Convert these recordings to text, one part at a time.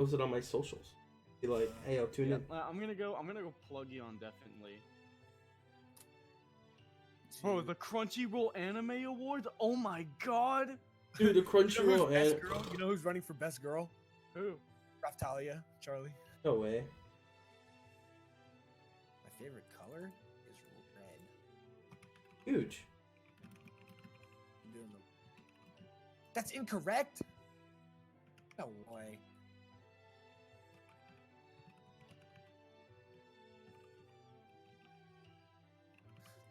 post it on my socials. Be like, hey, I'll tune in. I'm gonna go plug you on definitely. Bro, the Crunchyroll Anime Awards? Oh my god! Dude, the Crunchyroll Best girl? You know who's running for best girl? Who? Raftalia, Charlie. No way. My favorite color is red. Huge. I'm doing the... That's incorrect? No way.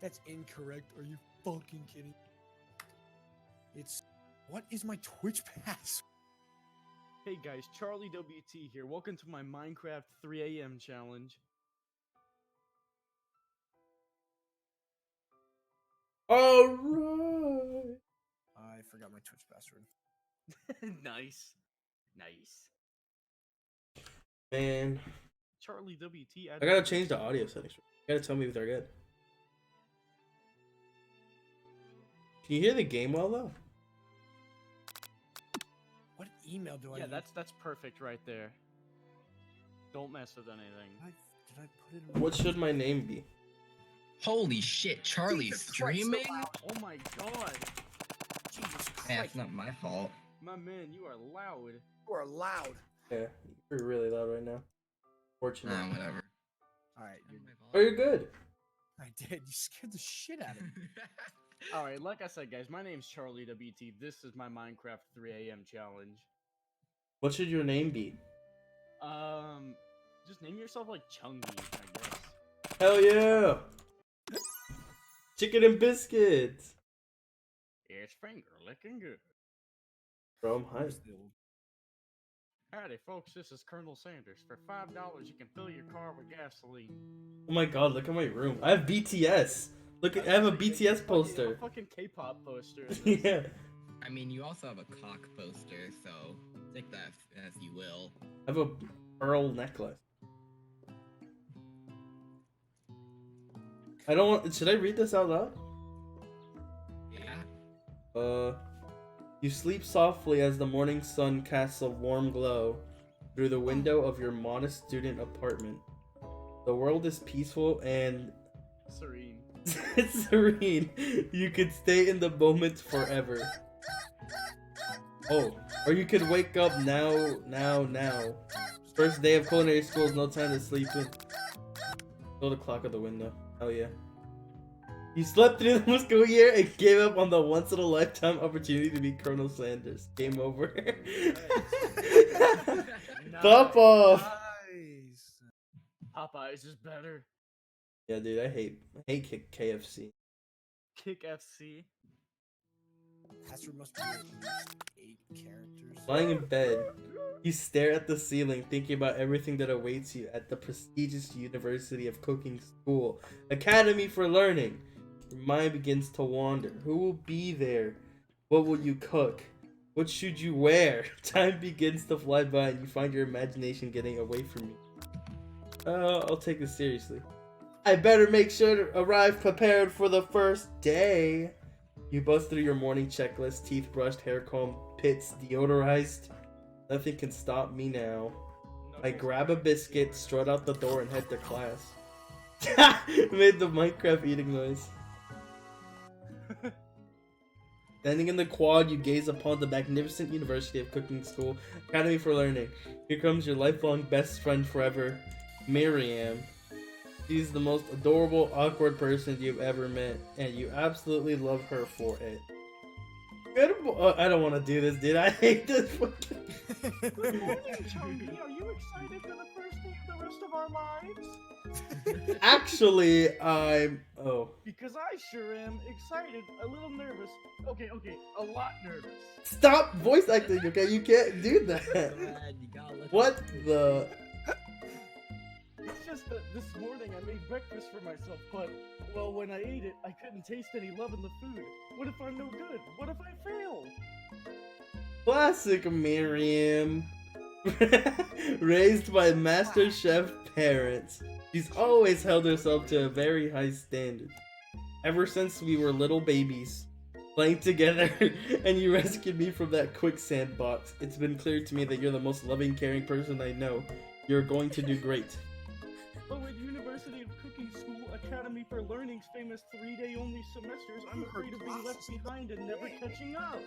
That's incorrect. Are you fucking kidding? It's... What is my Twitch pass? Hey guys, Charlie WT here. Welcome to my Minecraft 3 AM challenge. Alright. I forgot my Twitch password. Nice. Nice. Man. Charlie WT. I gotta change the audio settings. You gotta tell me if they're good. Can you hear the game well though? What email do I Yeah, use? that's perfect right there. Don't mess with anything. Did I put it in? What should my name be? Holy shit, Charlie Jesus Christ, streaming? so loud. Oh my god. Jesus Hey, Christ. it's not my fault. My man, you are loud. You are loud. Yeah, you're really loud right now. Fortunate. Whatever. Alright, Oh, you're good. I did. You scared the shit out of me. Alright, like I said, guys, my name's Charlie WT. This is my Minecraft 3 AM challenge. What should your name be? Just name yourself like Chungy, I guess. Hell yeah! Chicken and biscuits! It's finger licking good. Bro, I'm hyped. Howdy, folks, this is Colonel Sanders. For $5, you can fill your car with gasoline. Oh my god, look at my room. I have BTS! Look, I have a BTS poster. A fucking K-pop poster. Yeah. I mean, you also have a cock poster, so take that as you will. I have a pearl necklace. I don't want. Should I read this out loud? Yeah. You sleep softly as the morning sun casts a warm glow through the window of your modest student apartment. The world is peaceful and Serene. serene. You could stay in the moment forever. Oh, or you could wake up now. First day of culinary school is no time to sleep in. Throw the clock at the window. Hell yeah. You slept through the whole school year and gave up on the once-in-a-lifetime opportunity to be Colonel Sanders. Game over. Pop off. Nice. Popeyes is better. Yeah, dude, I hate KFC. Kick FC. Password must be at least 8 characters. Lying in bed, you stare at the ceiling, thinking about everything that awaits you at the prestigious University of Cooking School, Academy for Learning. Your mind begins to wander. Who will be there? What will you cook? What should you wear? Time begins to fly by and you find your imagination getting away from you. I'll take this seriously. I better make sure to arrive prepared for the first day. You buzz through your morning checklist, teeth brushed, hair combed, pits deodorized. Nothing can stop me now. I grab a biscuit, strut out the door, and head to class. Made the Minecraft eating noise. Standing in the quad, you gaze upon the magnificent University of Cooking School, Academy for Learning. Here comes your lifelong best friend forever, Miriam. She's the most adorable, awkward person you've ever met, and you absolutely love her for it. I don't want to do this, dude. I hate this fucking... Good morning, Chungy. Are you excited for the first day of the rest of our lives? Actually, I'm... Oh. Because I sure am excited, a little nervous. Okay, a lot nervous. Stop voice acting, okay? You can't do that. What the... It's just that this morning I made breakfast for myself, but, well, when I ate it, I couldn't taste any love in the food. What if I'm no good? What if I fail? Classic Miriam. Raised by master chef parents, she's always held herself to a very high standard. Ever since we were little babies, playing together, and you rescued me from that quicksand box. It's been clear to me that you're the most loving, caring person I know. You're going to do great. Oh, at University of Cooking School Academy for Learning's famous 3-day only semesters, I'm afraid of being left behind and never catching up.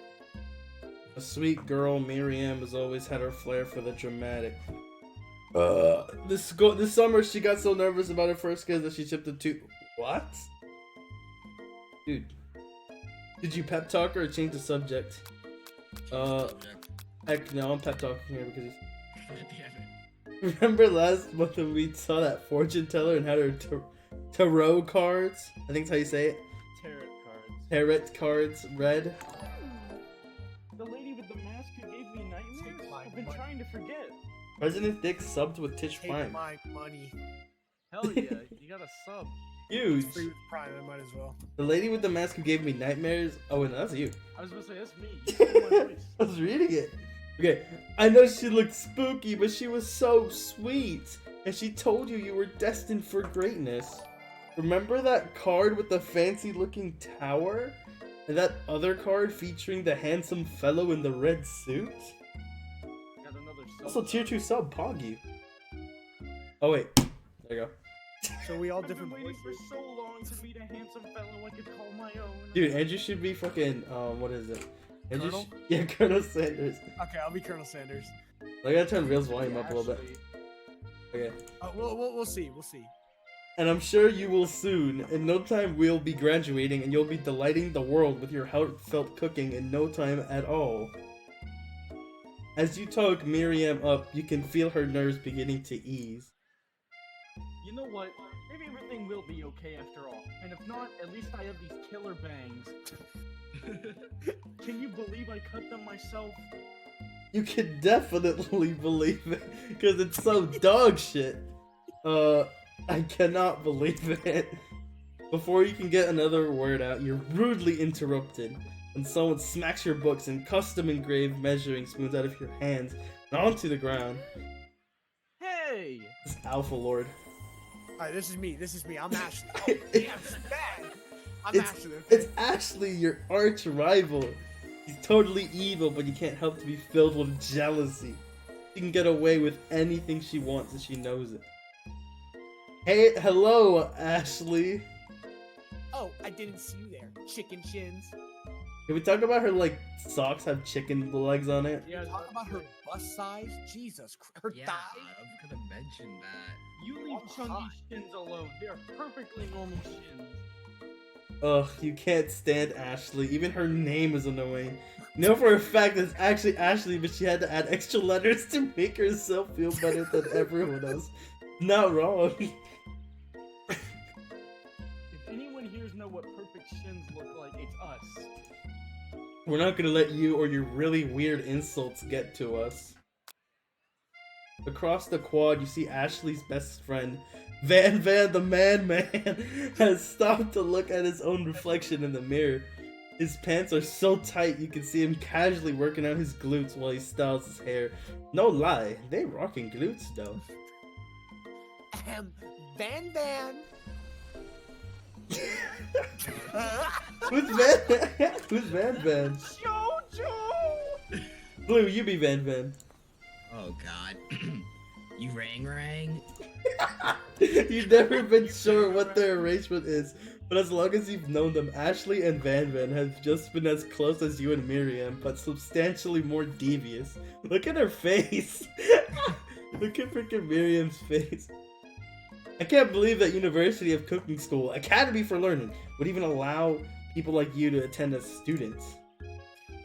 A sweet girl, Miriam has always had her flair for the dramatic. This summer she got so nervous about her first kiss that she chipped a tooth. What? Dude. Did you pep talk her or change the subject? Heck no, I'm pep talking here because he's... Remember last month when we saw that fortune teller and had her tarot cards? I think that's how you say it. Tarot cards read. The lady with the mask who gave me nightmares? I've been trying to forget. President Dick subbed with Tish Prime. My money. Hell yeah, you got a sub. Huge. Free with Prime, I might as well. The lady with the mask who gave me nightmares. Oh, and that's you. I was gonna say, that's me. You stole my voice. I was reading it. Okay, I know she looked spooky, but she was so sweet. And she told you you were destined for greatness. Remember that card with the fancy looking tower? And that other card featuring the handsome fellow in the red suit? Got another sub. Also, tier 2 sub, Poggy. Oh wait, there you go. So we all I've been different waiting voices. for so long to meet a handsome fellow I could call my own. Dude, Andrew should be fucking, what is it? Andrew Colonel? yeah, Colonel Sanders. Okay, I'll be Colonel Sanders. I gotta turn Real's volume up a little bit. Ashley. Okay. We'll see. We'll see. And I'm sure you will soon. In no time, we'll be graduating, and you'll be delighting the world with your heartfelt cooking in no time at all. As you talk Miriam up, you can feel her nerves beginning to ease. You know what? Maybe everything will be okay after all. And if not, at least I have these killer bangs. Can you believe I cut them myself? You can definitely believe it, because it's so dog shit. I cannot believe it. Before you can get another word out, you're rudely interrupted when someone smacks your books and custom engraved measuring spoons out of your hands and onto the ground. Hey! It's Alpha Lord. Alright, this is me. I'm Ashley. Oh, damn, it's bad. I'm Ashley. Okay? It's Ashley, your arch rival. He's totally evil, but you can't help to be filled with jealousy. She can get away with anything she wants and she knows it. Hey, hello, Ashley. Oh, I didn't see you there. Chicken shins. Can we talk about her, like, socks have chicken legs on it? Yeah, Talk about her bust size. Jesus Christ. Her Yeah, thigh. I was gonna mention that. you leave Oh, chunky God. shins alone. They are perfectly normal shins. Ugh, you can't stand Ashley. Even her name is annoying. Know for a fact it's actually Ashley, but she had to add extra letters to make herself feel better than everyone else. Not wrong. If anyone here know what perfect shins look like, it's us. We're not gonna let you or your really weird insults get to us. Across the quad, you see Ashley's best friend, Van the Man, has stopped to look at his own reflection in the mirror. His pants are so tight you can see him casually working out his glutes while he styles his hair. No lie, they rocking glutes though. Van. Who's Van? Who's Van? Jojo! Blue, you be Van. Oh god. You rang? You've never been sure what their arrangement is, but as long as you've known them, Ashley and Van have just been as close as you and Miriam, but substantially more devious. Look at her face. Look at freaking Miriam's face. I can't believe that University of Cooking School Academy for Learning would even allow people like you to attend as students.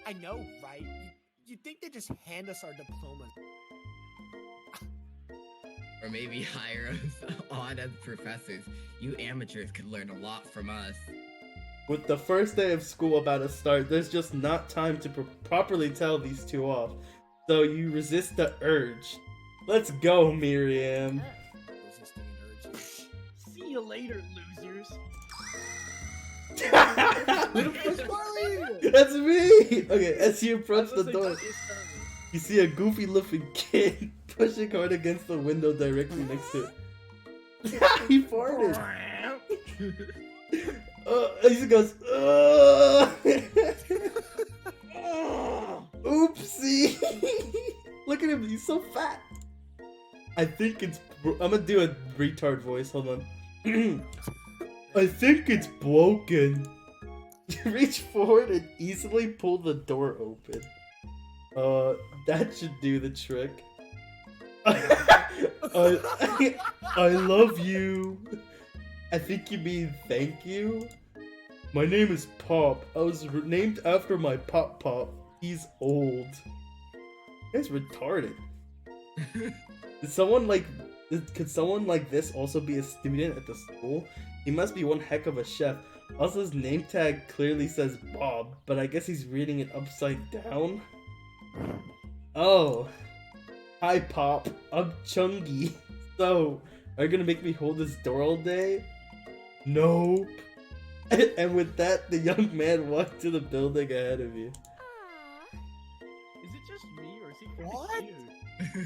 I know, right? You'd think they'd just hand us our diplomas. Or maybe hire us on as professors. You amateurs could learn a lot from us. With the first day of school about to start, there's just not time to properly tell these two off. So you resist the urge. Let's go, Miriam. Resisting an urge. See you later, losers. That's me! Okay, as you approach the door, It's Charlie. you see a goofy-looking kid pushing hard against the window directly next to it. He farted! He just goes, oopsie. Look at him, he's so fat. I think it's, I'm gonna do a retard voice, hold on. I think it's broken. Reach forward and easily pull the door open. That should do the trick. I love you. I think you mean thank you. My name is Pop. I was named after my Pop Pop. He's old. That's retarded. Could someone like this also be a student at the school? He must be one heck of a chef. Also, his name tag clearly says Bob, but I guess he's reading it upside down. Oh. Hi, Pop. I'm Chungy. So, are you gonna make me hold this door all day? Nope. And with that, the young man walked to the building ahead of you. Is it just me, or is he pretty What? cute?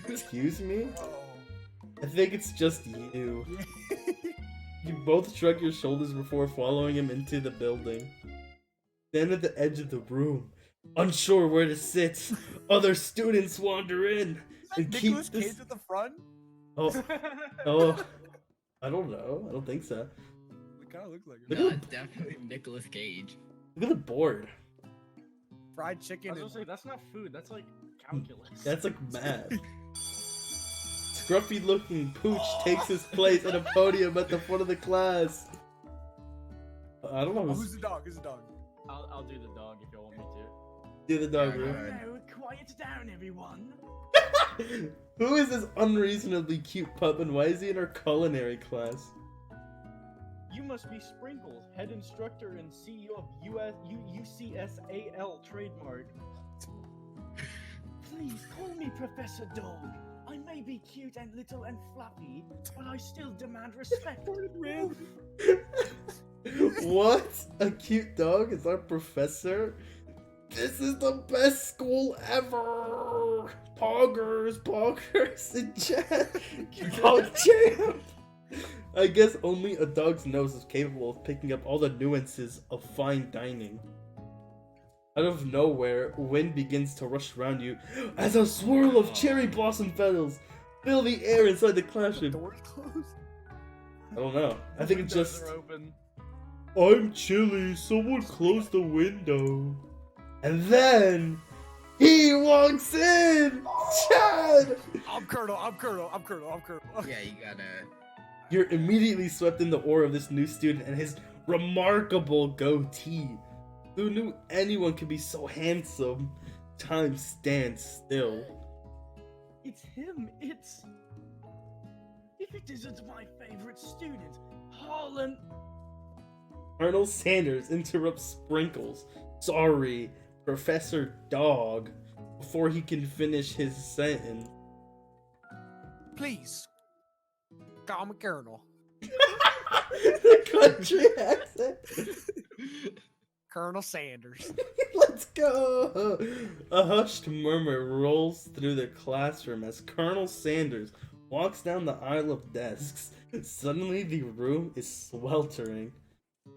Excuse me? Oh. I think it's just you. You both shrug your shoulders before following him into the building. Stand at the edge of the room, unsure where to sit. Other students wander in and keep Nicolas this. Cage at the front? Oh, I don't know. I don't think so. It kind of looked like Look it. No, at it's definitely Nicolas Cage. Look at the board. Fried I chicken was gonna and say, that's not food, that's like calculus. That's like math. Scruffy-looking Pooch takes his place at a podium at the front of the class. I don't know Oh, who's who's the dog? Who's the dog? I'll do the dog if you want me to. do the dog. Yeah, Bro. alright. No, quiet down, everyone. Who is this unreasonably cute pup and why is he in our culinary class? You must be Sprinkles, head instructor and CEO of UCSAL trademark. Please call me Professor Dog. I may be cute and little and fluffy, but I still demand respect. What? A cute dog is our professor? This is the best school ever! Poggers, and Dog Champ! I guess only a dog's nose is capable of picking up all the nuances of fine dining. Out of nowhere, wind begins to rush around you as a swirl of cherry blossom petals fill the air inside the The classroom. door's closed? I don't know. I think it's Windows just... are open. I'm chilly, someone close the window. And then... he walks in! Chad! I'm Colonel. Yeah, you gotta. You're immediately swept in the aura of this new student and his remarkable goatee. Who knew anyone could be so handsome? Time stands still. It's him. It's... If it isn't my favorite student, Harlan... Colonel Sanders interrupts Sprinkles. Sorry, Professor Dog. Before he can finish his sentence. Please. Call me Colonel. The country accent. Colonel Sanders. Let's go! A hushed murmur rolls through the classroom as Colonel Sanders walks down the aisle of desks. Suddenly, the room is sweltering.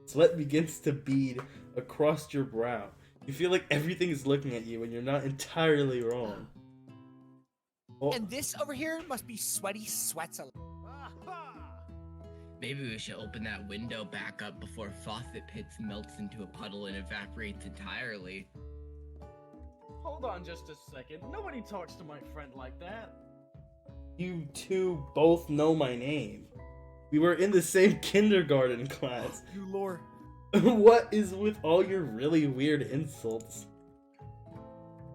Sweat begins to bead across your brow. You feel like everything is looking at you and you're not entirely wrong. Oh, And this over here must be Sweaty Sweats. Maybe we should open that window back up before Faucet Pits melts into a puddle and evaporates entirely. Hold on just a second. Nobody talks to my friend like that. you two both know my name. We were in the same kindergarten class. You lore. What is with all your really weird insults?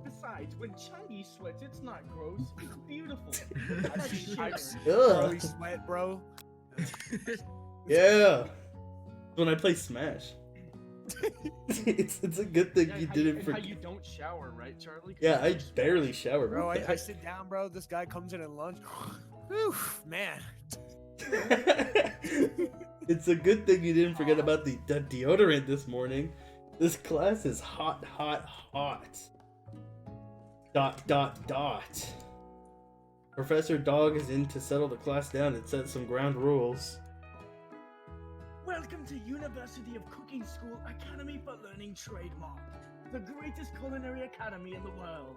Besides, when Chungy sweats, it's not gross. It's beautiful. Nice. Ugh. Bro, you sweat, bro. Yeah. When I play Smash. it's a good thing you didn't How forget. you don't shower, right, Charlie? Yeah, I barely shower. Bro, What the I sit down, bro. This guy comes in at lunch. Whew, man. heck? It's a good thing you didn't forget about the deodorant this morning. This class is hot, hot, hot. ... Professor Dog is in to settle the class down and set some ground rules. Well, Welcome to University of Cooking School Academy for Learning Trademark, the greatest culinary academy in the world.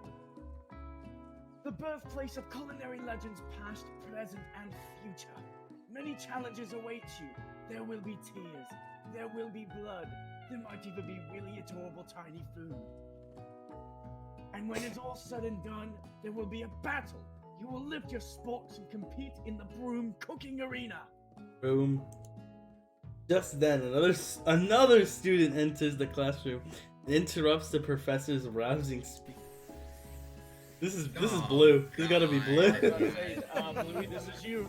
The birthplace of culinary legends past, present, and future. Many challenges await you. There will be tears. There will be blood. There might even be really adorable tiny food. And when it's all said and done, there will be a battle. You will lift your sporks and compete in the broom cooking arena. Boom. Just then, another student enters the classroom and interrupts the professor's rousing speech. This is Blue. This gotta be Blue. Bluey, this is you.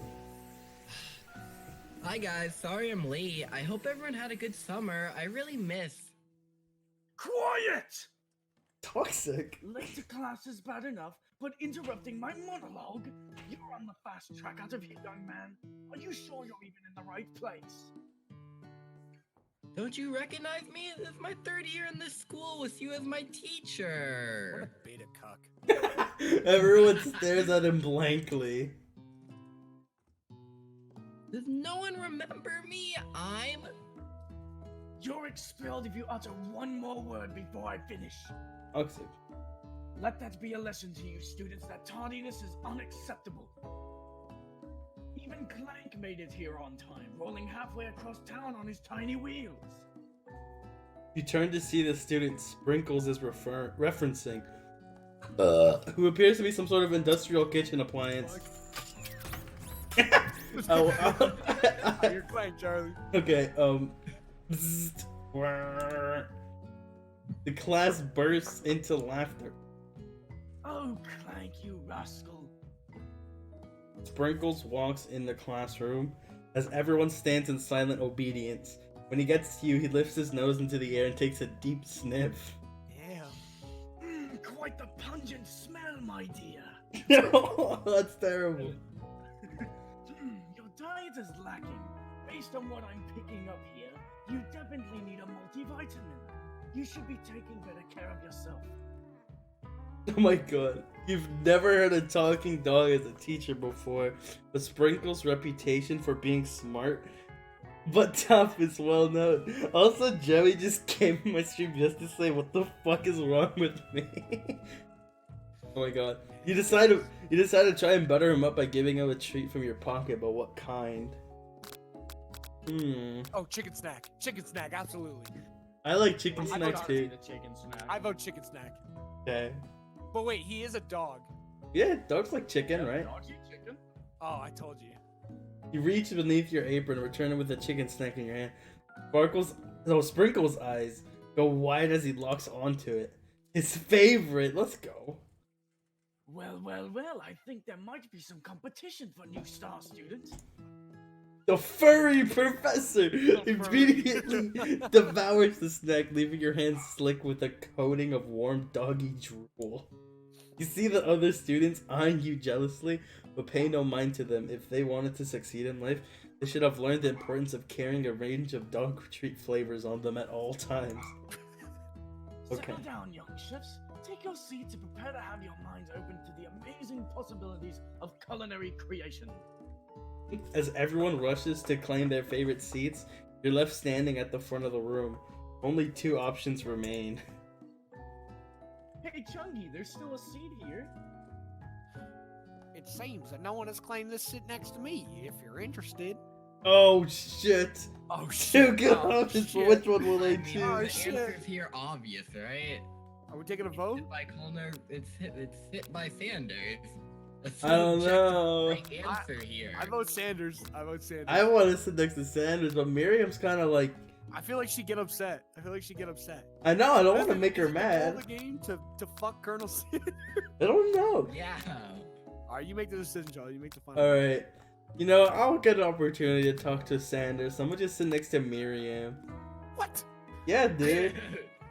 Hi guys, sorry I'm late. I hope everyone had a good summer. I really miss. Quiet! Toxic. Late to class is bad enough, but interrupting my monologue? You're on the fast track out of here, young man. Are you sure you're even in the right place? Don't you recognize me? This is my 3rd year in this school with you as my teacher. What a beta cuck. Everyone stares at him blankly. Does no one remember me? You're expelled if you utter one more word before I finish. Toxic. Let that be a lesson to you, students, that tardiness is unacceptable. Even Clank made it here on time, rolling halfway across town on his tiny wheels. You turn to see the student Sprinkles is referencing, who appears to be some sort of industrial kitchen appliance. You're Clank, Charlie. Okay, bzzzt. The class bursts into laughter. Oh, Clank, you rascal. Sprinkles walks in the classroom as everyone stands in silent obedience. When he gets to you, he lifts his nose into the air and takes a deep sniff. Damn. Quite the pungent smell, my dear. No, that's terrible. Your diet is lacking. Based on what I'm picking up here, you definitely need a multivitamin. You should be taking better care of yourself. Oh my god. You've never heard a talking dog as a teacher before, but Sprinkles' reputation for being smart but tough is well known. Also, Joey just came in my stream just to say, what the fuck is wrong with me? Oh my god. You decided to try and butter him up by giving him a treat from your pocket, but what kind? Oh, chicken snack. Chicken snack, absolutely. I like chicken I snacks vote too. I vote chicken snack. Okay. But wait, he is a dog. Yeah, dogs like chicken, right? Dogs eat chicken? Oh, I told you. You reach beneath your apron and return it with a chicken snack in your hand. Sprinkles' eyes go wide as he locks onto it. His favorite. Let's go. Well, I think there might be some competition for new star students. The furry professor immediately devours the snack, leaving your hands slick with a coating of warm doggy drool. You see the other students eyeing you jealously, but pay no mind to them. If they wanted to succeed in life, they should have learned the importance of carrying a range of dog treat flavors on them at all times. Okay. Settle down, young chefs. Take your seats and prepare to have your minds open to the amazing possibilities of culinary creation. As everyone rushes to claim their favorite seats, you're left standing at the front of the room. Only 2 options remain. Hey, Chungy, there's still a seat here. It seems that no one has claimed this sit next to me. If you're interested. Oh shit! Oh Two shit! good Oh, options for shit. which one will they I mean, choose? Oh, the shit. answer's here obvious, right? Are we taking a vote? Hit by Connor, it's hit by Sanders. I don't know. Right answer here. I vote Sanders. I vote Sanders. I want to sit next to Sanders, but Miriam's kind of like, I feel like she'd get upset. I know, I don't want to Isn't- make her isn't the goal of mad. the game to fuck Colonel Sanders. I don't know. Yeah. Alright, you make the decision, Charlie. You make the final. Alright. You know, I'll get an opportunity to talk to Sanders. I'm gonna just sit next to Miriam. What? Yeah, dude.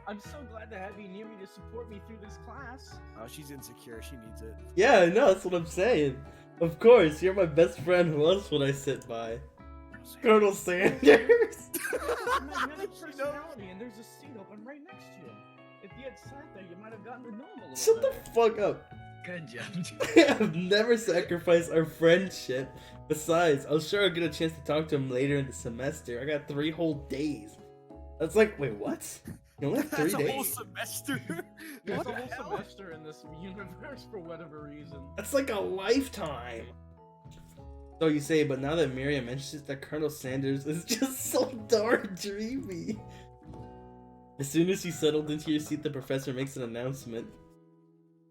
I'm so glad to have you near me to support me through this class. Oh, she's insecure. She needs it. Yeah, I know, that's what I'm saying. Of course, you're my best friend. Who else would I sit by? Colonel Sanders. Magnetic personality, and there's a seat open right next to you. If you had sat there, you might have gotten to know him a little Shut the better. fuck up. Good job. I've never sacrificed our friendship Besides, I'll sure get a chance to talk to him later in the semester. I got 3 whole days. That's like, wait, what? You only have 3 That's days? a whole semester. There's What a the whole hell? semester in this universe for whatever reason. That's like a lifetime. So you say, but now that Miriam mentions that Colonel Sanders is just so darn dreamy. As soon as you settled into your seat, the professor makes an announcement.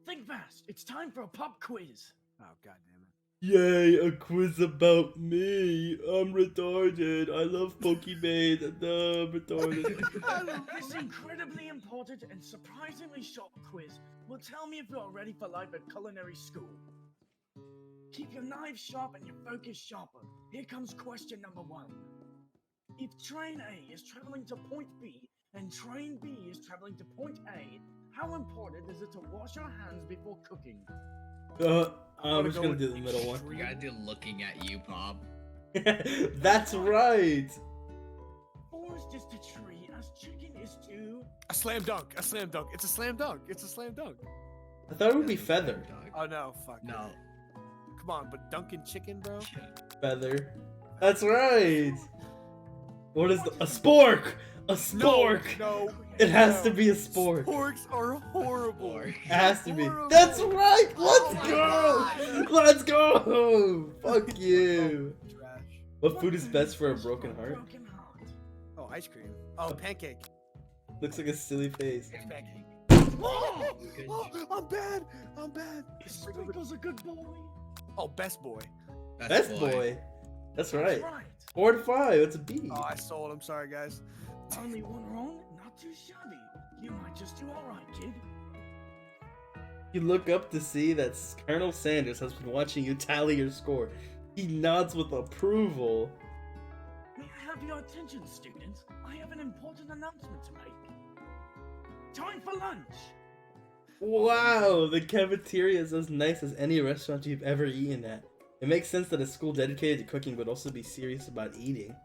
Think fast. It's time for a pop quiz. Oh god damn it. Yay, a quiz about me. I'm retarded. I love Pokemon. I'm retarded. This incredibly important and surprisingly short quiz will tell me if you're ready for life at culinary school. Keep your knives sharp and your focus sharper. Here comes question number 1. If train A is traveling to point B and train B is traveling to point A, how important is it to wash your hands before cooking? I'm just gonna do the middle one. We gotta do looking at you, Pop. That's right. 4 is just a tree, as chicken is 2. A slam dunk. A slam dunk. It's a slam dunk. It's a slam dunk. I thought it would be feather. Oh no, fuck. No. Come on, but Dunkin' chicken, bro? Feather. That's right. What is a spork? A spork. No. It has to be a spork. Sporks are horrible. It has to be. Horrible. That's right. Oh Let's my go. God. Let's go. Fuck you. Trash. What food is best for a broken heart? Broken heart. Oh, ice cream. Oh, pancake. Looks like a silly face. It's pancake. Oh! Oh, I'm bad. I'm bad. Sprinkle's a good boy. Oh, best boy. Best boy. That's That's right. right. 4 to 5. It's a B. Oh, I sold. I'm sorry, guys. Only one wrong, not too shabby. You might just do alright, kid. You look up to see that Colonel Sanders has been watching you tally your score. He nods with approval. May I have your attention, students? I have an important announcement to make. Time for lunch! Wow, the cafeteria is as nice as any restaurant you've ever eaten at. It makes sense that a school dedicated to cooking would also be serious about eating.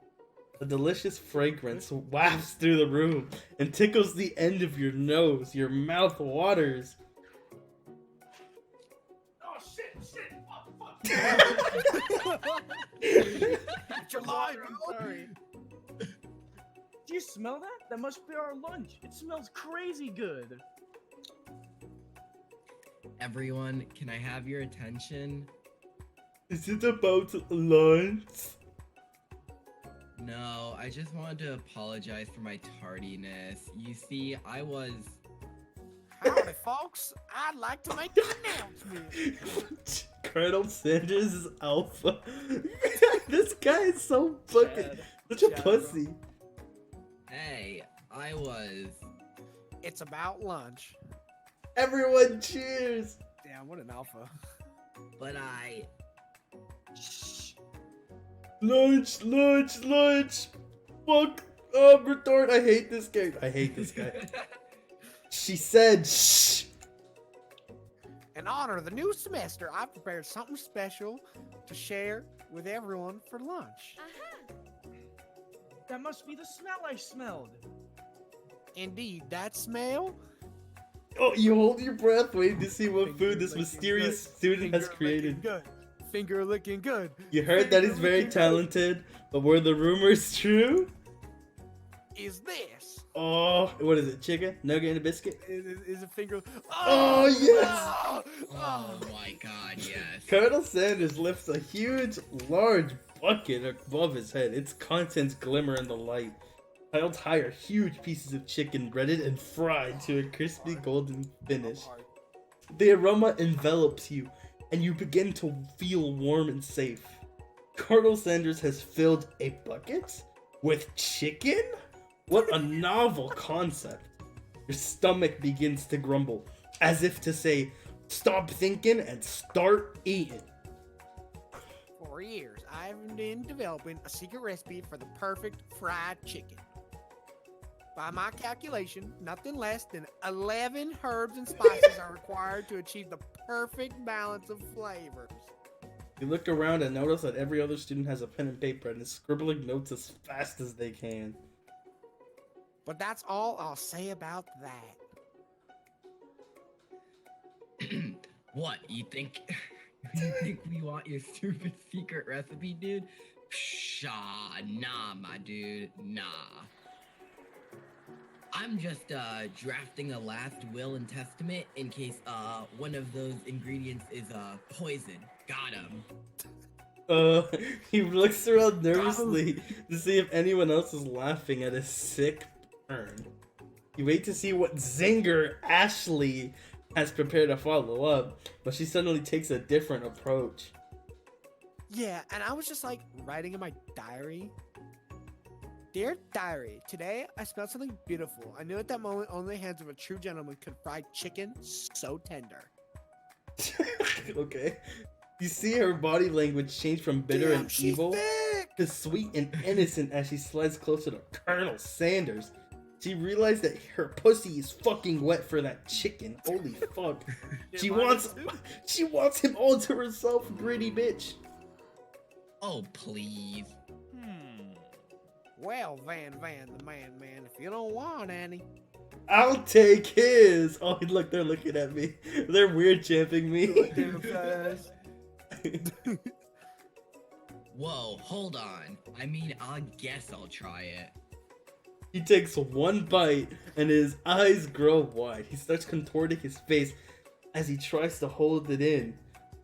A delicious fragrance wafts through the room and tickles the end of your nose. Your mouth waters. Oh shit! Fuck! It's your line, bro. Sorry. Do you smell that? That must be our lunch. It smells crazy good. Everyone, can I have your attention? Is it about lunch? No, I just wanted to apologize for my tardiness. You see, I was... Howdy, folks. I'd like to make an announcement. Colonel Sanders is alpha. This guy is so fucking Chad. such a Chad, pussy. Hey, I was... It's about lunch. Everyone cheers. Damn, what an alpha. But I... Lunch, lunch, lunch. Fuck. Oh, retard. I hate this guy. I hate this guy. She said shh. In honor of the new semester, I've prepared something special to share with everyone for lunch. That must be the smell I smelled. Indeed, that smell. Oh, you hold your breath waiting to see what Finger food this licking mysterious good. student has Finger created. licking good. Finger licking good. You heard that he's Finger very licking good. talented, but were the rumors true? Is this? Oh, what is it? Chicken? Nugget and a biscuit? Is it finger? Oh, yes! Oh, Oh my god, yes. Colonel Sanders lifts a huge, large bucket above his head. Its contents glimmer in the light. Piled high are huge pieces of chicken breaded and fried to a crispy golden finish. The aroma envelops you, and you begin to feel warm and safe. Colonel Sanders has filled a bucket with chicken? What a novel concept. Your stomach begins to grumble, as if to say, stop thinking and start eating. For years, I've been developing a secret recipe for the perfect fried chicken. By my calculation, nothing less than 11 herbs and spices are required to achieve the perfect balance of flavors. You look around and notice that every other student has a pen and paper and is scribbling notes as fast as they can. But that's all I'll say about that. What, you think... You think we want your stupid secret recipe, dude? Pshaw, nah, my dude, nah. I'm just drafting a last will and testament in case one of those ingredients is poison. Got him. He looks around nervously to see if anyone else is laughing at his sick burn. You wait to see what zinger Ashley has prepared to follow up, but she suddenly takes a different approach. Yeah, and I was just like writing in my diary. Dear diary, today I smelled something beautiful. I knew at that moment only the hands of a true gentleman could fry chicken so tender. Okay. You see her body language change from bitter Damn, and she's evil thick! to sweet and innocent as she slides closer to Colonel Sanders. She realized that her pussy is fucking wet for that chicken. Holy fuck. She wants him all to herself, gritty bitch. Oh, please. Well, Van, the man, if you don't want any. I'll take his. Oh, look, they're looking at me. They're weird champing me. Whoa, hold on. I mean, I guess I'll try it. He takes one bite and his eyes grow wide. He starts contorting his face as he tries to hold it in.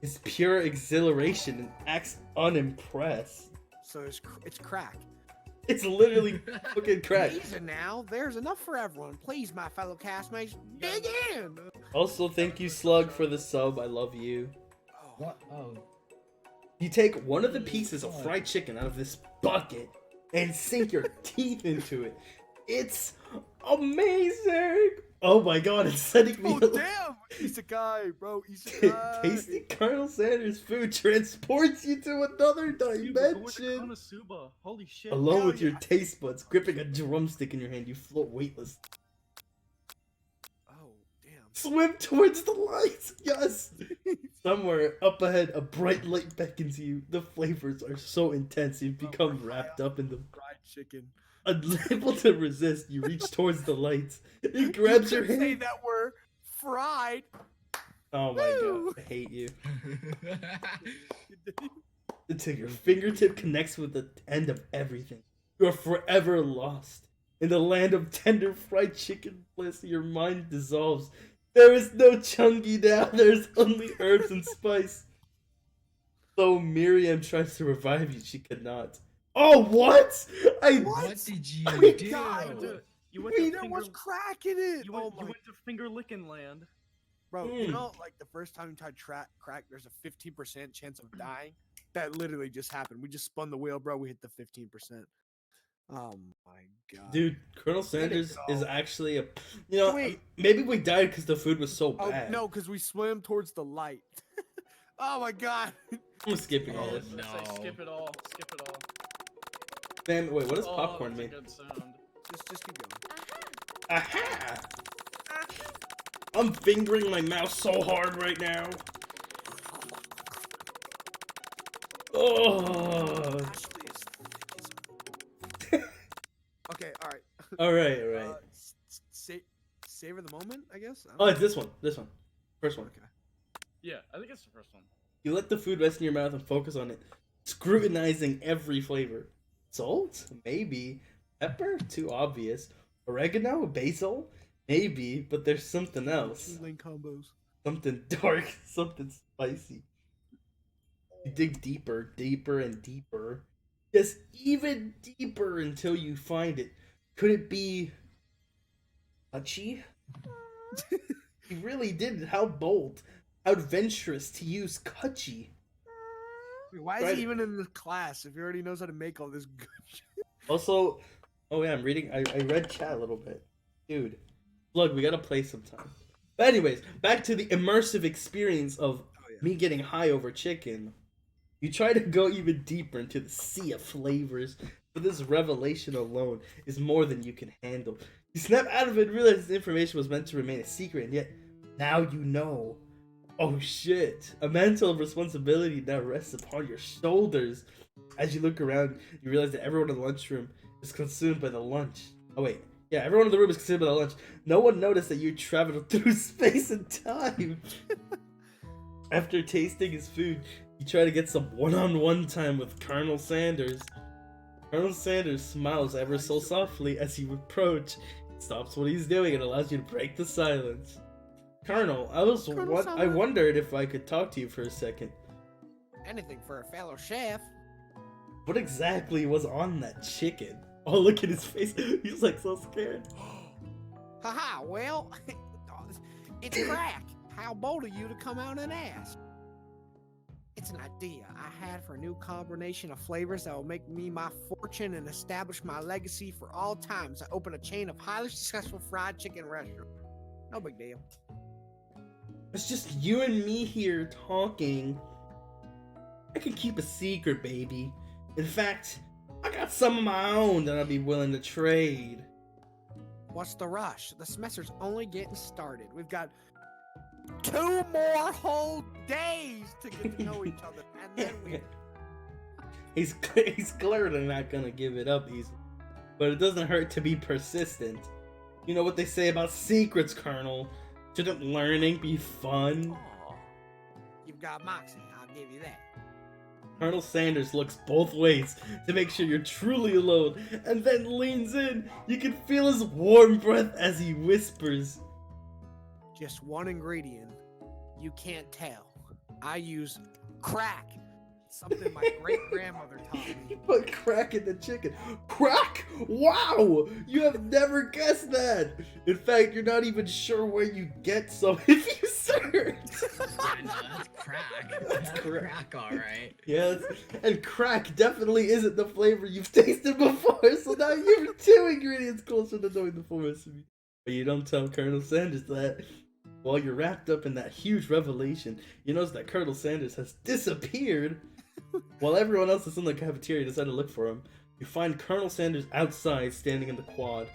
His pure exhilaration and acts unimpressed. So it's crack. It's literally fucking crack. Easy now. There's enough for everyone. Please, my fellow castmates, dig in. Also, thank you, Slug, for the sub. I love you. What? Oh. You take one of the pieces of fried chicken out of this bucket and sink your teeth into it. It's amazing. Oh my god, it's setting me. Oh damn! Isekai, bro. Isekai. Tasty Colonel Sanders food transports you to another dimension. Holy shit. Along with your taste buds, gripping a drumstick in your hand, you float weightless. Oh damn. Swim towards the lights. Yes. Somewhere up ahead, a bright light beckons you. The flavors are so intense, you've become wrapped up in them. Fried chicken. Unable to resist, you reach towards the lights. He grabs your Say hand. that we're fried. Oh my Woo! god, I hate you. Until your fingertip connects with the end of everything. You are forever lost. In the land of tender fried chicken bliss, your mind dissolves. There is no chungi now, there's only herbs and spice. Though Miriam tries to revive you, she cannot. Oh, what? What did you I do? died. You went Wait, to there finger, was crack in it. you Oh went, my. you went to finger licking land. Bro, Mm. you know, like the first time you tried crack, there's a 15% chance of dying. That literally just happened. We just spun the wheel, bro. We hit the 15%. Oh my god. Dude, Colonel Sanders go. is actually a... You know, Wait. maybe we died because the food was so Oh bad. no, because we swam towards the light. Oh my god. I'm skipping all Oh, this. no. Let's say skip it all. Skip it all. Damn, wait, what does Oh, popcorn that's a mean? good sound. Just keep going. Aha! I'm fingering my mouth so hard right now. Oh. Ashley is thick as- Okay, alright. Alright. Savor the moment, I guess? I don't Oh, know. it's this one. First one. Okay. Yeah, I think it's the first one. You let the food rest in your mouth and focus on it, scrutinizing every flavor. Salt? Maybe. Pepper? Too obvious. Oregano? Basil? Maybe, but there's something else. Two lane combos. Something dark, something spicy. You dig deeper, and deeper. Yes, even deeper until you find it. Could it be Hachi? He really did. How bold, how adventurous to use Kachi. Wait, why is Right. he even in the class if he already knows how to make all this good shit? Also, oh yeah, I'm reading. I read chat a little bit, dude. Look, we gotta play sometime. But anyways, back to the immersive experience of me getting high over chicken. You try to go even deeper into the sea of flavors, but this revelation alone is more than you can handle. You snap out of it and realize this information was meant to remain a secret, and yet now you know. Oh shit! A mantle of responsibility now rests upon your shoulders. As you look around, you realize that everyone in the lunchroom is consumed by the lunch. Oh wait, yeah, everyone in the room is consumed by the lunch. No one noticed that you traveled through space and time. After tasting his food, you try to get some one-on-one time with Colonel Sanders. Colonel Sanders smiles ever so softly as you approach, stops what he's doing, and allows you to break the silence. Colonel, I wondered if I could talk to you for a second. Anything for a fellow chef. What exactly was on that chicken? Oh, look at his face. He's like so scared. Haha, well, it's crack. How bold of you to come out and ask. It's an idea I had for a new combination of flavors that will make me my fortune and establish my legacy for all times. I open a chain of highly successful fried chicken restaurants. No big deal. It's just you and me here talking. I can keep a secret, baby. In fact, I got some of my own that I'd be willing to trade. What's the rush? The semester's only getting started. We've got 2 more whole days to get to know each other, and then we... He's clearly not gonna give it up easy, but it doesn't hurt to be persistent. You know what they say about secrets, Colonel? Shouldn't learning be fun? Oh, you've got moxie, I'll give you that. Colonel Sanders looks both ways to make sure you're truly alone, and then leans in. You can feel his warm breath as he whispers. Just one ingredient. You can't tell. I use crack. Something my great-grandmother taught me. You put crack in the chicken. Crack? Wow! You have never guessed that! In fact, you're not even sure where you get some if you search! Yeah, no, that's crack. That's crack, alright. Yes, and crack definitely isn't the flavor you've tasted before, so now you're 2 ingredients closer to knowing the full recipe. But you don't tell Colonel Sanders that. While you're wrapped up in that huge revelation, you notice that Colonel Sanders has disappeared. While everyone else is in the cafeteria decided to look for him, you find Colonel Sanders outside standing in the quad.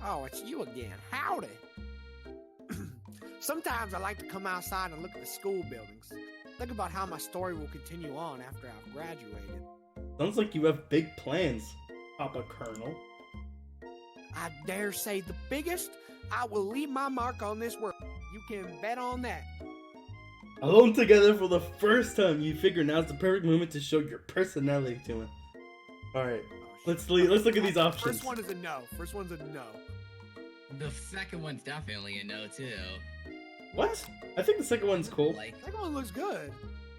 Oh, it's you again. Howdy. Sometimes I like to come outside and look at the school buildings. Think about how my story will continue on after I've graduated. Sounds like you have big plans, Papa Colonel. I dare say the biggest. I will leave my mark on this world. You can bet on that. Alone together for the first time, you figure now's the perfect moment to show your personality to him. Alright, let's look at these options. First one is a no. First one's a no. The second one's definitely a no, too. What? I think the second one's cool. Like, The second one looks good.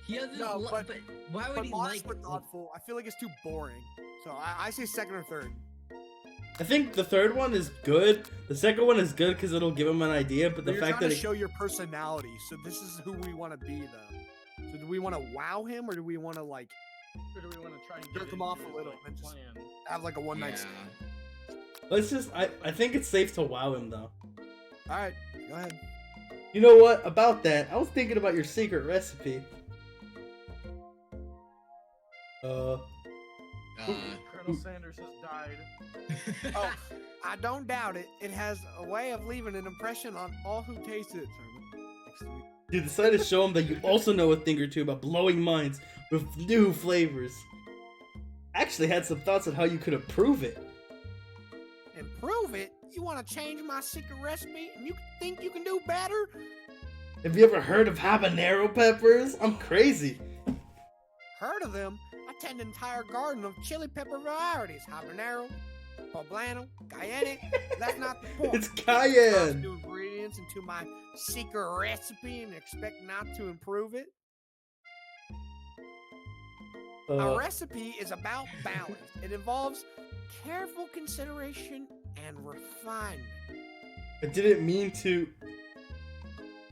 he doesn't No, but why would But he modest like... but thoughtful. I feel like it's too boring. So I say second or third. I think the third one is good. The second one is good because it'll give him an idea, but the You're fact trying that to show your personality. So this is who we want to be, though. So do we want to wow him, or do we want to like Or do we want to try and jerk get him off into a little his, and just plan? have like a one night Yeah. stand? let's just I think it's safe to wow him though. All right, go ahead. You know what? About that, I was thinking about your secret recipe. Colonel Sanders has died. Oh, I don't doubt it. It has a way of leaving an impression on all who taste it. You decided to show him that you also know a thing or two about blowing minds with new flavors. I actually had some thoughts on how you could improve it. Improve it? You want to change my secret recipe, and you think you can do better? Have you ever heard of habanero peppers? I'm crazy. Heard of them? I tend an entire garden of chili pepper varieties. Habanero, poblano, cayenne. That's not the point. It's Add cayenne. new ingredients into my secret recipe and expect not to improve it. A recipe is about balance. It involves careful consideration and refinement. I didn't mean to.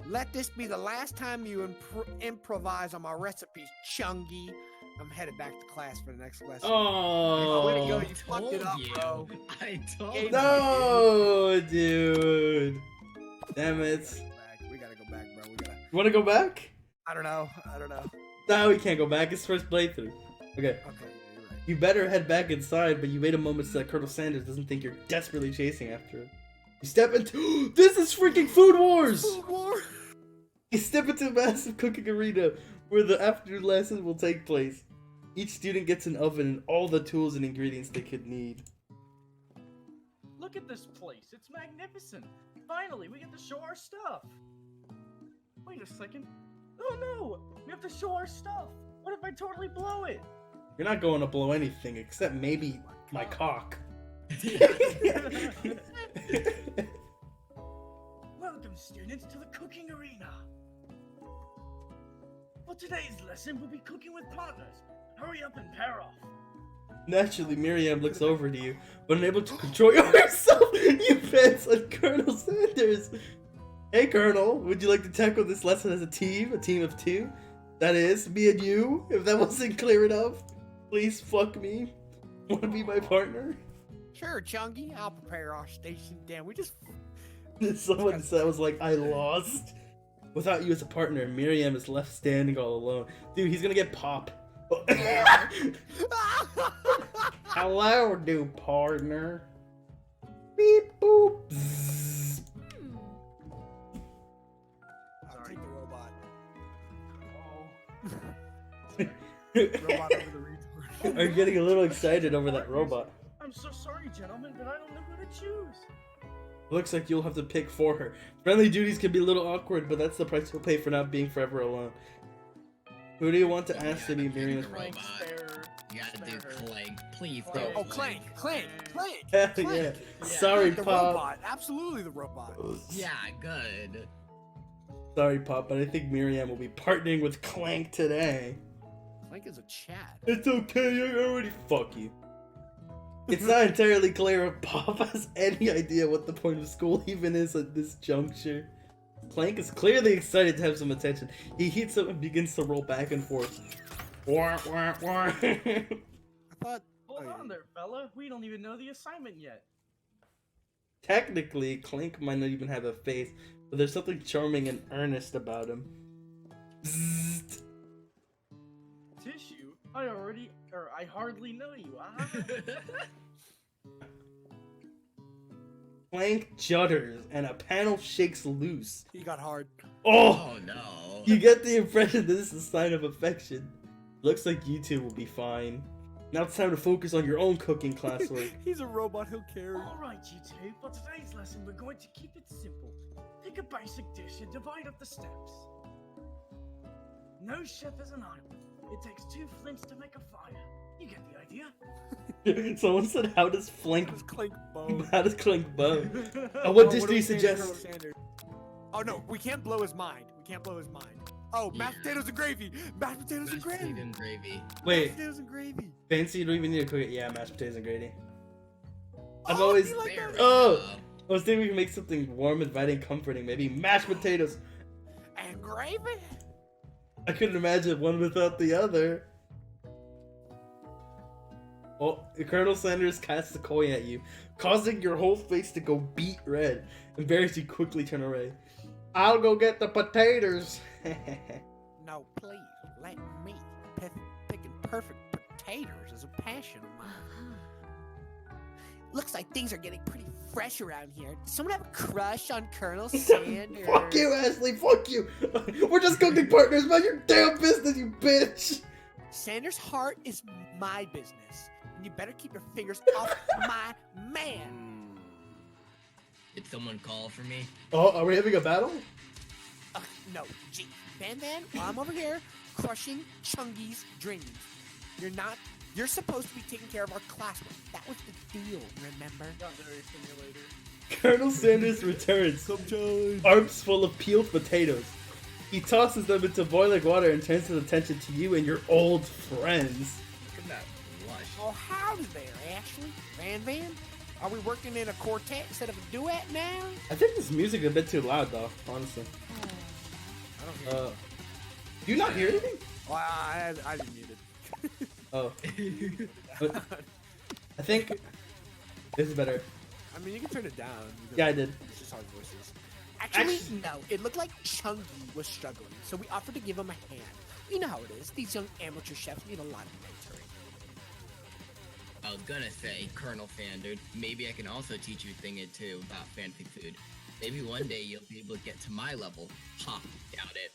Let this be the last time you improvise on my recipes, Chungy. I'm headed back to class for the next lesson. Oh, Way to go, I you fucked it up, told you. bro. I told Game you. no, dude. Damn it. We gotta go back, bro. We gotta. You want to go back? I don't know. No, we can't go back. It's first playthrough. Okay. Okay, you're right. You better head back inside, but you wait a moment so that Colonel Sanders doesn't think you're desperately chasing after him. You step into. This is freaking Food Wars! Food war? You step into a massive cooking arena where the afternoon lessons will take place. Each student gets an oven and all the tools and ingredients they could need. Look at this place. It's magnificent. Finally, we get to show our stuff. Wait a second. Oh no! We have to show our stuff. What if I totally blow it? You're not going to blow anything except maybe my cock. Welcome, students, to the cooking arena. For today's lesson, we'll be cooking with partners. Hurry up and pair off. Naturally, Miriam looks over to you, but unable to control yourself, you pants on Colonel Sanders. Hey, Colonel, would you like to tackle this lesson as a team of two? That is, me and you. If that wasn't clear enough, please fuck me. Want to be my partner? Sure, Chunky. I'll prepare our station. Damn, we just... Someone said, I was like, I lost. Without you as a partner, Miriam is left standing all alone. Dude, he's gonna get pop. Hello, new partner. Beep boop. Bzzz. I'll take the robot. Oh. Robot over the retard. I'm getting a little excited over that robot. I'm so sorry, gentlemen, but I don't know who to choose. Looks like you'll have to pick for her. Friendly duties can be a little awkward, but that's the price you'll pay for not being forever alone. Who do you want to ask to be Miriam's Robot. Spare. You gotta do Spare. Clank. Please Oh, don't. Oh, Clank. Hell Clank. yeah. Sorry, The Pop. robot. Absolutely the robot. Yeah, good. Sorry, Pop, but I think Miriam will be partnering with Clank today. Clank is a Chad. It's okay, I already fuck you. It's not entirely clear if Pop has any idea what the point of school even is at this juncture. Clank is clearly excited to have some attention. He heats up and begins to roll back and forth. Wah, wah, wah. I thought... Hold yeah. on there, fella. We don't even know the assignment yet. Technically, Clank might not even have a face, but there's something charming and earnest about him. Bzzzt. Tissue? I hardly know you, huh? Clank judders and a panel shakes loose. He got hard. Oh! Oh no. You get the impression that this is a sign of affection. Looks like you two will be fine. Now it's time to focus on your own cooking classwork. He's a robot. He'll carry. Alright, you two. For today's lesson, we're going to keep it simple. Pick a basic dish and divide up the steps. No chef is an island. It takes 2 flints to make a fire. You get the idea? Someone said, how does How does Clank bone? How does Clank bone? Oh, What dish do do you we say to suggest? Colonel Sanders? Oh no, we can't blow his mind. Oh, mashed Yeah. potatoes and gravy. Mashed potatoes and Mashed gravy. potato and gravy. Wait, Mashed potatoes and gravy. Fancy, you don't even need to cook it. Yeah, mashed potatoes and gravy. I've Oh, always... you like There that? we Oh! go. I was thinking we can make something warm, inviting, comforting. Maybe mashed potatoes. And gravy. I couldn't imagine one without the other. Oh, Colonel Sanders casts a coin at you, causing your whole face to go beet red. Embarrassed, you quickly turn away. I'll go get the potatoes. No, please let me. Picking perfect potatoes is a passion of mine. Looks like things are getting pretty fresh around here. Does someone have a crush on Colonel Sanders? Fuck you, Ashley. Fuck you. We're just cooking partners. Mind your damn business, you bitch. Sanders' heart is my business. And you better keep your fingers off my man. Did someone call for me? Oh, are we having a battle? No, gee, Van, I'm over here crushing Chungy's dreams. You're supposed to be taking care of our classwork. That was the deal, remember? Got very simulator. Colonel Sanders returns, arms full of peeled potatoes. He tosses them into boiling water and turns his attention to you and your old friends. Look at that blush. Oh, howdy there, Ashley. Van? Are we working in a quartet instead of a duet now? I think this music is a bit too loud, though, honestly. I don't hear it. Do you not hear anything? Well, I didn't mute it. Oh. But I think this is better. I mean, you can turn it down. Yeah, I did. It's just our voices. Actually, no. It looked like Chungy was struggling, so we offered to give him a hand. You know how it is. These young amateur chefs need a lot of mentoring. I was gonna say, Colonel Sanders, maybe I can also teach you a thing or two about fancy food. Maybe one day you'll be able to get to my level. Ha, doubt it.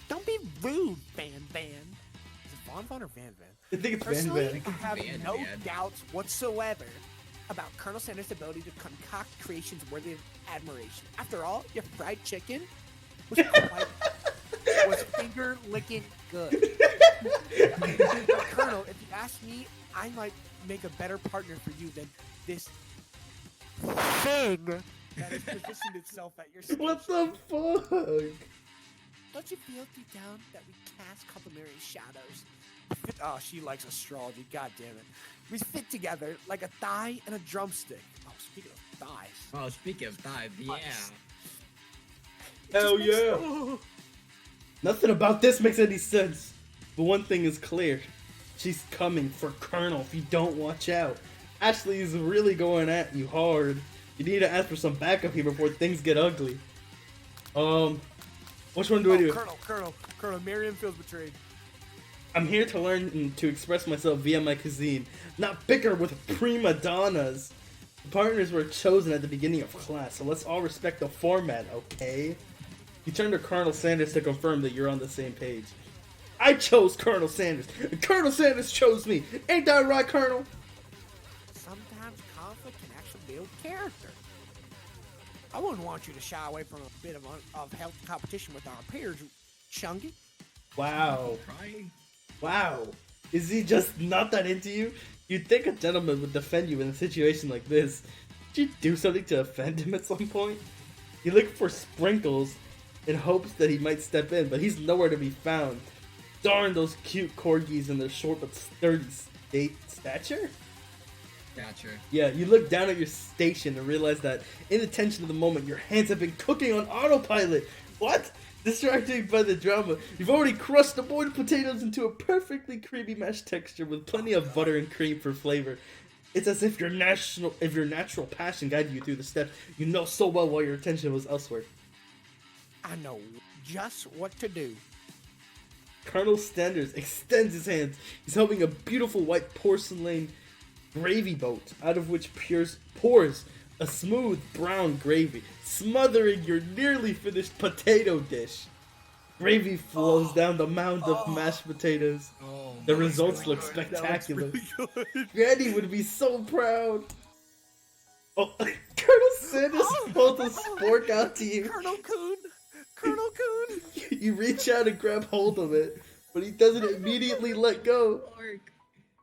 Don't be rude, Van. Is it Von or Van? I think it's Van Personally, Van. I have Van no Van. doubts whatsoever about Colonel Sanders' ability to concoct creations worthy of admiration. After all, your fried chicken was quite finger licking good. But Colonel, if you ask me, I might make a better partner for you than this thing that has positioned itself at your station. What the fuck? Don't you feel deep down that we cast complementary shadows? Oh, she likes astrology. God damn it. We fit together like a thigh and a drumstick. Oh, speaking of thighs. Oh, speaking of thighs, yeah. Hell yeah. Nothing about this makes any sense. But one thing is clear. She's coming for Colonel if you don't watch out. Ashley is really going at you hard. You need to ask for some backup here before things get ugly. Which one do I do? Colonel, Miriam feels betrayed. I'm here to learn and to express myself via my cuisine, not bicker with prima donnas. The partners were chosen at the beginning of class, so let's all respect the format, okay? You turn to Colonel Sanders to confirm that you're on the same page. I chose Colonel Sanders, and Colonel Sanders chose me. Ain't that right, Colonel? Sometimes conflict can actually build character. I wouldn't want you to shy away from a bit of healthy competition with our peers, Chungy. Wow. Trying. Wow. Is he just not that into you? You'd think a gentleman would defend you in a situation like this. Did you do something to offend him at some point? You look for Sprinkles in hopes that he might step in, but he's nowhere to be found. Darn those cute corgis and their short but sturdy stature? Gotcha. Yeah, you look down at your station and realize that in the tension of the moment, your hands have been cooking on autopilot. What? Distracted by the drama, you've already crushed the boiled potatoes into a perfectly creamy mashed texture with plenty of butter and cream for flavor. It's as if your natural passion guided you through the steps you know so well while your attention was elsewhere. I know just what to do. Colonel Sanders extends his hands. He's holding a beautiful white porcelain gravy boat, out of which pours a smooth brown gravy, smothering your nearly finished potato dish. Gravy flows down the mound of mashed potatoes. Oh, The my results God. look spectacular. Really good. Granny would be so proud. Oh, Colonel Sanders pulled a spork out to you. Colonel Coon. You reach out and grab hold of it, but he doesn't immediately let go.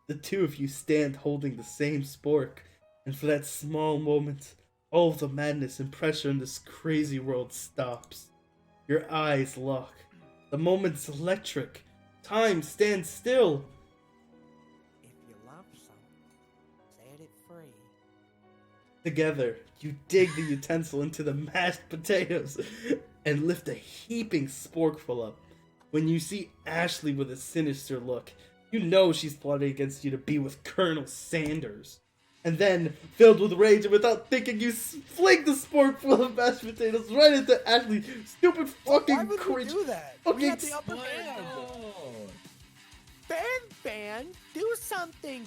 The two of you stand holding the same spork, and for that small moment, all of the madness and pressure in this crazy world stops. Your eyes lock. The moment's electric. Time stands still. If you love someone, set it free. Together, you dig the utensil into the mashed potatoes and lift a heaping sporkful up. When you see Ashley with a sinister look, you know she's plotting against you to be with Colonel Sanders. And then, filled with rage and without thinking, you fling the sporkful of mashed potatoes right into Ashley's stupid fucking Why would we cringe. do that? Okay, We had the upper What? hand. No. Fan, do something.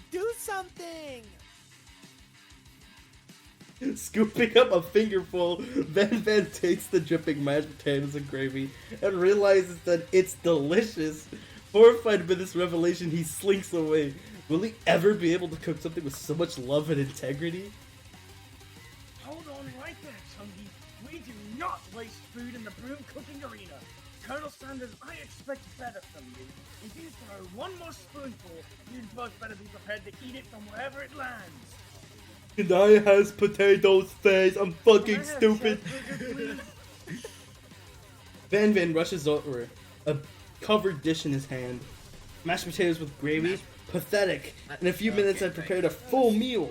Scooping up a fingerful, Van takes the dripping mashed potatoes and gravy and realizes that it's delicious. Horrified by this revelation, he slinks away. Will he ever be able to cook something with so much love and integrity? Hold on right there, Chungy. We do not waste food in the broom cooking arena. Colonel Sanders, I expect better from you. If you throw one more spoonful, you'd both better be prepared to eat it from wherever it lands. And I has potatoes face. I'm fucking stupid. Van rushes over, a covered dish in his hand. Mashed potatoes with gravy? Pathetic. In a few minutes I prepared a full meal.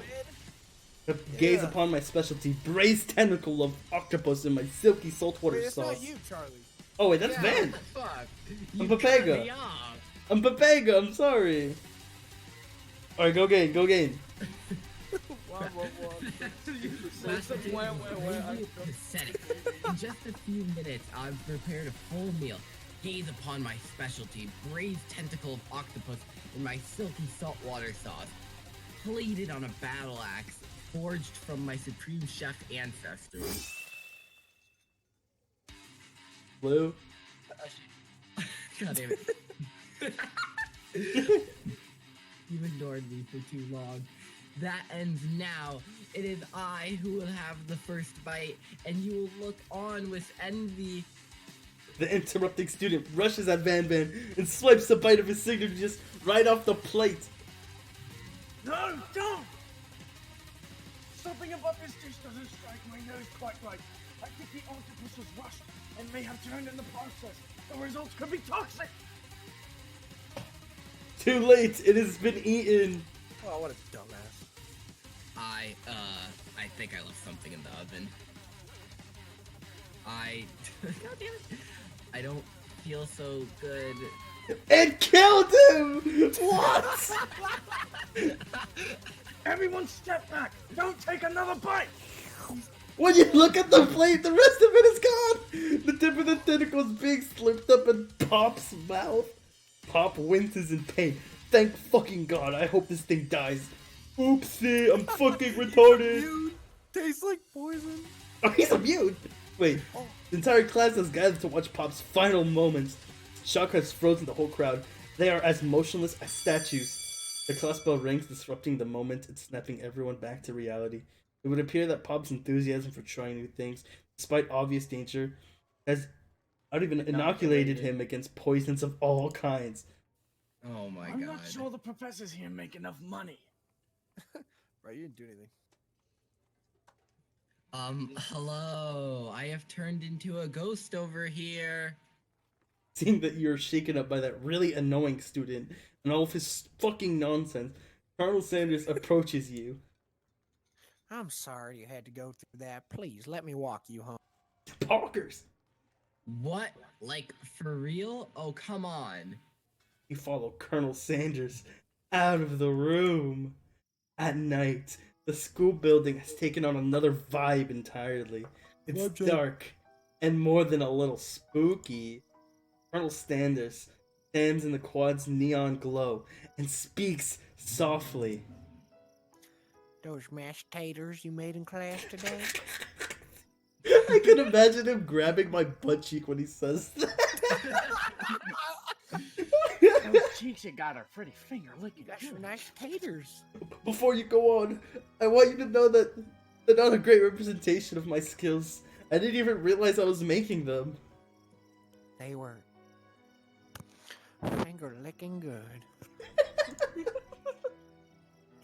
I gaze upon my specialty, braised tentacle of octopus in my silky saltwater It's sauce. not you, Charlie. Oh wait, that's Yeah, Van. what the fuck? I'm You cut Papega. me off. I'm Papega, I'm sorry. Alright, go game. Pathetic. In just a few minutes, I've prepared a full meal. Gaze upon my specialty, braised tentacle of octopus in my silky saltwater sauce, plated on a battle axe, forged from my supreme chef ancestors. Blue. God damn it. You've ignored me for too long. That ends now. It is I who will have the first bite, and you will look on with envy. The interrupting student rushes at Van Van and swipes a bite of his signature just right off the plate. No, don't! Something about this dish doesn't strike my nose quite right. I think the octopus was rushed and may have turned in the process. The results could be toxic! Too late, it has been eaten. Oh, what a dumbass. I think I left something in the oven. God damn it. I don't feel so good. And killed him! What? Everyone step back! Don't take another bite! When you look at the plate, the rest of it is gone! The tip of the tentacle is being slipped up in Pop's mouth. Pop winces in pain. Thank fucking God, I hope this thing dies. Oopsie, I'm fucking retarded. Dude, tastes like poison. Oh, he's immune! Wait, the entire class has gathered to watch Pop's final moments. Shock has frozen the whole crowd. They are as motionless as statues. The class bell rings, disrupting the moment and snapping everyone back to reality. It would appear that Pop's enthusiasm for trying new things, despite obvious danger, has not even inoculated him against poisons of all kinds. Oh my I'm god. not sure the professors here make enough money. Bro, you didn't do anything. Hello. I have turned into a ghost over here. Seeing that you're shaken up by that really annoying student and all of his fucking nonsense, Colonel Sanders approaches you. I'm sorry you had to go through that. Please, let me walk you home. Poggers! What? Like, for real? Oh, come on. You follow Colonel Sanders out of the room. At night, the school building has taken on another vibe entirely. It's dark and more than a little spooky. Colonel Sanders stands in the quad's neon glow and speaks softly. Those mashed taters you made in class today? I can imagine him grabbing my butt cheek when he says that. Those cheeks you got are pretty finger licking. Got some nice taters. Before you go on, I want you to know that they're not a great representation of my skills. I didn't even realize I was making them. They were finger licking good.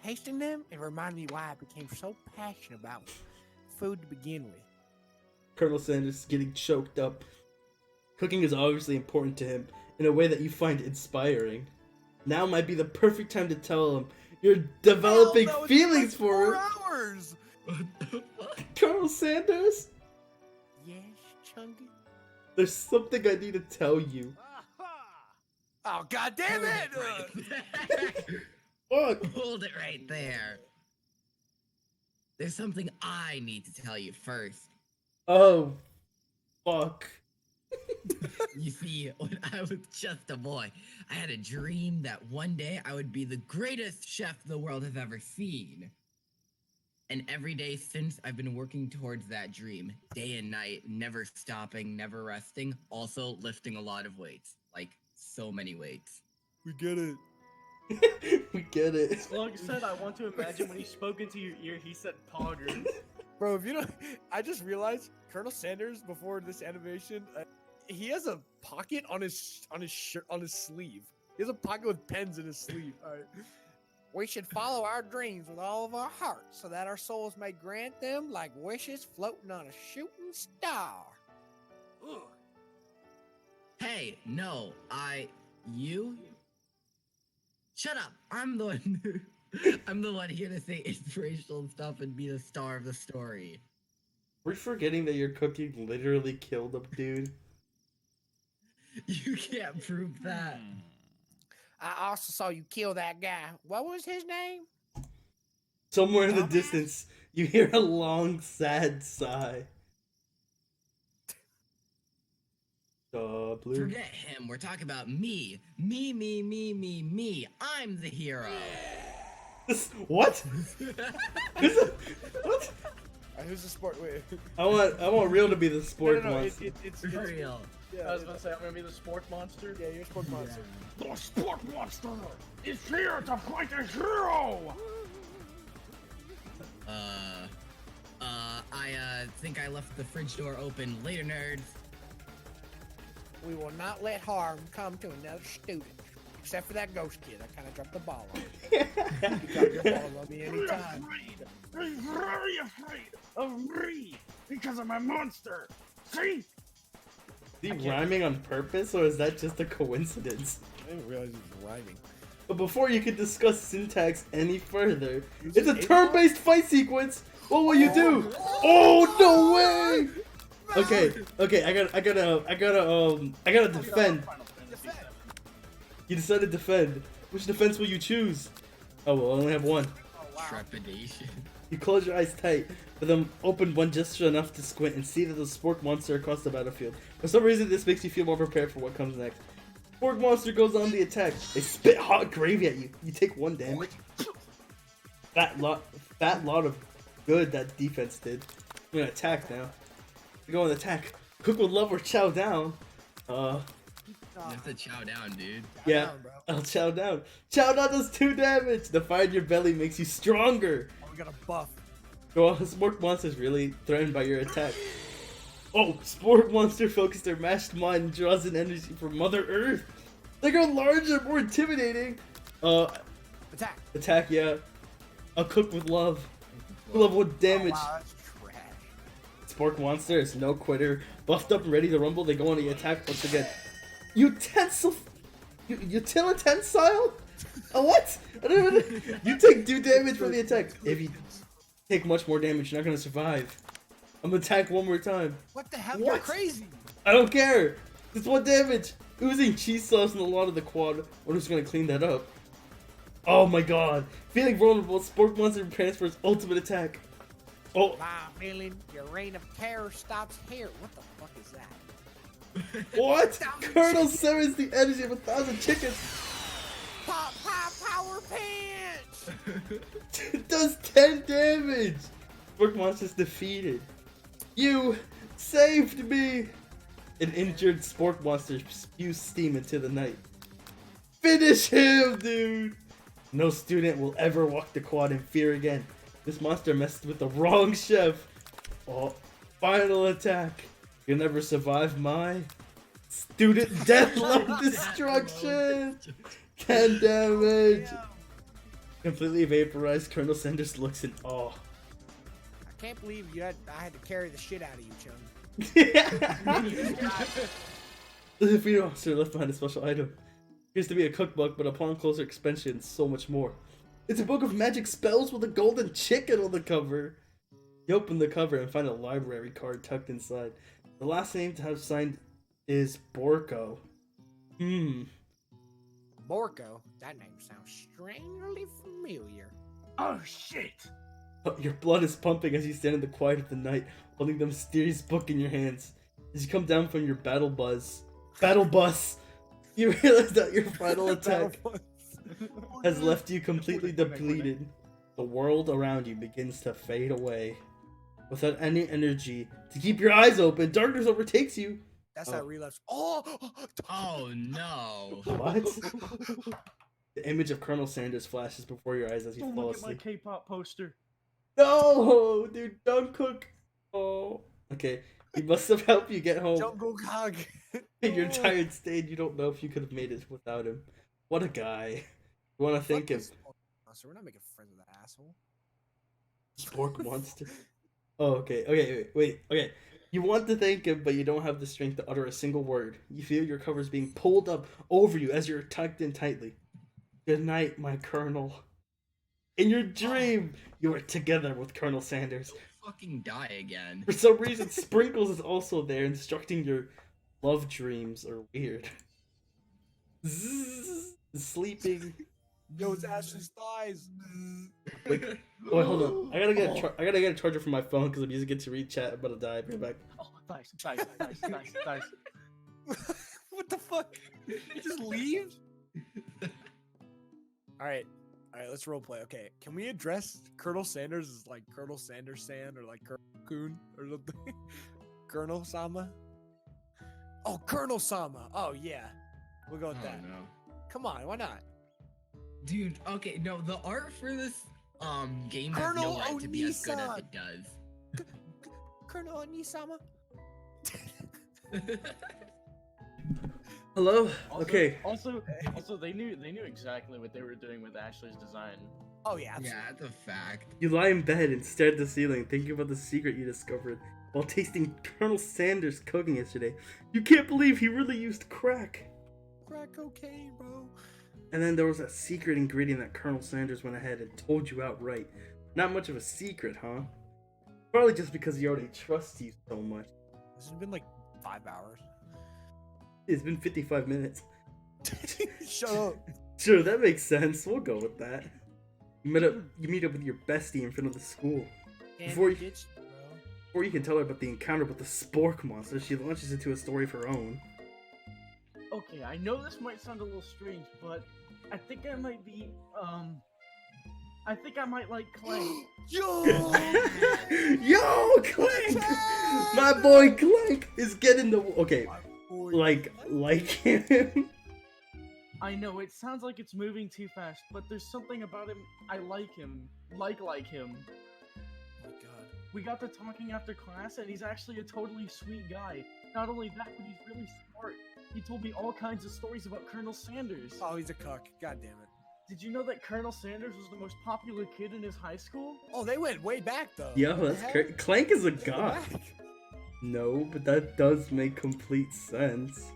Tasting them, it reminded me why I became so passionate about food to begin with. Colonel Sanders is getting choked up. Cooking is obviously important to him in a way that you find inspiring. Now might be the perfect time to tell him you're developing Hell no, feelings it's for like him. 4 hours. Colonel Sanders, Yes, Chunky. there's something I need to tell you. Oh, god damn it! Fuck. Hold it right there. There's something I need to tell you first. Oh, fuck. You see, when I was just a boy, I had a dream that one day I would be the greatest chef the world has ever seen. And every day since, I've been working towards that dream, day and night, never stopping, never resting, also lifting a lot of weights, like so many weights. We get it. We get it. Slug said, I want to imagine when he spoke into your ear, he said poggers. Bro, if you don't, I just realized Colonel Sanders before this animation, he has a pocket on his shirt on his sleeve. He has a pocket with pens in his sleeve. All right. We should follow our dreams with all of our hearts, so that our souls may grant them like wishes floating on a shooting star. Ugh. Hey, no, you? Shut up! I'm the one I'm the one here to say inspirational stuff and be the star of the story. We're forgetting that your cooking literally killed a dude. You can't prove that. I also saw you kill that guy. What was his name? Somewhere in the Dumbass. distance, you hear a long, sad sigh. Blue. Forget him, we're talking about me. Me. I'm the hero. What? What? Who's the sport? Wait. I want Real to be the sport monster. It's Real. yeah, I was gonna say, I'm gonna be the sport monster. yeah, you're a sport monster. The sport monster is here to fight a hero! I think I left the fridge door open. Later, nerds. We will not let harm come to another student. Except for that ghost kid. I kind of dropped the ball on him. You drop your ball on me anytime. They're very afraid of me because I'm a monster. See? Is he rhyming on purpose, or is that just a coincidence? I didn't realize he was rhyming. But before you can discuss syntax any further, it's a turn-based fight sequence. What will you do? Oh, no way! Okay, I gotta defend. You decided to defend. Which defense will you choose? Oh, well, I only have one. Oh, wow. Trepidation. You close your eyes tight, but then open one just enough to squint and see that the spork monster across the battlefield. For some reason, this makes you feel more prepared for what comes next. Spork monster goes on the attack. They spit hot gravy at you. You take 1 damage. Fat lot of good that defense did. I'm gonna attack now. We go on attack. Cook with love or chow down. You have to chow down, dude. Yeah, Down, bro. I'll chow down. Chow down does 2 damage. The fire in your belly makes you stronger. Oh, we got a buff. Well, Spork Monster's really threatened by your attack. Oh, Spork Monster focuses their mashed mind and draws in energy from Mother Earth. They grow larger, more intimidating. Attack. Attack, yeah. I'll cook with love. Love with damage. Oh, wow, that's trash. Spork Monster is no quitter. Buffed up and ready to rumble, they go on the attack once again. Utensil... Utilitensile? What? I don't even... You take 2 damage from the attack. If you take much more damage, you're not gonna survive. I'm gonna attack one more time. What the hell? What? You're crazy. I don't care. It's 1 damage. Oozing cheese sauce in a lot of the quad. I'm just gonna clean that up. Oh my god. Feeling vulnerable, Spork Monster prepares for its ultimate attack. Oh, My villain, your reign of terror stops here. What the fuck is that? what? 1,000 Colonel chickens. summons the energy of 1,000 chickens. Pop, power punch! Does 10 damage. Spork Monster's defeated. You saved me. An injured Spork Monster spews steam into the night. Finish him, dude. No student will ever walk the quad in fear again. This monster messed with the wrong chef. Oh, final attack. You'll never survive my student deathlock destruction. 10 damage. Completely vaporized. Colonel Sanders looks in awe. I can't believe I had to carry the shit out of you, Chung. The defeated officer left behind a special item. Appears to be a cookbook, but upon closer inspection, so much more. It's a book of magic spells with a golden chicken on the cover. You open the cover and find a library card tucked inside. The last name to have signed is Borko. Borko? That name sounds strangely familiar. Oh shit! Your blood is pumping as you stand in the quiet of the night, holding the mysterious book in your hands. As you come down from your battle bus, you realize that your final attack has left you completely depleted. The world around you begins to fade away. Without any energy to keep your eyes open, darkness overtakes you. That's that relapse. Oh! Oh no. What? The image of Colonel Sanders flashes before your eyes as you Don't fall look at my asleep. K-pop poster. No, dude, don't cook. Oh, okay. He must have helped you get home. Jungle Cog. In your tired state, you don't know if you could have made it without him. What a guy. You want to thank him. So we're not making friends with that asshole. Spork Monster. Oh, okay. Wait. Okay. You want to thank him, but you don't have the strength to utter a single word. You feel your covers being pulled up over you as you're tucked in tightly. Good night, my Colonel. In your dream, you are together with Colonel Sanders. Fucking die again. For some reason, Sprinkles is also there, instructing your love dreams are weird. Zzz, sleeping. Yo, it's Ashley's thighs. Wait, wait, hold on. I gotta get a charger for my phone because I'm using it to read chat. I'm about to die. Be right back. Oh, nice. What the fuck? You just leave? Alright, let's roleplay. Okay, can we address Colonel Sanders as like Colonel Sanders-san or like Colonel Coon or something? Colonel Sama? Oh, Colonel Sama. Oh, yeah. We'll go with Oh that. no. Come on, why not? Dude, okay, no, the art for this game has Colonel no right to be as good as Onisan. it does. Colonel Onisama? Hello? Also, Okay. Also, they knew exactly what they were doing with Ashley's design. Oh yeah, absolutely. Yeah, that's a fact. You lie in bed and stare at the ceiling, thinking about the secret you discovered while tasting Colonel Sanders' cooking yesterday. You can't believe he really used crack. Crack cocaine, bro. And then there was a secret ingredient that Colonel Sanders went ahead and told you outright. Not much of a secret, huh? Probably just because he already trusts you so much. This has been like 5 hours. It's been 55 minutes. Shut up. Sure, that makes sense. We'll go with that. You meet up with your bestie in front of the school. Before you can tell her about the encounter with the spork monster, she launches into a story of her own. Okay, I know this might sound a little strange, but I think I might be, I think I might like Clank. Yo! Yo, Clank! My boy Clank is getting the... Okay, like him. I know, it sounds like it's moving too fast, but there's something about him, I like him. Like him. Oh my god. We got to talking after class, and he's actually a totally sweet guy. Not only that, but he's really smart. He told me all kinds of stories about Colonel Sanders. Oh, he's a cuck. God damn it. Did you know that Colonel Sanders was the most popular kid in his high school? Oh, they went way back though. Yo, What the that's heck? crazy. Clank is a They go god. back. No, but that does make complete sense.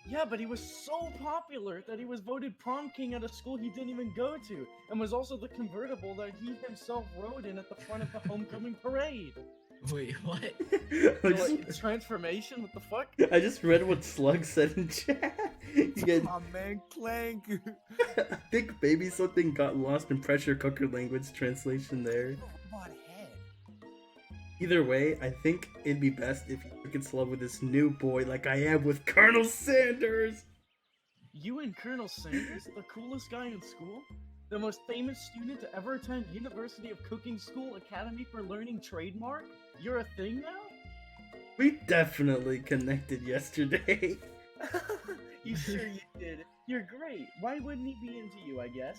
Yeah, but he was so popular that he was voted prom king at a school he didn't even go to, and was also the convertible that he himself rode in at the front of the homecoming parade. Wait, what? I just, Like, transformation? What the fuck? I just read what Slug said in chat. You get, Oh man, Clank. I think maybe something got lost in pressure cooker language translation there. Robot head. Either way, I think it'd be best if you took it slow with this new boy like I am with Colonel Sanders. You and Colonel Sanders, the coolest guy in school? The most famous student to ever attend University of Cooking School Academy for Learning trademark? You're a thing now? We definitely connected yesterday. You sure you did? You're great. Why wouldn't he be into you, I guess?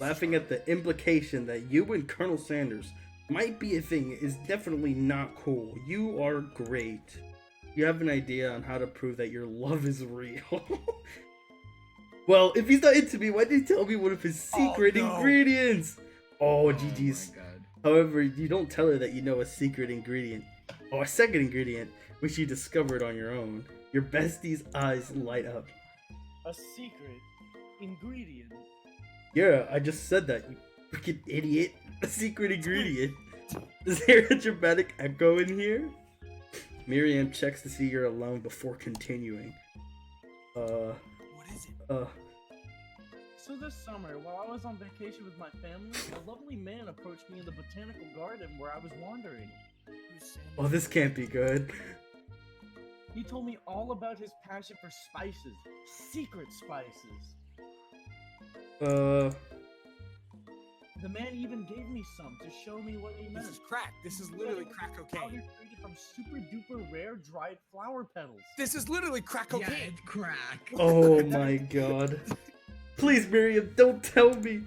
Laughing at the implication that you and Colonel Sanders might be a thing is definitely not cool. You are great. You have an idea on how to prove that your love is real. Well, if he's not into me, why did he tell me one of his secret ingredients? Oh, GG's. my god. However, you don't tell her that you know a secret ingredient. Or a second ingredient, which you discovered on your own. Your bestie's eyes light up. A secret ingredient. Yeah, I just said that, you freaking idiot. A secret ingredient. Is there a dramatic echo in here? Miriam checks to see you're alone before continuing. What is it? So this summer, while I was on vacation with my family, a lovely man approached me in the botanical garden where I was wandering. Oh, this can't be good. He told me all about his passion for spices. Secret spices. The man even gave me some to show me what he meant. This is crack. This is literally crack cocaine. Powder created from super duper rare dried flower petals. This is literally crack Yeah, cocaine. it's crack. Oh my god. Please, Miriam, don't tell me.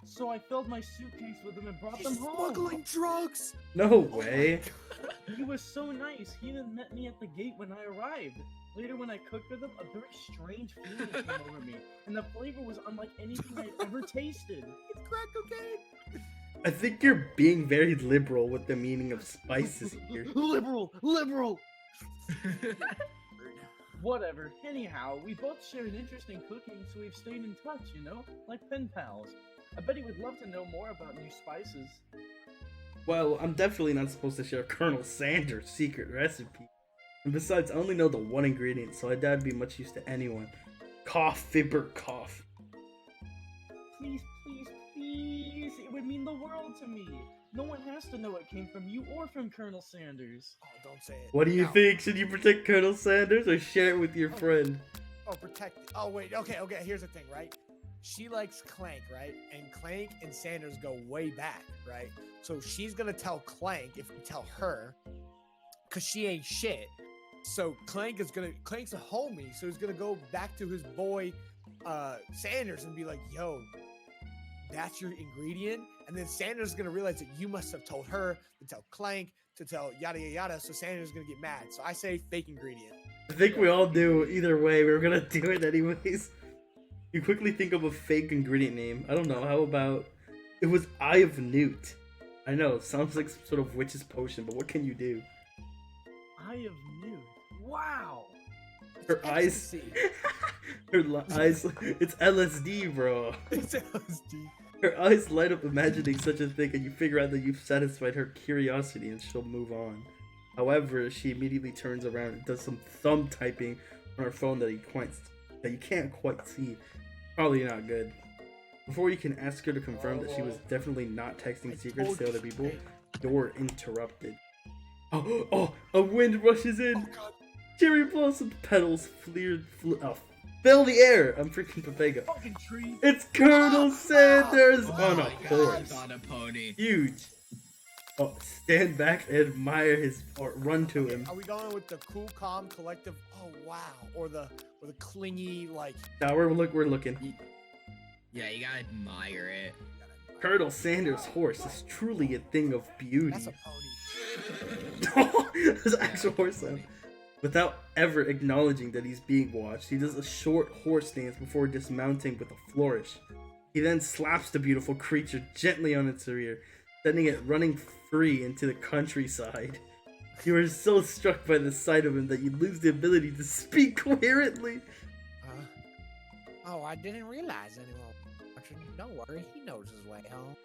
So I filled my suitcase with them and brought He's them home. smuggling drugs. No Oh my way. God. He was so nice. He even met me at the gate when I arrived. Later, when I cooked with him, a very strange feeling came over me, and the flavor was unlike anything I'd ever tasted. It's crack cocaine. I think you're being very liberal with the meaning of spices here. Liberal! Whatever. Anyhow, we both share an interest in cooking, so we've stayed in touch, you know? Like pen pals. I bet he would love to know more about new spices. Well, I'm definitely not supposed to share Colonel Sanders' secret recipe. And besides, I only know the one ingredient, so I doubt it'd be much use to anyone. Cough, fibber, cough. Please, please, please! It would mean the world to me! No one has to know it came from you or from Colonel Sanders. Oh, don't say it. What do you No. think? Should you protect Colonel Sanders or share it with your friend? Oh, protect it. Oh, wait. Okay. Here's the thing, right? She likes Clank, right? And Clank and Sanders go way back, right? So she's gonna tell Clank if we tell her, cause she ain't shit. So Clank's a homie, so he's gonna go back to his boy, Sanders, and be like, "Yo, that's your ingredient." And then Sanders is gonna realize that you must have told her to tell Clank to tell yada yada yada. So Sanders is gonna get mad. So I say fake ingredient. I think we all do. Either way, we were gonna do it anyways. You quickly think of a fake ingredient name. I don't know. How about it was Eye of Newt? I know, it sounds like some sort of witch's potion, but what can you do? Eye of Newt. Wow. Her eyes. Eyes. It's LSD, bro. It's LSD. Her eyes light up imagining such a thing, and you figure out that you've satisfied her curiosity, and she'll move on. However, she immediately turns around and does some thumb typing on her phone that you can't quite see. Probably not good. Before you can ask her to confirm that she was definitely not texting secrets to other people, you're interrupted. Oh, a wind rushes in. Cherry blossom petals fill the air. I'm freaking Pepega. Fucking tree. It's Colonel Sanders on a my horse. God, on a pony. Huge. Oh, stand back and admire his, or run to him. Are we going with the cool, calm, collective? Oh wow, or the clingy like? Now we're looking. Yeah, you gotta admire it. Colonel Sanders' horse is truly a thing of beauty. That's a pony. That's an actual horse sound. Without ever acknowledging that he's being watched, he does a short horse dance before dismounting with a flourish. He then slaps the beautiful creature gently on its rear, sending it running free into the countryside. You are so struck by the sight of him that you lose the ability to speak coherently. Oh, I didn't realize anyone. Don't worry, he knows his way home.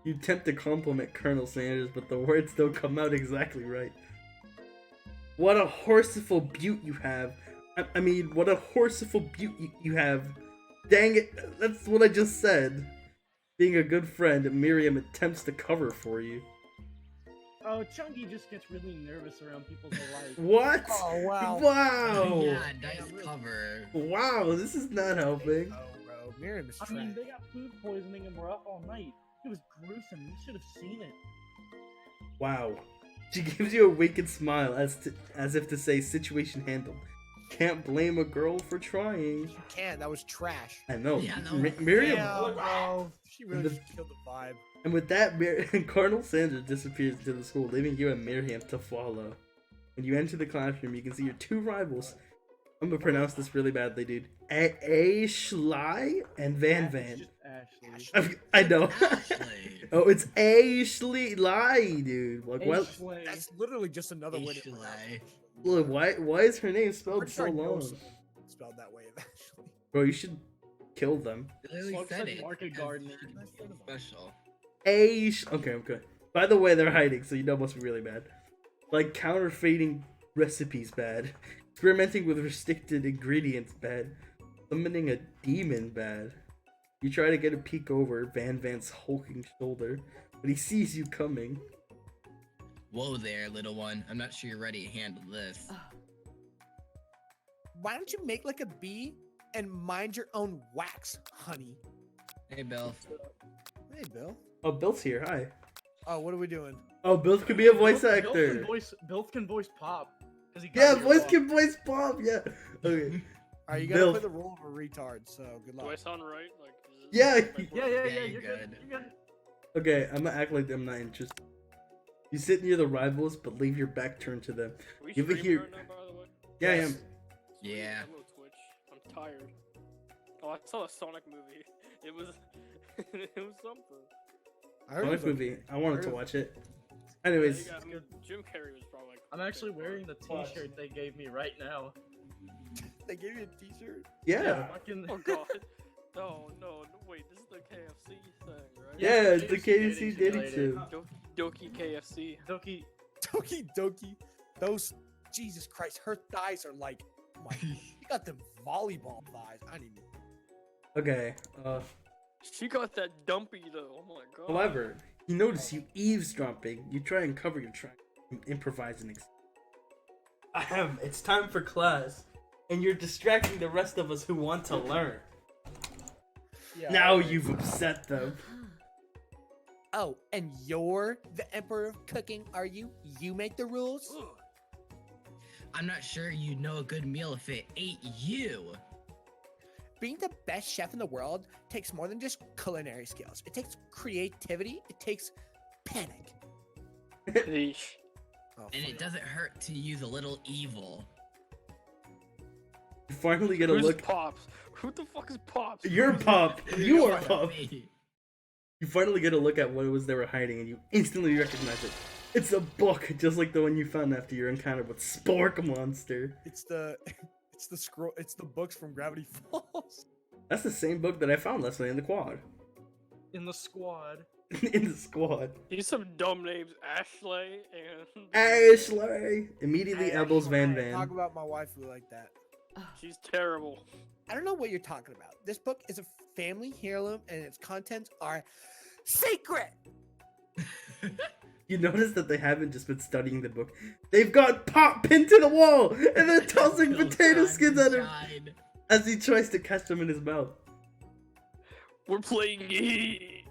You attempt to compliment Colonel Sanders, but the words don't come out exactly right. What a horseful beaut you have. I mean, what a horseful beaut you have. Dang it, that's what I just said. Being a good friend, Miriam attempts to cover for you. Oh, Chunky just gets really nervous around people's life. What? Oh wow. Wow. Yeah, nice cover. Wow, this is not helping. Oh, bro, Miriam's I mean, trash. they got food poisoning and were up all night. It was gruesome. You should have seen it. Wow. She gives you a wicked smile as if to say, situation handled. Can't blame a girl for trying. You can't. That was trash. I know. Yeah, no. Miriam. Yeah, bro. She really The- just killed the vibe. And with that, Colonel Sanders disappears into the school, leaving you and Miriam to follow. When you enter the classroom, you can see your two rivals. I'm gonna pronounce this really badly, dude. Ashley and Van Van. Just Ashley. I know. Ashley. Oh, it's Ashley Lie, dude. Like, what? Ashley. That's literally just another way to Ashley. pronounce it. Look, why is her name I'm spelled pretty so sure I know long? someone spelled that way eventually. Bro, you should kill them. Literally Looks said like it. Market because Gardener. she can be special. Okay. By the way, they're hiding, so you know it must be really bad. Like counterfeiting recipes, bad. Experimenting with restricted ingredients, bad. Summoning a demon, bad. You try to get a peek over Van Van's hulking shoulder, but he sees you coming. Whoa there, little one. I'm not sure you're ready to handle this. Why don't you make like a bee and mind your own wax, honey? Hey, Bill. Hey, Bill. Oh, Bill's here. Hi. Oh, what are we doing? Oh, Bill could be a voice Bill actor. can voice Pop. 'cause he Yeah, got voice Pop. can voice Bob. Yeah. Okay. Alright, you gotta Bill. play the role of a retard, so good Do I luck. sound right? Like, is Yeah. like, Yeah, Yeah, you're you're good. good. You're good. Okay, I'm gonna act like I'm not interested. You sit near the rivals, but leave your back turned to them. Are we You ever streaming hear- right now, by the way? Yeah, I Yes. am. Yeah. Hello, Twitch. I'm tired. Oh, I saw a Sonic movie. It was, it was something. I heard Sonic it was movie. I wanted to Heard- watch it. Yeah, Anyways, you got- I mean, Jim Carrey was probably like. I'm actually wearing the T-shirt they gave me right now. They gave you a T-shirt. yeah. Fucking. Oh god. No, wait, this is the KFC thing, right? Yeah, it's the KFC KFC dating related. show. Doki KFC. Doki. Doki Doki. Those, Jesus Christ, her thighs are like, oh my, you got them volleyball thighs. I need. Okay. She got that dumpy though. Oh my god. However, you notice you eavesdropping. You try and cover your track and improvise an Ahem. It's time for class, and you're distracting the rest of us who want to learn. Yeah. Now you've upset them. Oh, and you're the emperor of cooking, are you? You make the rules? I'm not sure you'd know a good meal if it ate you. Being the best chef in the world takes more than just culinary skills. It takes creativity. It takes panic. Yeesh. Oh, And fuck. it doesn't hurt to use a little evil. You finally get a Who's look. Pops? Who the fuck is Pops? You're Pop. You are Pop. Me. You finally get a look at what it was they were hiding, and you instantly recognize it. It's a book, just like the one you found after your encounter with Spork Monster. It's the scroll. It's the books from Gravity Falls. That's the same book that I found last night in the quad. In the squad. In the squad. He's some dumb names, Ashley and Ashley! Immediately elbows Van Talk Van. about my waifu like that. she's terrible. I don't know what you're talking about. This book is a family heirloom, and its contents are secret. You notice that they haven't just been studying the book. They've got Pop pinned to the wall, and they're tossing potato skins at him as he tries to catch them in his mouth. We're playing it.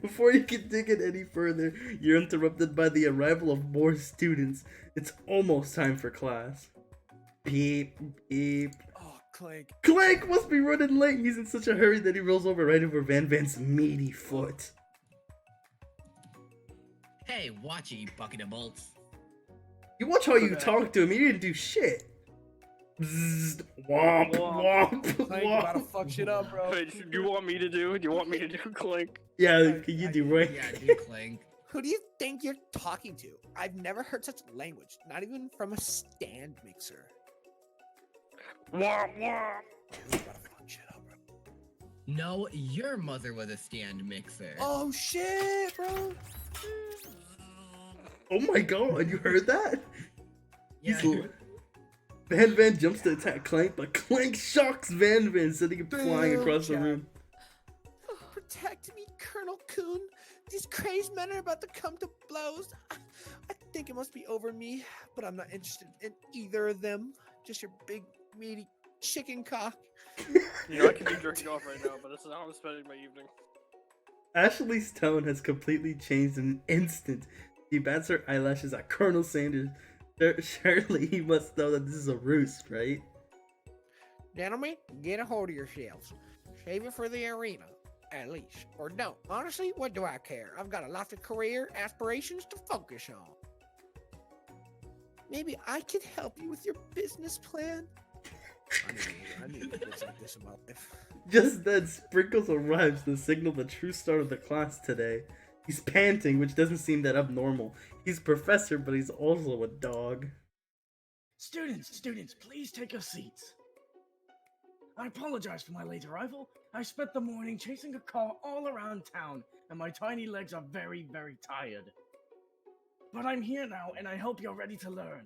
Before you can dig it any further, you're interrupted by the arrival of more students. It's almost time for class. Beep, beep. Oh, Clank. Clank must be running late. He's in such a hurry that he rolls over right over Van Van's meaty foot. Hey, watch it, you bucket of bolts. You watch how you Okay. talk to him. He didn't do shit. Bzzzt, womp, womp, Clank, you gotta womp. fuck shit up, bro. Wait, do you want me to do? Do you want me to do Clink? Yeah, can you do right? Yeah, do Clank. Who do you think you're talking to? I've never heard such language, not even from a stand mixer. Womp womp. You gotta fuck shit up, bro. No, your mother was a stand mixer. Oh shit, bro. Oh my god, you heard that? yeah. He's Van Van jumps to attack Clank, but Clank shocks Van Van, sending him flying across the room. Protect me, Colonel Coon. These crazed men are about to come to blows. I think it must be over me, but I'm not interested in either of them. Just your big, meaty chicken cock. You know I can be jerking off right now, but this is how I'm spending my evening. Ashley's tone has completely changed in an instant. She bats her eyelashes at Colonel Sanders. Surely he must know that this is a ruse, right? Gentlemen, get a hold of yourselves. Save it for the arena, at least. Or don't. Honestly, what do I care? I've got a lot of career aspirations to focus on. Maybe I could help you with your business plan? I need a bitch like this in my life. Just then, Sprinkles arrives to signal the true start of the class today. He's panting, which doesn't seem that abnormal. He's a professor, but he's also a dog. Students, please take your seats. I apologize for my late arrival. I spent the morning chasing a car all around town, and my tiny legs are very, very tired. But I'm here now, and I hope you're ready to learn.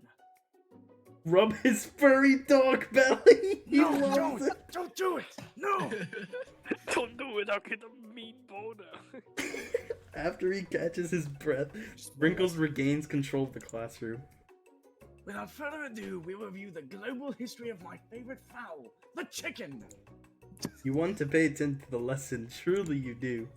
Rub his furry dog belly. He No, loves it. don't do it! No! Don't do it, I'll get a mean boner. After he catches his breath, Sprinkles regains control of the classroom. Without further ado, we will review the global history of my favorite fowl, the chicken. You want to pay attention to the lesson, truly you do.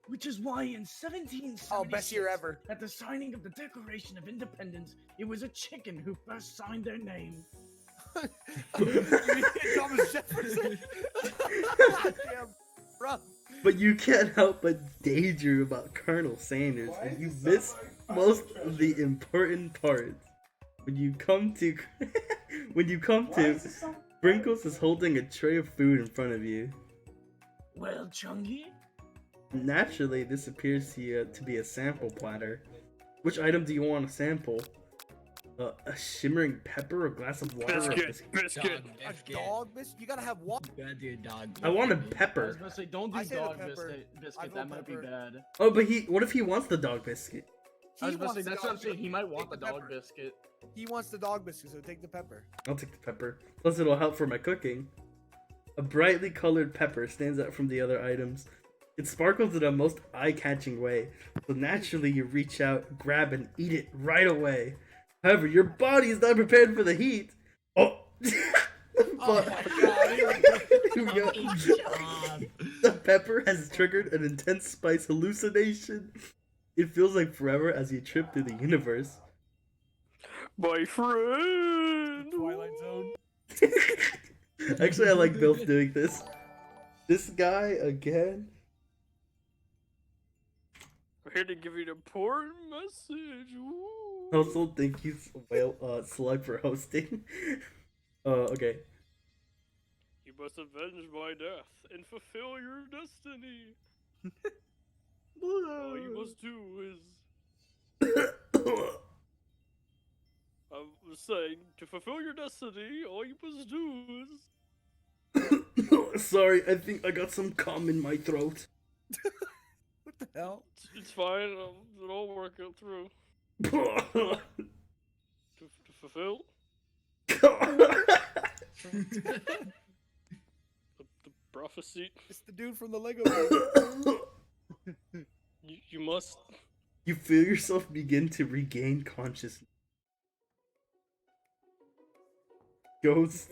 Which is why in 1776, Oh, best year ever. at the signing of the Declaration of Independence, it was a chicken who first signed their name. Thomas Jefferson. Damn, bro. But you can't help but daydream about Colonel Sanders, and you miss most of the important parts. When you come to, Sprinkles is holding a tray of food in front of you. Well, Chungy, Naturally, this appears to you to be a sample platter. Which item do you want to sample? A shimmering pepper, a glass of water, or a Biscuit, biscuit? biscuit. A dog biscuit? You gotta have water. You gotta do a dog. I want a I was pepper. gonna say, don't do I say the dog pepper. I biscuit. go That might be pepper. bad. Oh, but what if he wants the dog biscuit? I was gonna wants say, the that's what I'm dog saying. He might biscuit. want the Take dog pepper. biscuit. He wants the dog biscuit, so take the pepper. I'll take the pepper. Plus, it'll help for my cooking. A brightly colored pepper stands out from the other items. It sparkles in a most eye-catching way, so naturally you reach out, grab, and eat it right away. However, your body is not prepared for the heat. Oh! Oh But- my god. Here we go. Good job. The pepper has triggered an intense spice hallucination. It feels like forever as you trip through the universe. My friend. Twilight Zone. Actually, I like Bill doing this. This guy again. I'm here to give you an important message. Woo. Also, thank you, Slug, for hosting. Okay. You must avenge my death and fulfill your destiny. All you must do is. I was saying, to fulfill your destiny, all you must do is. Sorry, I think I got some cum in my throat. What the hell? It's fine, it'll all work out through. To fulfill? The prophecy. It's the dude from the Lego movie. You must. You feel yourself begin to regain consciousness. Ghost.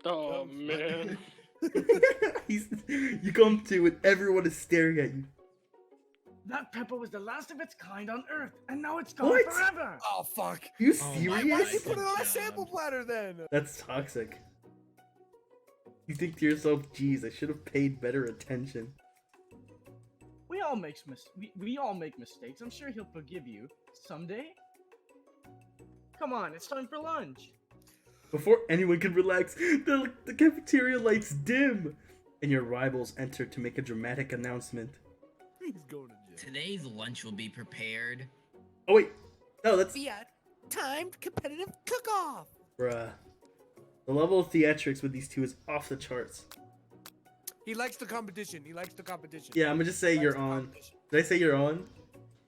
Oh man. You come to and everyone is staring at you. That pepper was the last of its kind on Earth, and now it's gone What? forever. Oh fuck! You Oh my Why serious? did you put it on a God. sample platter then? That's toxic. You think to yourself, geez, I should have paid better attention. We all make mistakes. I'm sure he'll forgive you someday. Come on, it's time for lunch. Before anyone can relax, the cafeteria lights dim, and your rivals enter to make a dramatic announcement. He's going to jail. Today's lunch will be prepared. Oh wait, no, that's Via timed competitive cook-off. bruh. The level of theatrics with these two is off the charts. He likes the competition. He likes the competition. Yeah, I'm gonna just say He likes you're the on. competition. Did I say you're on?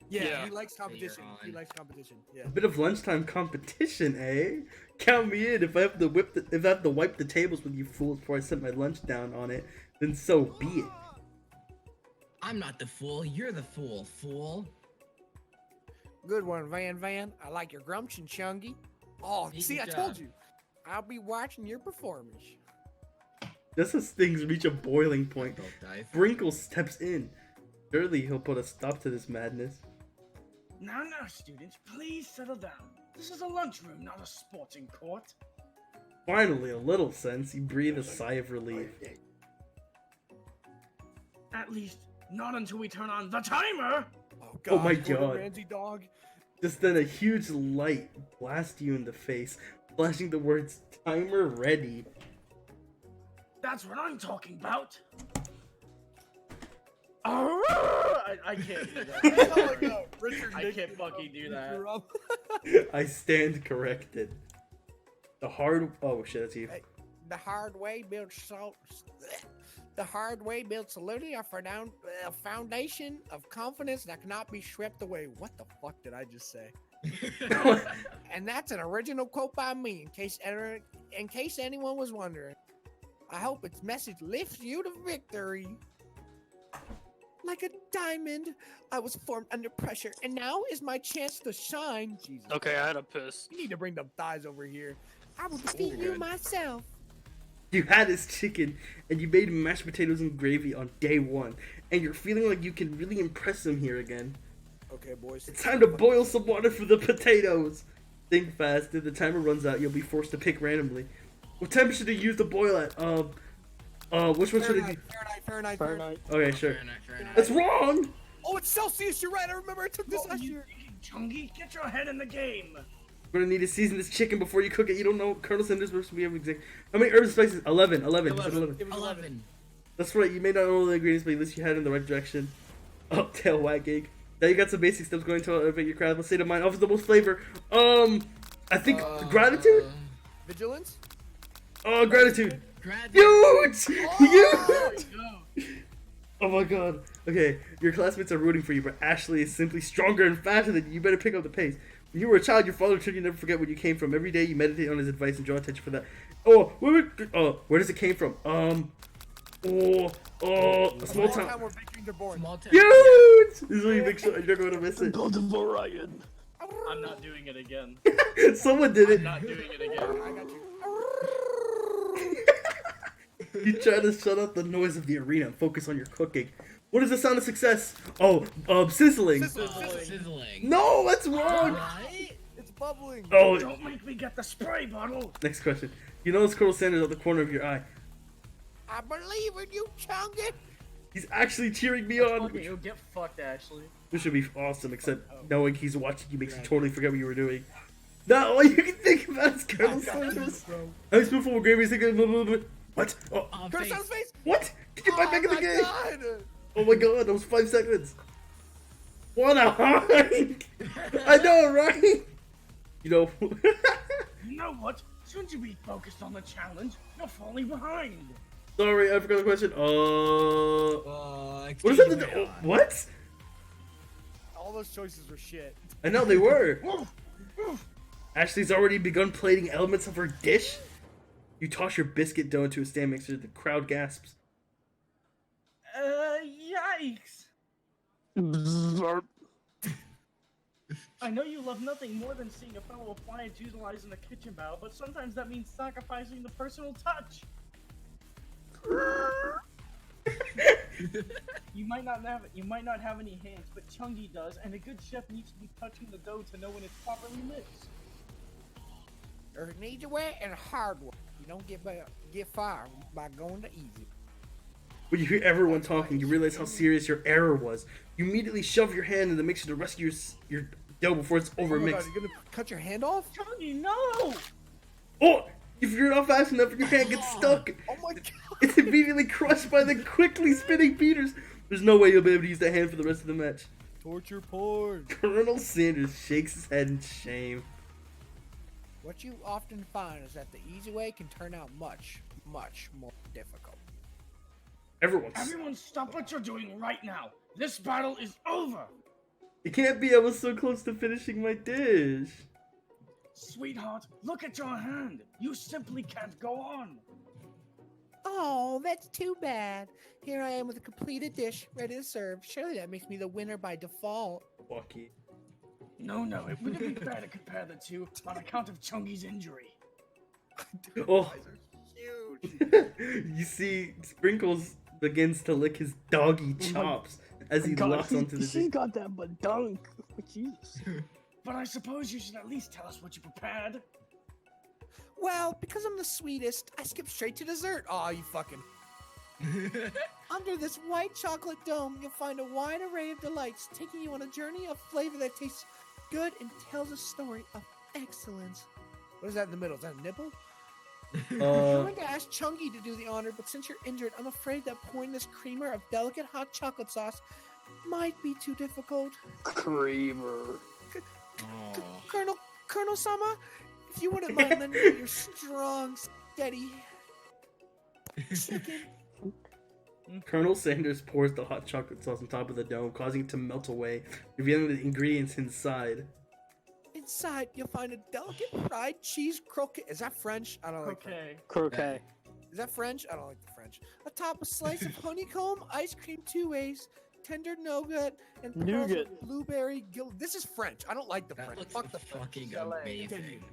Yeah, Yeah. he likes you're competition. He on. likes competition. Yeah. A bit of lunchtime competition, eh? Count me in. If I have to wipe the tables with you fools before I set my lunch down on it, then so be it. I'm not the fool, you're the fool. Good one, Van. I like your gumption, Chungy. Oh, Good see, I job. told you. I'll be watching your performance. Just as things reach a boiling point, Both dice. Brinkle steps in. Surely he'll put a stop to this madness. Now, students, please settle down. This is a lunchroom, not a sporting court. Finally, a little sense. You breathe a sigh of relief. At least, not until we turn on the timer. Oh Oh my Gordon God. Ramsay dog. Just then a huge light blasts you in the face, flashing the words "timer ready." That's what I'm talking about. I can't do that. Oh my God, Richard I Nixon. can't fucking do that. You're up. I stand corrected. Oh shit, that's you. Hey. The hard way builds salt. The hard way builds solidity of a foundation of confidence that cannot be swept away. What the fuck did I just say? And that's an original quote by me, in case anyone was wondering. I hope its message lifts you to victory. Like a diamond, I was formed under pressure, and now is my chance to shine. Jesus. Okay, I had a piss. You need to bring them thighs over here. I will defeat you myself. You had his chicken, and you made mashed potatoes and gravy on day one, and you're feeling like you can really impress him here again. Okay, boys. It's time to boil some water for the potatoes. Think fast. If the timer runs out, you'll be forced to pick randomly. What temperature do you use to boil at? Which one should I do? Fahrenheit. Okay, sure. Fair enough. That's wrong. Oh, it's Celsius. You're right. I remember I took this What last are you year. thinking, Chungy? Get your head in the game. We're gonna need to season this chicken before you cook it. You don't know Colonel Sanders versus we have exact. How many herbs and spices? 11. 11. You said 11. It was 11. That's right. You may not know all the ingredients, but at least you had it in the right direction. Oh, tail wagging. Now you got some basic steps going to elevate your craft. Let's say to mine offers the most flavor. I think gratitude. Vigilance. Oh, gratitude. Gratitude. Huge! There Huge! we go. Oh my god. Okay, your classmates are rooting for you, but Ashley is simply stronger and faster than you. You better pick up the pace. When you were a child, your father told you to never forget where you came from. Every day you meditate on his advice and draw attention for that. Oh, where does it came from? A small Small town. town where big dreams are born. Small town. Huge! This is where you make sure you're going to miss it. Build of Orion. I'm not doing it again. Someone did it. I'm not doing it again. I got you. You try to shut out the noise of the arena and focus on your cooking. What is the sound of success? Oh, sizzling. Sizzling. No, that's wrong. What? It's bubbling. Oh, Don't make me get the spray bottle. next question. You notice Colonel Sanders at the corner of your eye. I believe in you, Chungy. He's actually cheering me on. Okay, you'll get fucked, Ashley. This should be awesome, except knowing he's watching you makes you totally forget what you were doing. Now all you can think about is Colonel Sanders. I'm spoof for Gravy's thinking. What? Oh, Colonel Sanders' face. what? Get your back in the game! God. Oh my god, that was 5 seconds. What a hike! I know, right? You know. You know what? Shouldn't you be focused on the challenge? You're falling behind. Sorry, I forgot the question. What is Excuse that? me, What? All those choices were shit. I know they were. Ashley's already begun plating elements of her dish. You toss your biscuit dough into a stand mixer. The crowd gasps. Yikes. I know you love nothing more than seeing a fellow appliance utilizing the kitchen bowl, but sometimes that means sacrificing the personal touch. You might not have any hands, but Chungi does, and a good chef needs to be touching the dough to know when it's properly mixed. There's an easy way and a hard way. You don't get far by going the easy. When you hear everyone talking, you realize how serious your error was. You immediately shove your hand in the mixer to rescue your dough before it's Oh my overmixed. god, you're gonna cut your hand off? Chungi, no! Oh! If you're not fast enough, your hand gets stuck. Oh my god. It's immediately crushed by the quickly spinning beaters. There's no way you'll be able to use that hand for the rest of the match. Torture porn. Colonel Sanders shakes his head in shame. What you often find is that the easy way can turn out much, much more difficult. Everyone stop what you're doing right now. This battle is over. It can't be. I was so close to finishing my dish. Sweetheart, look at your hand. You simply can't go on. Oh, that's too bad. Here I am with a completed dish, ready to serve. Surely that makes me the winner by default. Lucky. No, it wouldn't be fair to compare the two on account of Chungi's injury. Oh. Huge. You see, Sprinkles begins to lick his doggy chops as he locks onto the dish. got that badunk. Jesus. But I suppose you should at least tell us what you prepared. Well, because I'm the sweetest, I skip straight to dessert. Aw, you fucking. Under this white chocolate dome, you'll find a wide array of delights, taking you on a journey of flavor that tastes good and tells a story of excellence. What is that in the middle? Is that a nipple? I'm going to ask Chungi to do the honor, but since you're injured, I'm afraid that pouring this creamer of delicate hot chocolate sauce might be too difficult. Creamer. Colonel Sama, if you wouldn't mind lending me your strong, steady chicken. Colonel Sanders pours the hot chocolate sauce on top of the dough, causing it to melt away, revealing the ingredients inside. Inside, you'll find a delicate fried cheese croquette. Is that French? I don't like that. Okay. Croquet. Is that French? I don't like the French. Atop a slice of honeycomb, ice cream 2 ways, tender nougat, and pearls Nougat. of blueberry gill. This is French. I don't like the That French. looks Fuck the French. fucking Chalet. amazing.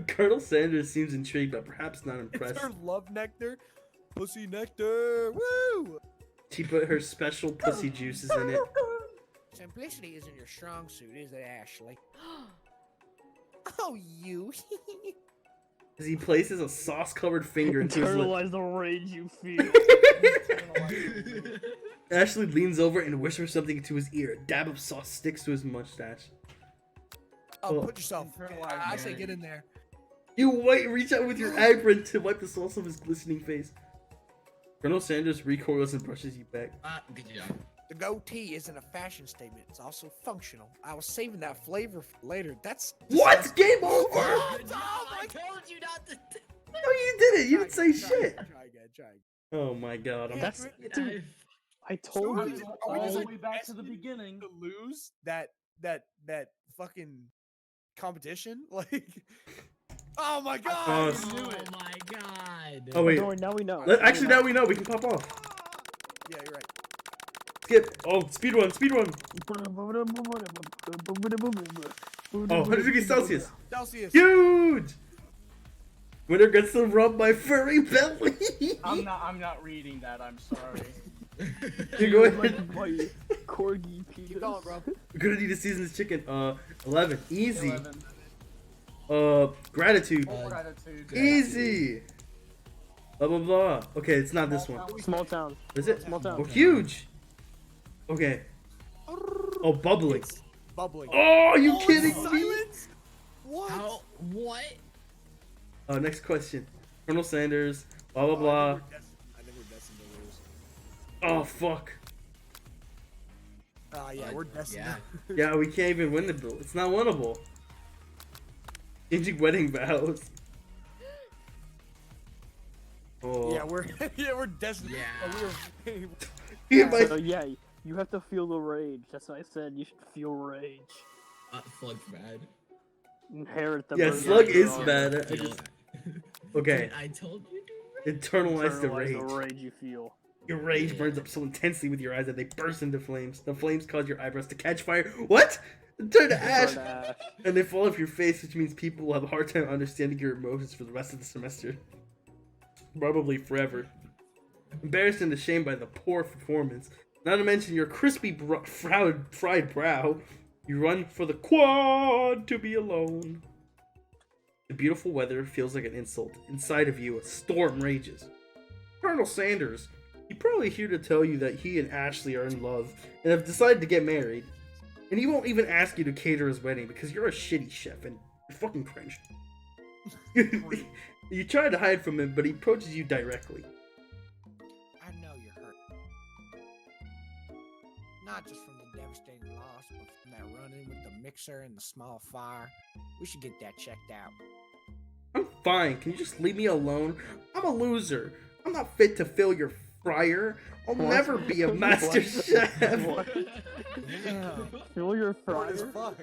Colonel Sanders seems intrigued, but perhaps not It's impressed. her love nectar. Pussy nectar. Woo! She put her special pussy juices in it. Simplicity isn't your strong suit, is it, Ashley? Oh, you. As he places a sauce-covered finger into his lip. Internalize the rage you feel. Ashley leans over and whispers something into his ear. A dab of sauce sticks to his mustache. Oh, Oh. put yourself. I say get in there. You reach out with your apron to wipe the sauce off his glistening face. Colonel Sanders recoils and brushes you back. Good job. The goatee isn't a fashion statement. It's also functional. I was saving that flavor for later. That's What? Game over? Good job. I told you not to. No, you didn't. You didn't say Try shit. again, try again. Oh my god. I'm That's Dude, dude. I told Are you. we All just the like way back to the asking beginning. To lose that fucking competition? Like, oh my god! Oh, you knew it. my god. Oh wait. Don't worry, now we know. Actually, now we know. We can pop off. Yeah, you're right. Skip. Oh, speed run. Speed run. Oh, 100 degrees Celsius. Celsius. Huge. Winner gets to rub my furry belly. I'm not reading that. I'm sorry. You go Like ahead. my corgi penis. Keep going, bro. We're gonna need to season this chicken. 11. Easy. 11. Gratitude. Gratitude. Easy. Blah blah blah. Okay, it's not this one. Small town. Is it? Small town. Oh, huge. Okay. Oh, bubbling. It's bubbling. Oh, you Oh, kidding it's me? silence? What? How? What? Next question. Colonel Sanders. Blah blah Oh, blah. I think we're destined to lose. Oh fuck. Yeah, we're destined. Yeah. Yeah, we can't even win the bill. It's not winnable. Changing wedding vows. Oh. Yeah, we're destined. Yeah. Yeah, my- So yeah, you have to feel the rage. That's what I said. You should feel rage. Slug's bad. Inherit the. Yeah, burden Slug of is your bad. own. I just- Okay, I told you to. internalize the Internalize rage. the rage you feel. Your rage burns up so intensely with your eyes that they burst into flames. The flames cause your eyebrows to catch fire. What? Turn to ash, Burn ash. and they fall off your face, which means people will have a hard time understanding your emotions for the rest of the semester. Probably forever. Embarrassed and ashamed by the poor performance, not to mention your crispy fried brow, you run for the quad to be alone. The beautiful weather feels like an insult. Inside of you, a storm rages. Colonel Sanders, he's probably here to tell you that he and Ashley are in love and have decided to get married. And he won't even ask you to cater his wedding because you're a shitty chef and you're fucking cringe. You try to hide from him, but he approaches you directly. I know you're hurt. Not just from the devastating loss, but from that run-in with the mixer and the small fire. We should get that checked out. I'm fine. Can you just leave me alone? I'm a loser. I'm not fit to fill your fryer. I'll What? never be a master chef. What? Feel your Hard as fryer. fuck.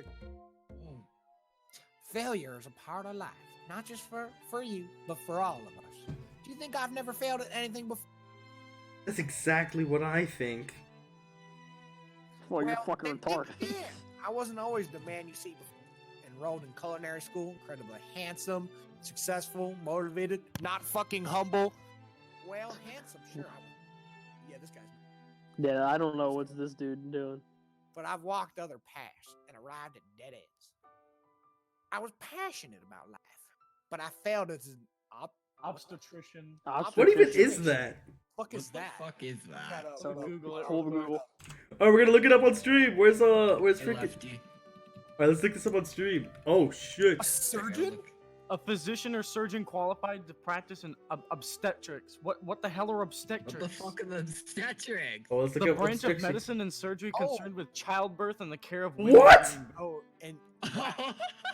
Failure is a part of life, not just for you, but for all of us. Do you think I've never failed at anything before? That's exactly what I think. Well, you're Well, fucking retarded. Yeah, I wasn't always the man you see before. Enrolled in culinary school, incredibly handsome, successful, motivated, not fucking humble. Well, handsome, sure I was. Yeah, this guy's. Yeah, I don't know what's this dude doing. But I've walked other paths and arrived at dead ends. I was passionate about life, but I failed as an Obstetrician. What even is that? fuck What is the that? fuck is that? So, Google it. hold Google. Oh, we're gonna look it up on stream. Where's Hey, freaking? Lefty. Alright, let's look this up on stream. Oh shit. A surgeon? A physician or surgeon qualified to practice in obstetrics. What the hell are What obstetrics? the fuck is obstetrics? Oh, let's look The up branch of obstetrics. medicine and surgery Oh. concerned with childbirth and the care of women. What? Oh, and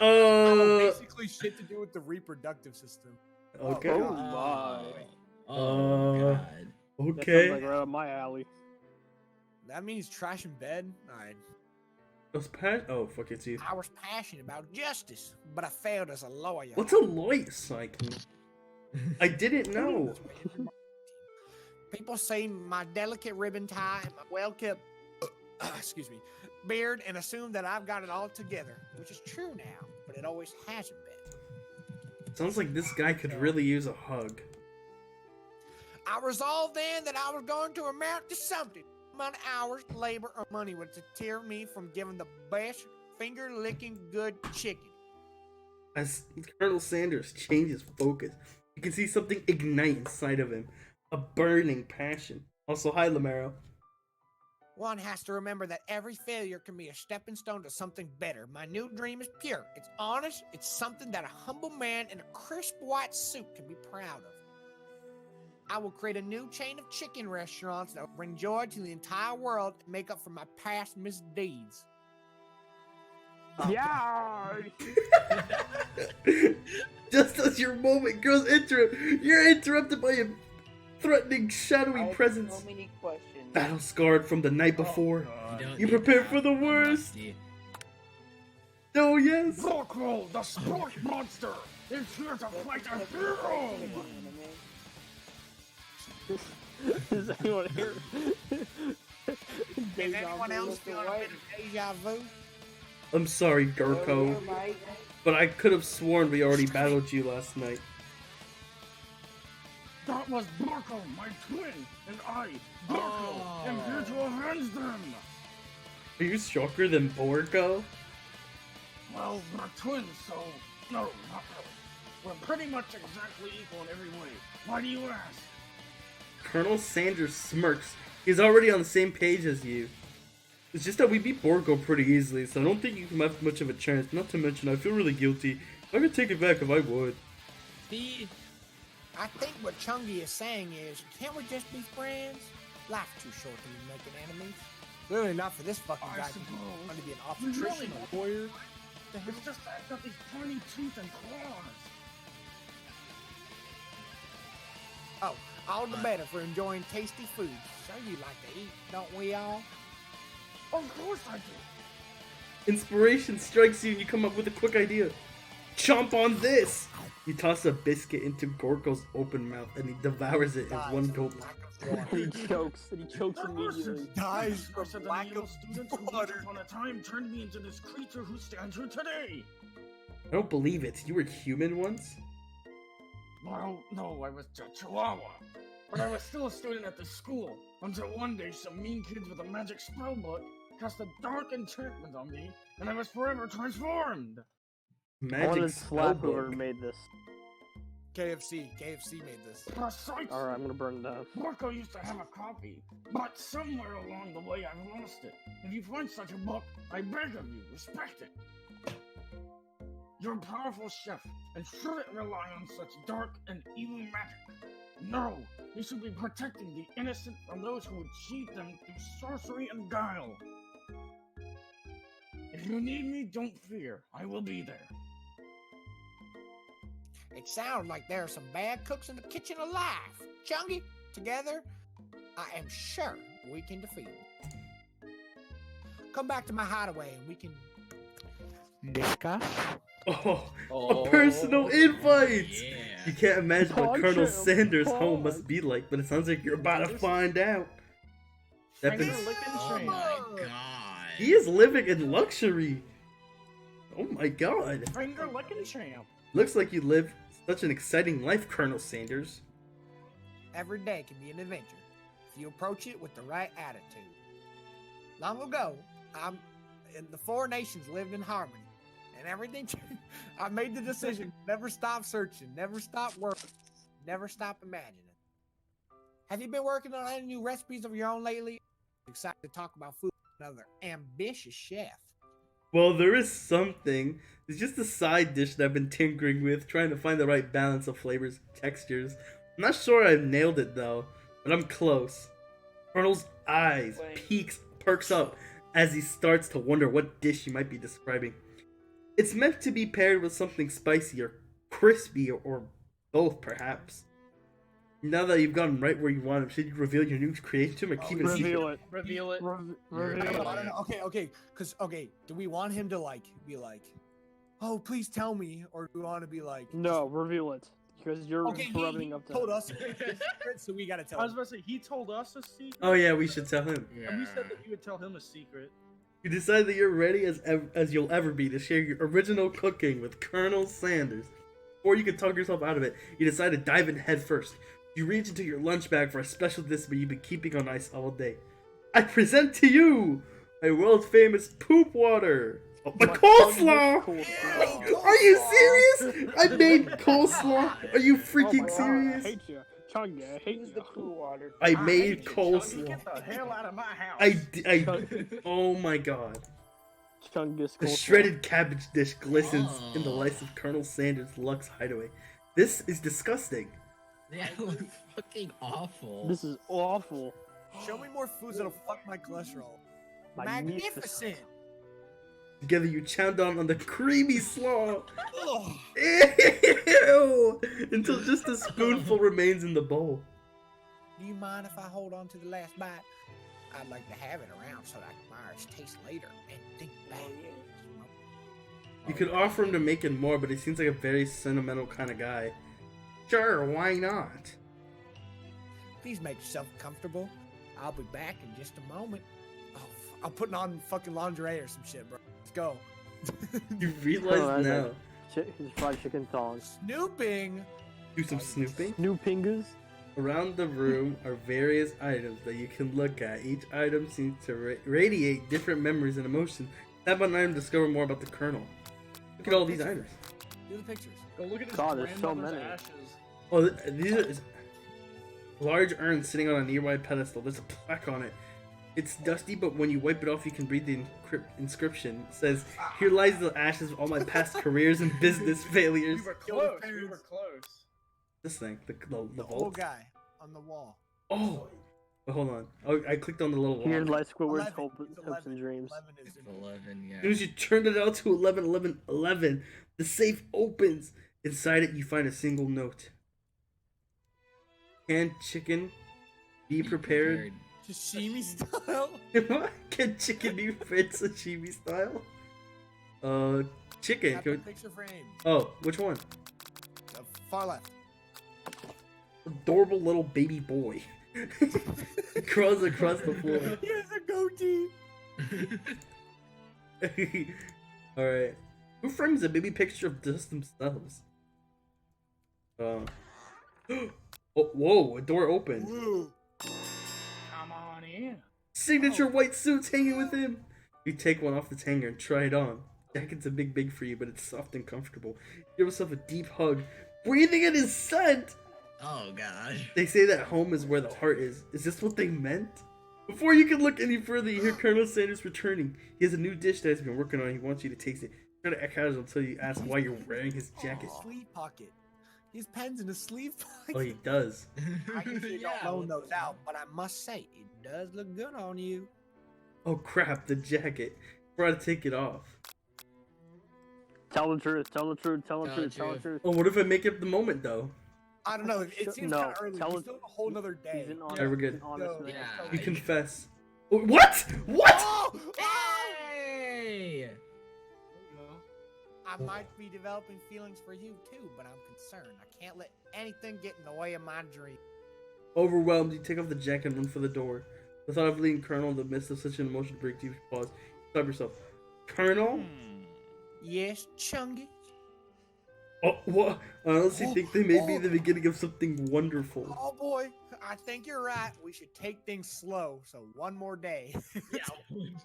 Uh, basically shit to do with the reproductive system. okay. Oh my. Oh, God. That Okay. sounds like right up my alley. That means trash in bed? Alright. Oh, fuck it, see. I was passionate about justice, but I failed as a lawyer. What's a lawyer cycle? I didn't know. People say my delicate ribbon tie and my well-kept, excuse me, beard and assume that I've got it all together, which is true now, but it always hasn't been. Sounds like this guy could really use a hug. I resolved then that I was going to amount to something. Amount of hours, labor, or money would deter me from giving the best finger-licking good chicken. As Colonel Sanders changes focus, you can see something ignite inside of him. A burning passion. Also, hi, Lamero. One has to remember that every failure can be a stepping stone to something better. My new dream is pure. It's honest. It's something that a humble man in a crisp white suit can be proud of. I will create a new chain of chicken restaurants that will bring joy to the entire world and make up for my past misdeeds. Yeah. Just as your moment grows you're interrupted by a threatening, shadowy presence. So many questions. Battle scarred from the night before. don't You need prepare that. for the worst. Lefty. Oh yes. Rockwell, the sport monster, is here to fight a hero! Is anyone here? Is anyone else feeling a bit of deja vu? I'm sorry, Gurko, but I could have sworn we already battled you last night. That was Marco, my twin, and I, Marco, am here to avenge them! Are you stronger than Borgo? Well, we're twins, so... No, not really. We're pretty much exactly equal in every way. Why do you ask? Colonel Sanders smirks. He's already on the same page as you. It's just that we beat Borgo pretty easily, so I don't think you can have much of a chance. Not to mention, I feel really guilty. I could take it back if I would. See, I think what Chungi is saying is, can't we just be friends? Life's too short to be making enemies. Clearly not for this fucking I guy. suppose. Going to be an You really obstetrician, a lawyer. It's just that I've got these pointy teeth and claws. Oh, all the better for enjoying tasty food. So you like to eat, don't we all? Of course I do. Inspiration strikes you and you come up with a quick idea. Chomp on this! You toss a biscuit into Gorko's open mouth and he devours it in one gulp. And he chokes immediately. Dies I from said the lack Neo of students who once water. upon a time turned me into this creature who stands here today. I don't believe it. You were human once? Well, no, I was a chihuahua. But I was still a student at this school, until one day some mean kids with a magic spellbook cast a dark enchantment on me, and I was forever transformed. I Magic wanted to slap whoever spellbook. made this. KFC made this. Precisely. Alright, I'm gonna burn it down. Marco used to have a copy, but somewhere along the way I've lost it. If you find such a book, I beg of you, respect it. You're a powerful chef, and shouldn't rely on such dark and evil magic. No, you should be protecting the innocent from those who would cheat them through sorcery and guile. If you need me, don't fear. I will be there. It sounds like there are some bad cooks in the kitchen alive. Chungi, together, I am sure we can defeat them. Come back to my hideaway and we can discuss. Oh, Oh, a personal invite! Yeah. You can't imagine what Punch Colonel him. Sanders' home Punch. must be like, but it sounds like you're about to find out. That Finger been- licking Oh train. my god. he is living in luxury. Oh my god. Finger licking champ. Looks like you live such an exciting life, Colonel Sanders. Every day can be an adventure if you approach it with the right attitude. Long ago, the four nations lived in harmony, and everything. I made the decision: never stop searching, never stop working, never stop imagining. Have you been working on any new recipes of your own lately? Excited to talk about food with another ambitious chef. Well, there is something. It's just a side dish that I've been tinkering with, trying to find the right balance of flavors, textures. I'm not sure I've nailed it though, but I'm close. Colonel's eyes perks up as he starts to wonder what dish you might be describing. It's meant to be paired with something spicy or crispy or both, perhaps. Now that you've gotten right where you want him, should you reveal your new creation to him or keep it a secret? Reveal it. Reveal it. Reveal I it. don't know. Okay, okay. Do we want him to be like, oh, please tell me, or do we want to be like, No, reveal it. Because you're okay, rubbing he up to told us, a secret, so we gotta tell I was him. about to say, he told us a secret. Oh yeah, we should tell him. And we said that you would tell him a secret. You decide that you're ready as you'll ever be to share your original cooking with Colonel Sanders. Before you can talk yourself out of it, you decide to dive in head first. You reach into your lunch bag for a special dish you've been keeping on ice all day. I present to you my world famous poop water. Oh, my coleslaw! Coleslaw. Are you serious? I made coleslaw. Are you Oh my freaking God, I serious? hate you. Chungi, I hate you. water. I made hate you, Chunky. coleslaw. Get the hell out of my house. Oh my god. Chungus The coleslaw. shredded cabbage dish glistens in the Oh. lights of Colonel Sanders' Lux hideaway. This is disgusting. That was fucking awful. This is awful. Show me more foods that'll fuck my cholesterol. Magnificent. Magnificent. Together you chow down on the creamy slaw. Ugh. Ew! Until just a spoonful remains in the bowl. Do you mind if I hold on to the last bite? I'd like to have it around so that I can admire its taste later and think back. You could offer him to make it more, but he seems like a very sentimental kind of guy. Sure, why not? Please make yourself comfortable. I'll be back in just a moment. Oh, I'm putting on fucking lingerie or some shit, bro. Let's go. You realize Oh, that's now. His fried chicken tongs. Snooping. Do some snooping. New pingas. Around the room are various items that you can look at. Each item seems to radiate different memories and emotions. Tap on an item to discover more about the Colonel. Look at all these items. Do the pictures. Go look at his God, there's so grandmother's many. ashes. Oh, these are large urns sitting on a nearby pedestal. There's a plaque on it. It's dusty, but when you wipe it off, you can read the inscription. It says, "Here lies the ashes of all my past careers and business failures." We were close. We were close. This thing, the The old vault. guy on the wall. Oh, wait, hold on. Oh, I clicked on the little Here lock. lies Squidward's 11. hopes It's and 11. dreams. 11 is 11, yeah. As soon as you turn it out to 11, 11, 11, the safe opens. Inside it, you find a single note. Canned chicken, be prepared. sashimi style. Can chicken be prepared sashimi style? Chicken. Got Can the we- picture frame. Oh, which one? Far left. Adorable little baby boy. Crawls across the floor. He has a goatee. Alright. Who frames a baby picture of just themselves? Oh, whoa, a door opens. Woo. Come on in. Signature white suits hanging with him. You take one off the hanger and try it on. Jacket's a big for you, but it's soft and comfortable. Give yourself a deep hug. Breathing in his scent! Oh, gosh. They say that home is where the heart is. Is this what they meant? Before you can look any further, you hear Colonel Sanders returning. He has a new dish that he's been working on. He wants you to taste it. Try to act casual until you ask why you're wearing his jacket. Sleeve pocket. His pen's in his sleeve Oh, pocket. he does. I usually Yeah, don't loan what those the out, but I must say, it does look good on you. Oh crap, the jacket. Brought to take it off. Tell the truth. Tell the truth. Tell the Tell the truth. Tell the truth. truth. Oh, what if I make up the moment though? I don't know. It seems No, kind of early. tell We him- still have a whole nother day. He's an Yeah, we're good. honest man. Yeah. You confess. Oh, what? What? Oh! Hey! I might be developing feelings for you too, but I'm concerned. I can't let anything get in the way of my dream. Overwhelmed, you take off the jacket and run for the door. The thought of leading Colonel in the midst of such an emotional break, you pause. Stop yourself. Colonel? Yes, Chungy. Oh, what? I honestly Oh, think they may be oh. the beginning of something wonderful. Oh boy, I think you're right. We should take things slow. So one more day.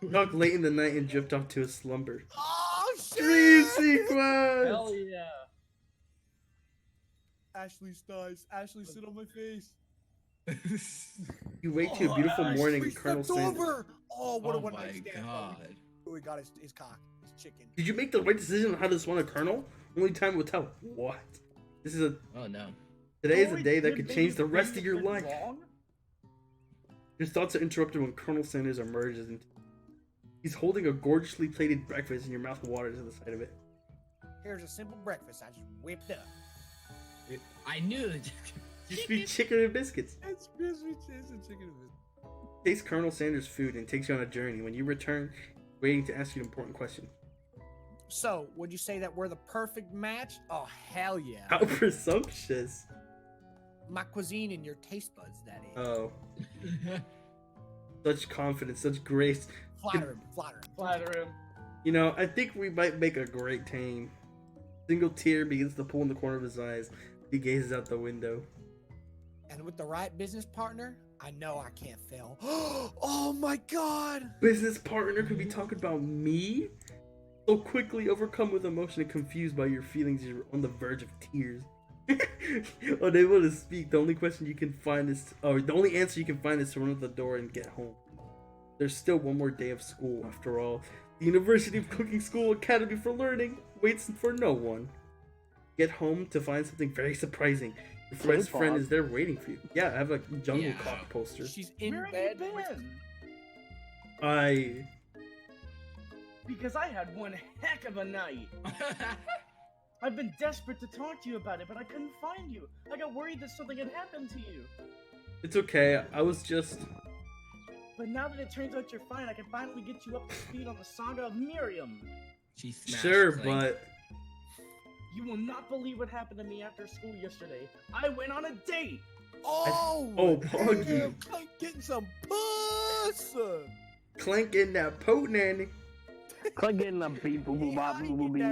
Knock late in the night and drift off to a slumber. Oh Dream shit! sequence! Hell yeah. Ashley dies. Ashley, sit on my face. You wake to a beautiful morning We in Colonel stepped Sanders. over. Oh, what a Oh one my night stand. god. Oh, he got his cock, his chicken. Did you make the right decision on how to spawn a Colonel? Only time will tell. What? This is a Oh, no. today is Oh, a it day that did could make change you the rest think of your it went life. wrong? Your thoughts are interrupted when Colonel Sanders emerges and he's holding a gorgeously plated breakfast and your mouth waters at the sight of it. Here's a simple breakfast I just whipped up. I knew that. Just be chicken and biscuits. It's crispy cheese and chicken. Taste Colonel Sanders' food and takes you on a journey. When you return, waiting to ask you an important question. So, would you say that we're the perfect match? Oh, hell yeah. How presumptuous. My cuisine and your taste buds, that is. Oh, such confidence, such grace. Flatter him, flatter him. Flatter him. You know, I think we might make a great team. Single tear begins to pool in the corner of his eyes. He gazes out the window. And with the right business partner, I know I can't fail. Oh my god! Business partner could be talking about me? So quickly overcome with emotion and confused by your feelings, you're on the verge of tears. Unable to speak, the only question you can find is, or the only answer you can find is to run out the door and get home. There's still one more day of school, after all. The University of Cooking School Academy for Learning waits for no one. Get home to find something very surprising. Your best friend is there waiting for you. Yeah, I have a jungle Yeah. cock poster. She's in Where have bed. you been? Because I had one heck of a night. I've been desperate to talk to you about it, but I couldn't find you. I got worried that something had happened to you. It's okay, I was just... But now that it turns out you're fine, I can finally get you up to speed on the saga of Miriam. She smashed Sure, Clank. but... You will not believe what happened to me after school yesterday. I went on a date. Oh! Oh, Poggy. damn, Clank getting some puss! Clank in that potent. Click getting a beat, boo boo bop, boo boo beat.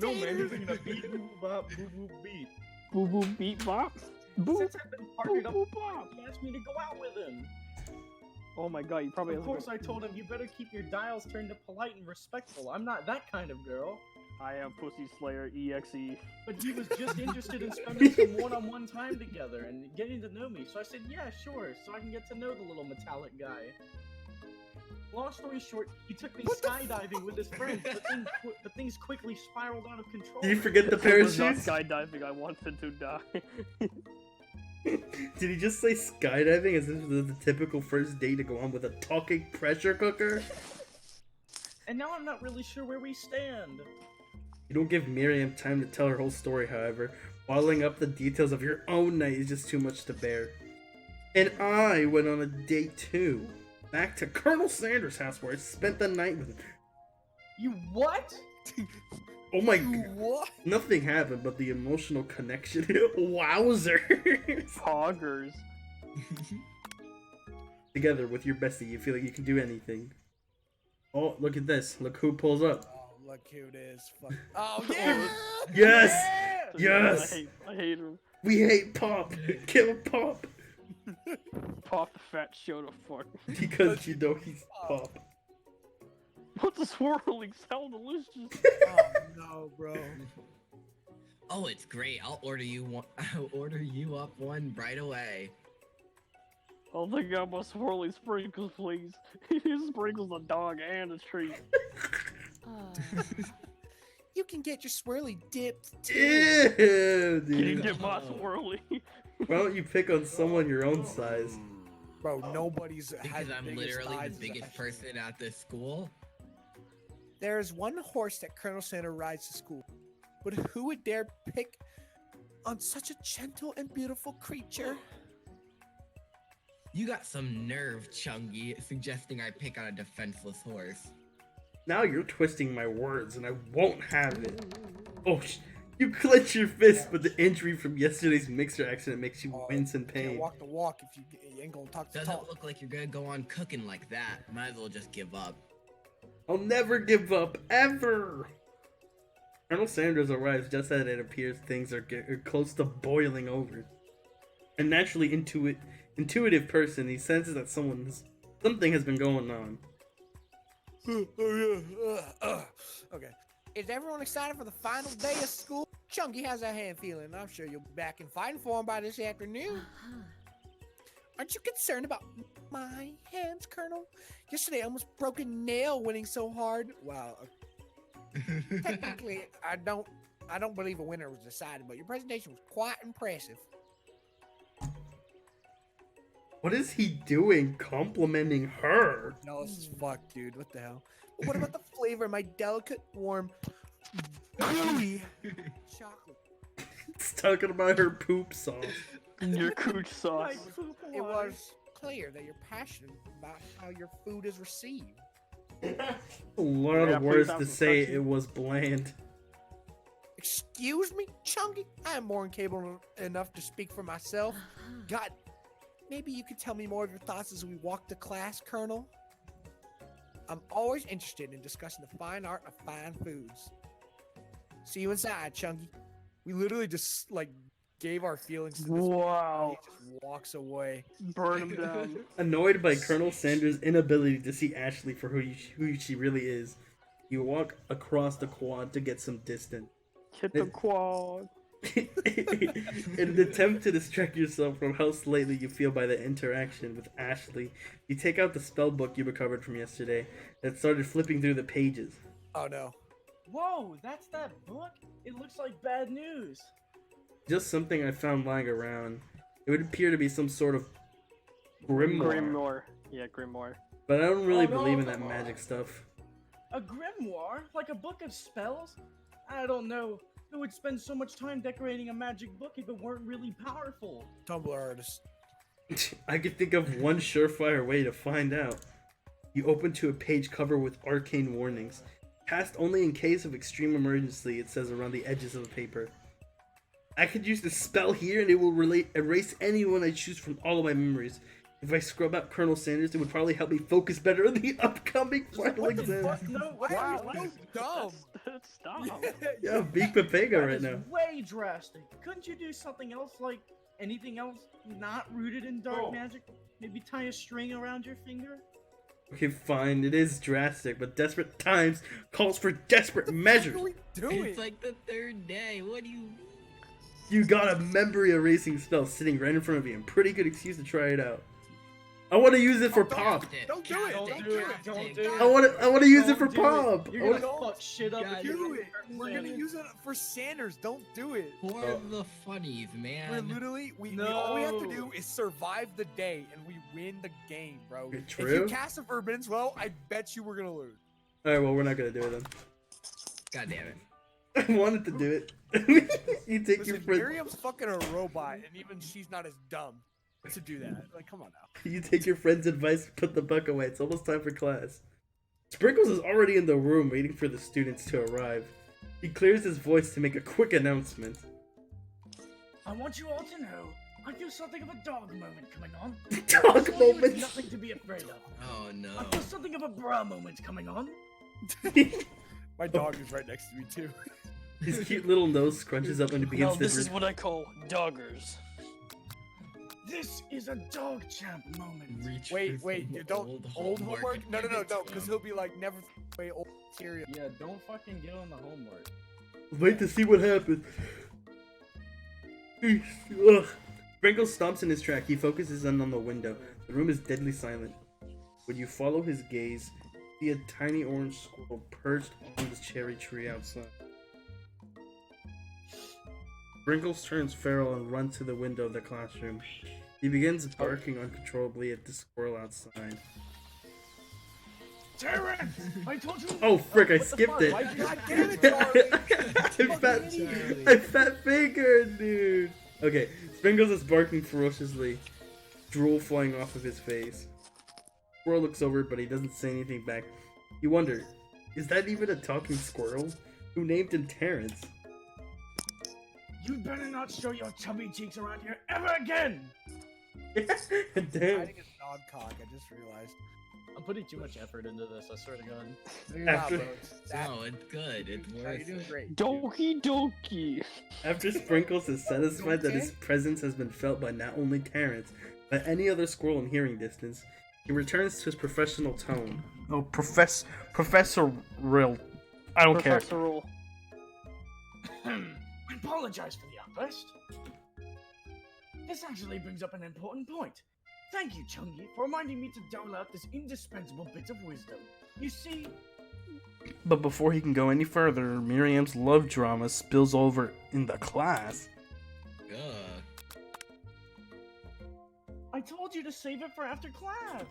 No man, you're thinking of beat boo bop boo boo beat. Boo boo beat box? Boo Since I've been boo partnered up, boo bop. he asked me to go out with him. Oh my god, you probably Of course, I told him you better keep your dials turned to polite and respectful. I'm not that kind of girl. I am Pussy Slayer EXE. But he was just interested in spending some one-on-one time together and getting to know me. So I said, yeah, sure, so I can get to know the little metallic guy. Long story short, he took me skydiving with his friends, but things quickly spiraled out of control. Did you forget the I was not parachutes? skydiving, I wanted to die. Did he just say skydiving as if it was the typical first date to go on with a talking pressure cooker? And now I'm not really sure where we stand. You don't give Miriam time to tell her whole story, however. Bottling up the details of your own night is just too much to bear. And I went on a date too. Back to Colonel Sanders' house where I spent the night with him. You what? Oh my god. What? Nothing happened but the emotional connection. Wowzers. Poggers. Together with your bestie, you feel like you can do anything. Oh, look at this. Look who pulls up. Oh, look who it is. Fuck. Oh, yeah! Yes! Yeah! Yes! I hate him. We hate Pop! Kill Pop! Pop the fat show the fuck. Because you know he's Pop. What the swirling sound delicious? Oh, no, bro. Oh, it's great. I'll order you one. I'll order you up one right away. I'll think I my swirling sprinkles, please. Sprinkles a dog and a treat. You can get your swirly dipped too. Ew, Can you dude. get my swirly? Why don't you pick on someone your own size? Bro, nobody's Because had the I'm biggest literally thighs the as biggest I- person at this school. There's one horse that Colonel Santa rides to school, but who would dare pick on such a gentle and beautiful creature? You got some nerve, Chungy, suggesting I pick on a defenseless horse. Now you're twisting my words and I won't have it. Oh, you clench your fist, but the injury from yesterday's mixer accident makes you wince in Can't pain. walk the walk if you ain't gonna talk the Doesn't talk. look like you're gonna go on cooking like that. Might as well just give up. I'll never give up, ever! Colonel Sanders arrives just as it appears things are close to boiling over. A naturally intuitive person, he senses that something has been going on. Okay. Is everyone excited for the final day of school? Chunky, how's that hand feeling? I'm sure you'll be back in fighting form by this afternoon. Aren't you concerned about my hands, Colonel? Yesterday I almost broke a nail winning so hard. Wow. Technically, I don't believe a winner was decided, but your presentation was quite impressive. What is he doing complimenting her? Jealous as fuck, dude. What the hell? But what about the flavor of my delicate, warm, gooey chocolate? It's talking about her poop sauce. Your cooch sauce. It was clear that you're passionate about how your food is received. A lot Yeah, of please words have to some say touchy. it was bland. Excuse me, Chunky? I am more than capable enough to speak for myself. God, maybe you could tell me more of your thoughts as we walk to class, Colonel? I'm always interested in discussing the fine art of fine foods. See you inside, Chunky. We literally just like gave our feelings to this. Wow. He just walks away. Burn him down. Annoyed by Colonel Sanders' inability to see Ashley for who she really is, you walk across the quad to get some distance. Hit the quad. In an attempt to distract yourself from how slightly you feel by the interaction with Ashley, you take out the spell book you recovered from yesterday and started flipping through the pages. Oh no. Whoa, that's that book? It looks like bad news. Just something I found lying around. It would appear to be some sort of grimoire, Grimoire. Yeah, Grimoire. but I don't really Oh, no, believe in that come on. magic stuff. A grimoire? Like a book of spells? I don't know. Who would spend so much time decorating a magic book if it weren't really powerful? Tumblr artist. I could think of one surefire way to find out. You open to a page covered with arcane warnings. Cast only in case of extreme emergency, it says around the edges of the paper. I could use the spell here and it will erase anyone I choose from all of my memories. If I scrub out Colonel Sanders, it would probably help me focus better on the upcoming final What the exam. fuck? No, what Wow, are you that's dumb. Stop. Yeah, big Pepega right That is now. way drastic. Couldn't you do something else, like anything else not rooted in dark magic? Maybe tie a string around your finger? Okay, fine, it is drastic, but desperate times calls for desperate measures. What are we doing? It's like the third day. What do you mean? You got a memory erasing spell sitting right in front of you, and pretty good excuse to try it out. I want to use it for pop. Don't do it. Don't Don't do do it. it. Don't do it. I want to use it for Don't do pop. You're I wanna- gonna fuck shit up. God, if you Do it. fucking We're gonna say use it for Sanders. Don't do it. For the funnies, We're man. literally all we have to No. do is survive the day and we win the game, bro. Okay, If true. you cast a Forbidden Spell, I bet you we're gonna lose. All right, well, we're not gonna do it then. God damn it. I wanted to do it. You take your Listen, friend. Miriam's fucking a robot, and even she's not as dumb to do that. Like, come on now. You take your friend's advice and put the buck away. It's almost time for class. Sprinkles is already in the room waiting for the students to arrive. He clears his voice to make a quick announcement. I want you all to know, I feel something of a dog moment coming on. Dog I assure you it's moment. nothing to be afraid of. Oh no. I feel something of a bra moment coming on. My dog is right next to me too. His cute little nose scrunches up and he begins Now to this is breathe. what I call doggers. This is a dog champ moment. Reach Wait, for wait, some you don't old homework? and No, give it to because him. he'll be like, never away old material. Yeah, don't fucking get on the homework. Wait to see what happens. Ugh. Sprinkles stomps in his track. He focuses in on the window. The room is deadly silent. When you follow his gaze, you see a tiny orange squirrel perched on the cherry tree outside. Sprinkles turns feral and runs to the window of the classroom. He begins barking uncontrollably at the squirrel outside. Terrence! I told you. Oh frick, I What the skipped fuck? it. Why'd you- God damn it, Charlie! I fat fingered, dude. Okay, Sprinkles is barking ferociously, drool flying off of his face. Squirrel looks over, but he doesn't say anything back. You wonder, is that even a talking squirrel? Who named him Terrence? You better not show your chubby cheeks around here ever again! Damn. Hiding his dog cock, I just realized. I'm putting too much effort into this, I swear to God. No, you're not, After- bro. That- No, it's good. It's No, worth you're doing it. great. Donkey donkey. After Sprinkles is satisfied that his Okay. presence has been felt by not only Terrence, but any other squirrel in hearing distance, he returns to his professional tone. Oh, Professor Real. I don't care. Professor Roll. I apologize for the outburst. This actually brings up an important point. Thank you, Chungi, for reminding me to dole out this indispensable bit of wisdom. You see, But before he can go any further, Miriam's love drama spills over in the class. Ugh. I told you to save it for after class.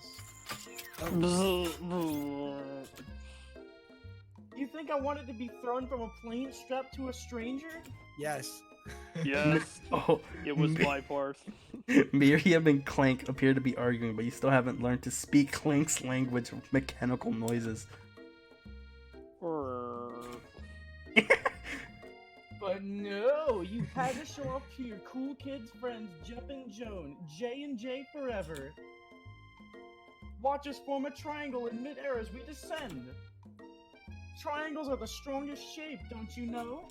You think I wanted to be thrown from a plane strapped to a stranger? Yes. Yes, Oh, it was my part. Miriam and Clank appear to be arguing, but you still haven't learned to speak Clank's language of mechanical noises. But no, you had to show off to your cool kids friends Jeff and Joan, J and J forever. Watch us form a triangle in midair as we descend. Triangles are the strongest shape, don't you know?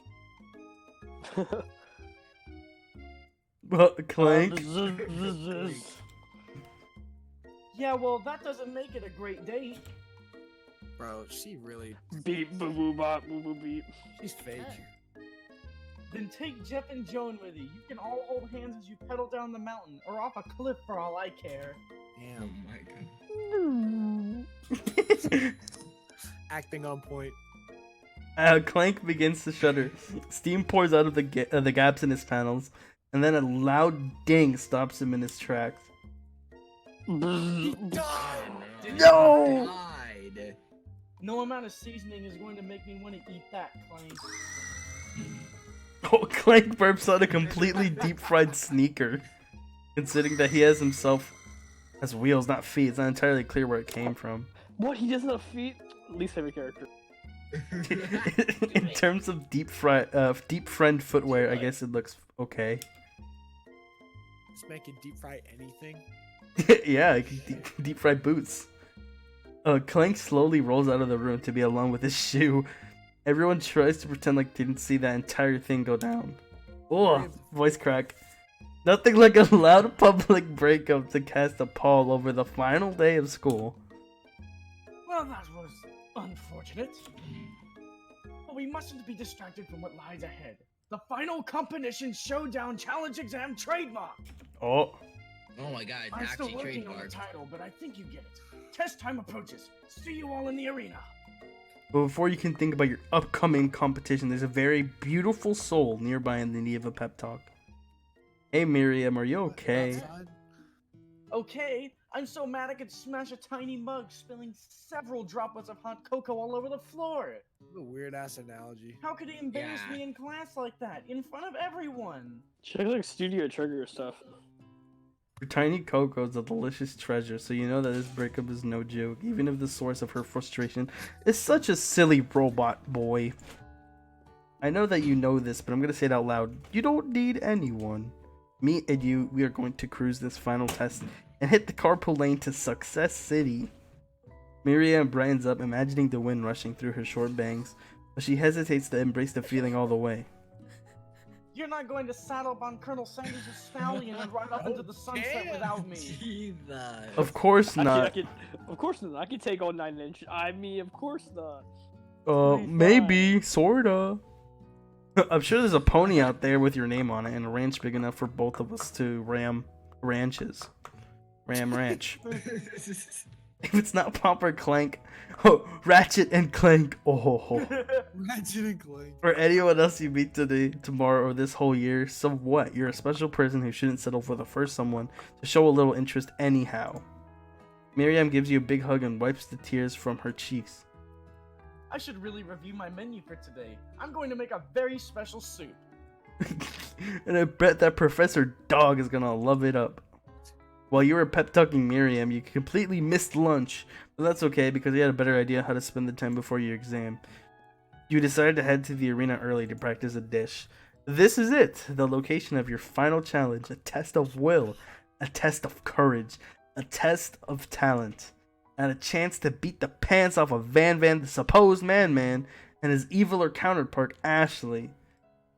Well, Clank? Yeah, well, that doesn't make it a great date. Bro, she really... Beep boo boo bop boo boo beep. She's fake. Then take Jeff and Joan with you. You can all hold hands as you pedal down the mountain, or off a cliff for all I care. Oh Damn. my god. Acting on point. Clank begins to shudder. Steam pours out of the gaps in his panels, and then a loud ding stops him in his tracks. Oh, No! Died. No amount of seasoning is going to make me want to eat that, Clank. Oh, Clank burps out a completely deep-fried sneaker. Considering that he has wheels, not feet, it's not entirely clear where it came from. What? He doesn't have feet? Least favorite character. In terms of deep friend footwear, I guess it looks okay. Just making deep fry anything. Yeah, deep fried boots. Clank slowly rolls out of the room to be alone with his shoe. Everyone tries to pretend like they didn't see that entire thing go down. Oh, voice crack. Nothing like a loud public breakup to cast a pall over the final day of school. Well, that was unfortunate. But we mustn't be distracted from what lies ahead. The final competition showdown challenge exam trademark. Oh. Oh my god, it's I'm still actually working on the trademarked. title, but I think you get it. Test time approaches. See you all in the arena. But before you can think about your upcoming competition, there's a very beautiful soul nearby in the need of a pep talk. Hey Miriam, are you okay? Outside. Okay, I'm so mad I could smash a tiny mug, spilling several droplets of hot cocoa all over the floor. What a weird ass analogy. How could he embarrass Yeah. me in class like that, in front of everyone? Check like Studio Trigger stuff. Your tiny Coco is a delicious treasure, so you know that this breakup is no joke, even if the source of her frustration is such a silly robot boy. I know that you know this, but I'm gonna say it out loud. You don't need anyone. Me and you, we are going to cruise this final test and hit the carpool lane to Success City. Miriam brightens up, imagining the wind rushing through her short bangs, but she hesitates to embrace the feeling all the way. You're not going to saddle up on Colonel Sanders' stallion and ride up into the sunset damn. without me. Jesus. Of course not. Of course not. I can take on 9 inch. I mean, of course not. Maybe, sorta. I'm sure there's a pony out there with your name on it and a ranch big enough for both of us to ram ranches. Ram ranch. If it's not Pop or Clank, oh, Ratchet and Clank. Oh. Ratchet and Clank. For anyone else you meet today, tomorrow, or this whole year, so what? You're a special person who shouldn't settle for the first someone to show a little interest anyhow. Miriam gives you a big hug and wipes the tears from her cheeks. I should really review my menu for today. I'm going to make a very special soup. And I bet that Professor Dog is gonna love it up. While you were pep talking Miriam, you completely missed lunch, but that's okay because you had a better idea how to spend the time before your exam. You decided to head to the arena early to practice a dish. This is it, the location of your final challenge, a test of will, a test of courage, a test of talent, and a chance to beat the pants off of Van, the supposed man, and his eviler counterpart, Ashley.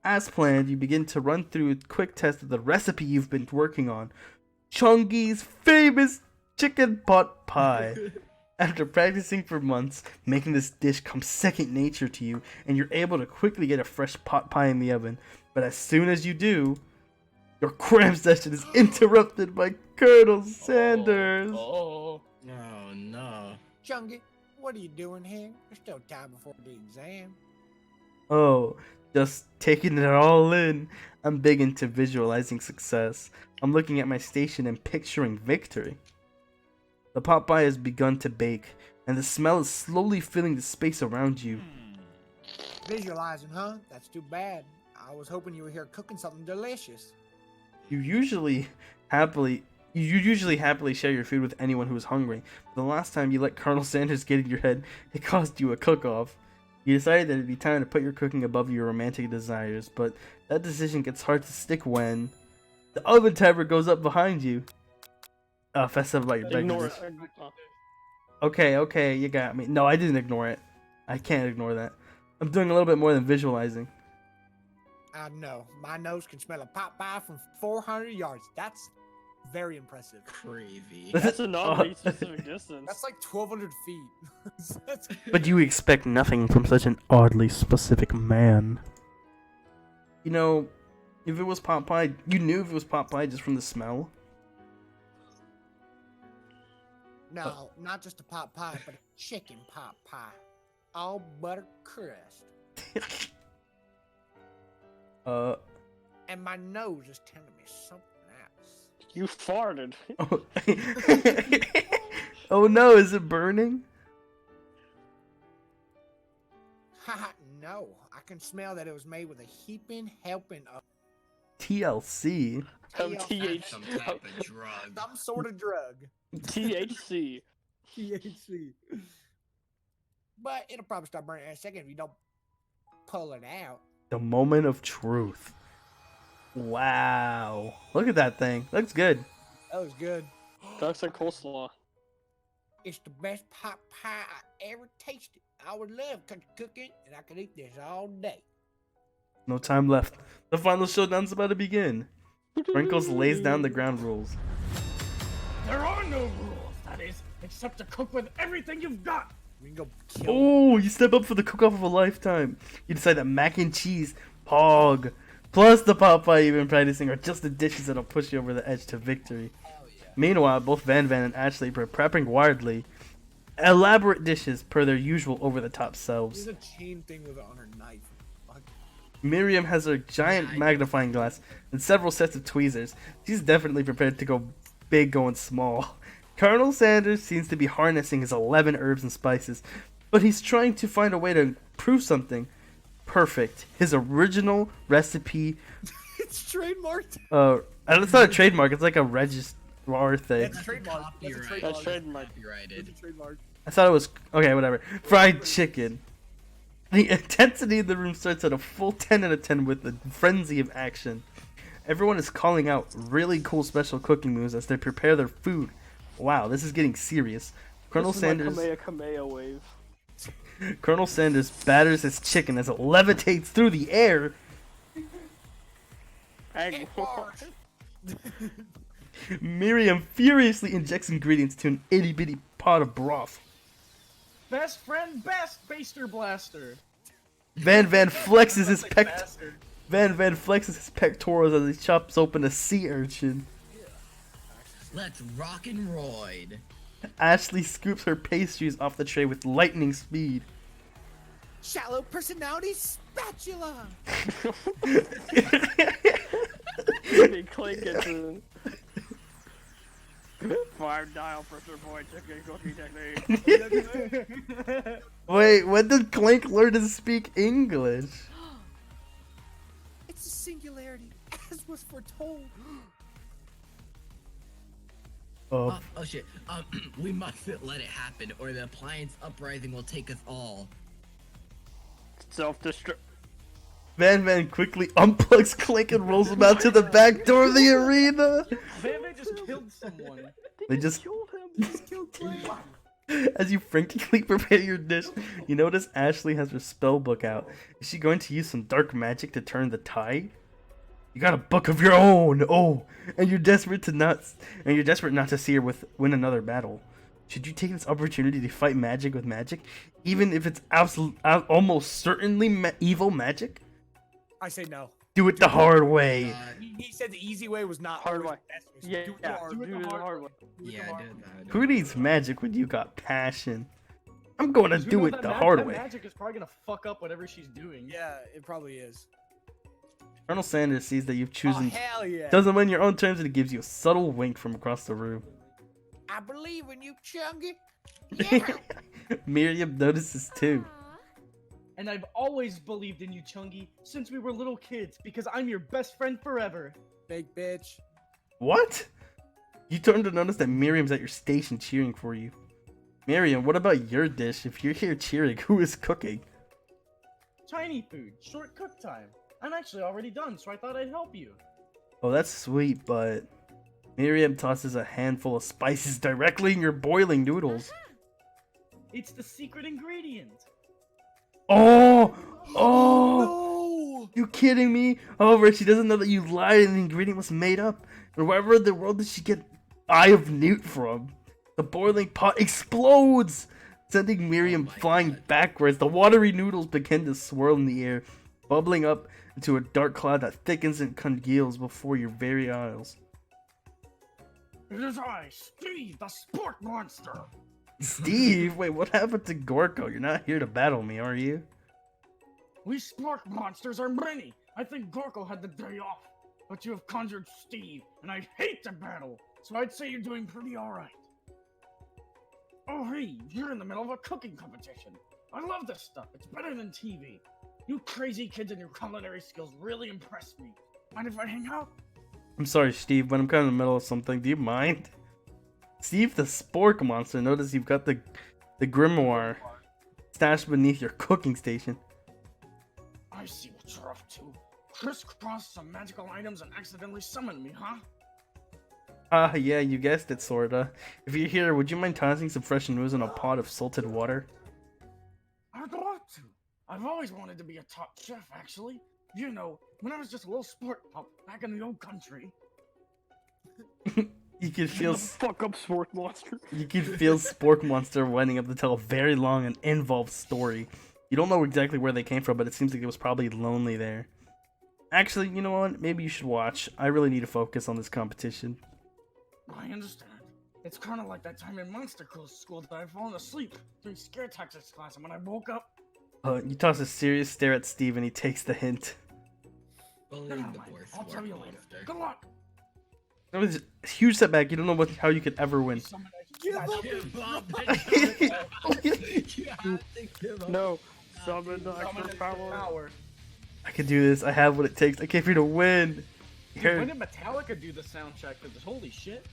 As planned, you begin to run through a quick test of the recipe you've been working on, Chungy's famous chicken pot pie. After practicing for months, making this dish comes second nature to you, and you're able to quickly get a fresh pot pie in the oven. But as soon as you do, your cram session is interrupted by Colonel Sanders. Oh no. Chungy, what are you doing here? There's still time before the exam. Oh, just taking it all in. I'm big into visualizing success. I'm looking at my station and picturing victory. The pot pie has begun to bake, and the smell is slowly filling the space around you. Visualizing, huh? That's too bad. I was hoping you were here cooking something delicious. You usually happily share your food with anyone who is hungry. But the last time you let Colonel Sanders get in your head, it caused you a cook-off. You decided that it'd be time to put your cooking above your romantic desires, but that decision gets hard to stick when the oven timer goes up behind you. Fess up about your Ignore breakfast. it. Okay, you got me. No, I didn't ignore it. I can't ignore that. I'm doing a little bit more than visualizing. I know. My nose can smell a pot pie from 400 yards. That's very impressive. Crazy. That's an oddly specific distance. That's like 1,200 feet. That's But you expect nothing from such an oddly specific man. You know, if it was pot pie, you knew if it was pot pie just from the smell. No, not just a pot pie, but a chicken pot pie. All butter crust. And my nose is telling me something else. You farted. Oh no, is it burning? Haha, no. I can smell that it was made with a heaping helping of TLC. THC. Some type of drug. some sort of drug. THC. THC. But it'll probably start burning in a second if you don't pull it out. The moment of truth. Wow. Look at that thing. Looks good. That was good. Ducks and coleslaw. It's the best pot pie I ever tasted. I would love to cook it, and I could eat this all day. No time left. The final showdown's about to begin. Sprinkles lays down the ground rules. There are no rules, that is, except to cook with everything you've got. We can go kill. Oh, you step up for the cook-off of a lifetime. You decide that mac and cheese, hog, plus the pot pie you've been practicing are just the dishes that'll push you over the edge to victory. Meanwhile, both Van and Ashley are prepping wildly elaborate dishes per their usual over-the-top selves. There's a chain thing with it on her knife. Fuck. Miriam has her giant magnifying glass and several sets of tweezers. She's definitely prepared to go big going small. Colonel Sanders seems to be harnessing his 11 herbs and spices, but he's trying to find a way to prove something perfect. His original recipe. It's trademarked. It's not a trademark. It's like a registrar thing. That's trademark. That's trademark. It's a trademark. I thought it was okay. Whatever. Fried chicken. The intensity in the room starts at a full 10 out of 10 with a frenzy of action. Everyone is calling out really cool special cooking moves as they prepare their food. Wow, this is getting serious. Colonel Sanders. Kamehameha wave. Colonel Sanders batters his chicken as it levitates through the air. Egg war. Miriam furiously injects ingredients to an itty bitty pot of broth. Best friend, best baster blaster. Van flexes his Bastard. Van flexes his pectorals as he chops open a sea urchin. Let's rock and roid. Ashley scoops her pastries off the tray with lightning speed. Shallow personality spatula. Maybe Clink gets in. 5 dial for boy chicken cookie technique. Wait, when did Clink learn to speak English? It's a singularity, as was foretold. Oh, Oh shit. We mustn't let it happen, or the appliance uprising will take us all. Self-destruct. Van quickly unplugs Clink and rolls him out to the back door of the arena. Van just killed someone. They just Killed him. As you frantically prepare your dish, you notice Ashley has her spell book out. Is she going to use some dark magic to turn the tide? You got a book of your own. Oh, and you're desperate not to see her win another battle. Should you take this opportunity to fight magic with magic, even if it's almost certainly evil magic? I say no. Do it the hard way. He said the easy way was not Hard always way. the best way, so Yeah, do it the hard way. do it the hard way. Yeah, do that. Who needs magic when you got passion? I'm going to do it the hard way. Magic is probably gonna fuck up whatever she's doing. Yeah, it probably is. Colonel Sanders sees that you've Oh, chosen hell yeah. doesn't win your own terms, and it gives you a subtle wink from across the room. I believe in you, Chungy. Yeah. Miriam notices too. And I've always believed in you, Chungy, since we were little kids, because I'm your best friend forever. Big bitch. What? You turn to notice that Miriam's at your station cheering for you. Miriam, what about your dish? If you're here cheering, who is cooking? Tiny food, short cook time. I'm actually already done, so I thought I'd help you. Oh, that's sweet, but Miriam tosses a handful of spices directly in your boiling noodles. It's the secret ingredient. Oh! Oh! No! You kidding me? However, she doesn't know that you lied and the ingredient was made up. And wherever in the world did she get Eye of Newt from? The boiling pot explodes, sending Miriam flying backwards. The watery noodles begin to swirl in the air, bubbling up into a dark cloud that thickens and congeals before your very eyes. It is I, Steve, the sport monster. Steve, wait, what happened to Gorko? You're not here to battle me, are you? We sport monsters are many. I think Gorko had the day off. But you have conjured Steve, and I hate to battle, so I'd say you're doing pretty alright. Oh hey, you're in the middle of a cooking competition. I love this stuff, it's better than TV. You crazy kids and your culinary skills really impress me. Mind if I hang out? I'm sorry, Steve, but I'm kind of in the middle of something. Do you mind? Steve the Spork Monster, notice you've got the grimoire stashed beneath your cooking station. I see what you're up to. Crisscross some magical items and accidentally summon me, huh? Yeah, you guessed it, sorta. If you're here, would you mind tossing some fresh news in a pot of salted water? I'd love to. I've always wanted to be a top chef, actually. You know, when I was just a little sport pup back in the old country. You can Shut feel the fuck up, Spork Monster. you can feel Spork Monster winding up to tell a very long and involved story. You don't know exactly where they came from, but it seems like it was probably lonely there. Actually, you know what? Maybe you should watch. I really need to focus on this competition. I understand. It's kind of like that time in Monster School that I'd fallen asleep during scare tactics class, and when I woke up, You toss a serious stare at Steve, and he takes the hint. Believe never the mind. poor I'll tell Spork you later. Monster. Good luck. That was a huge setback. You don't know how you could ever win. Summon a- Give up. Give up. You have to give up. No. Summon the Summon extra an power. power. I can do this. I have what it takes. I came here to win. Dude, when did Metallica do the sound check? Because holy shit.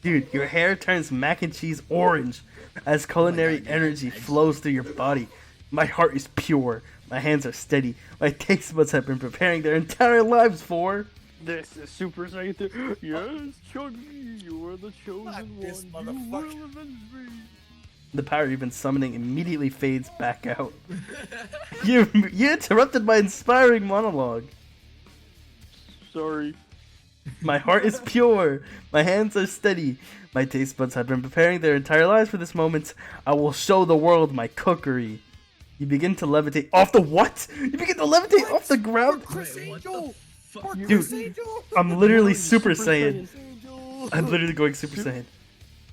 Dude, your hair turns mac and cheese orange as culinary God, yeah. energy flows through your body. My heart is pure. My hands are steady. My taste buds have been preparing their entire lives for. This is Super Saiyan 3. Yes, Chuggy, you are the chosen this one. You motherfucker. will avenge me. The power you've been summoning immediately fades back out. You interrupted my inspiring monologue. Sorry. My heart is pure. My hands are steady. My taste buds have been preparing their entire lives for this moment. I will show the world my cookery. You begin to levitate off the what? You begin to levitate off the ground? Chris Wait, what Angel. the fuck? Poor Dude. Chris Angel. I'm literally Super Saiyan. I'm literally going Super Saiyan.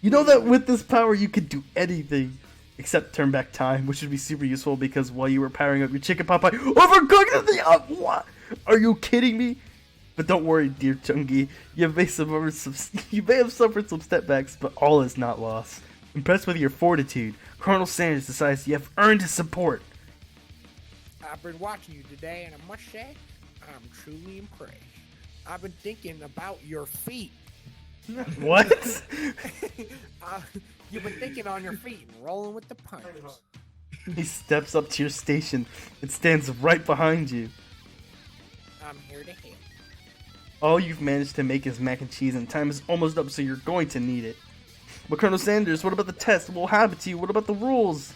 You know that with this power you could do anything except turn back time, which would be super useful because while you were powering up your chicken pot pie, overcooked the up. What? Are you kidding me? But don't worry, dear Chungi. You may have suffered some setbacks, but all is not lost. Impressed with your fortitude, Colonel Sanders decides you have earned his support. I've been watching you today, and I must say, I'm truly impressed. I've been thinking about your feet. What? You've been thinking on your feet and rolling with the punches. He steps up to your station and stands right behind you. I'm here to help. All you've managed to make is mac and cheese, and time is almost up, so you're going to need it. But Colonel Sanders, what about the test? What will happen to you? What about the rules?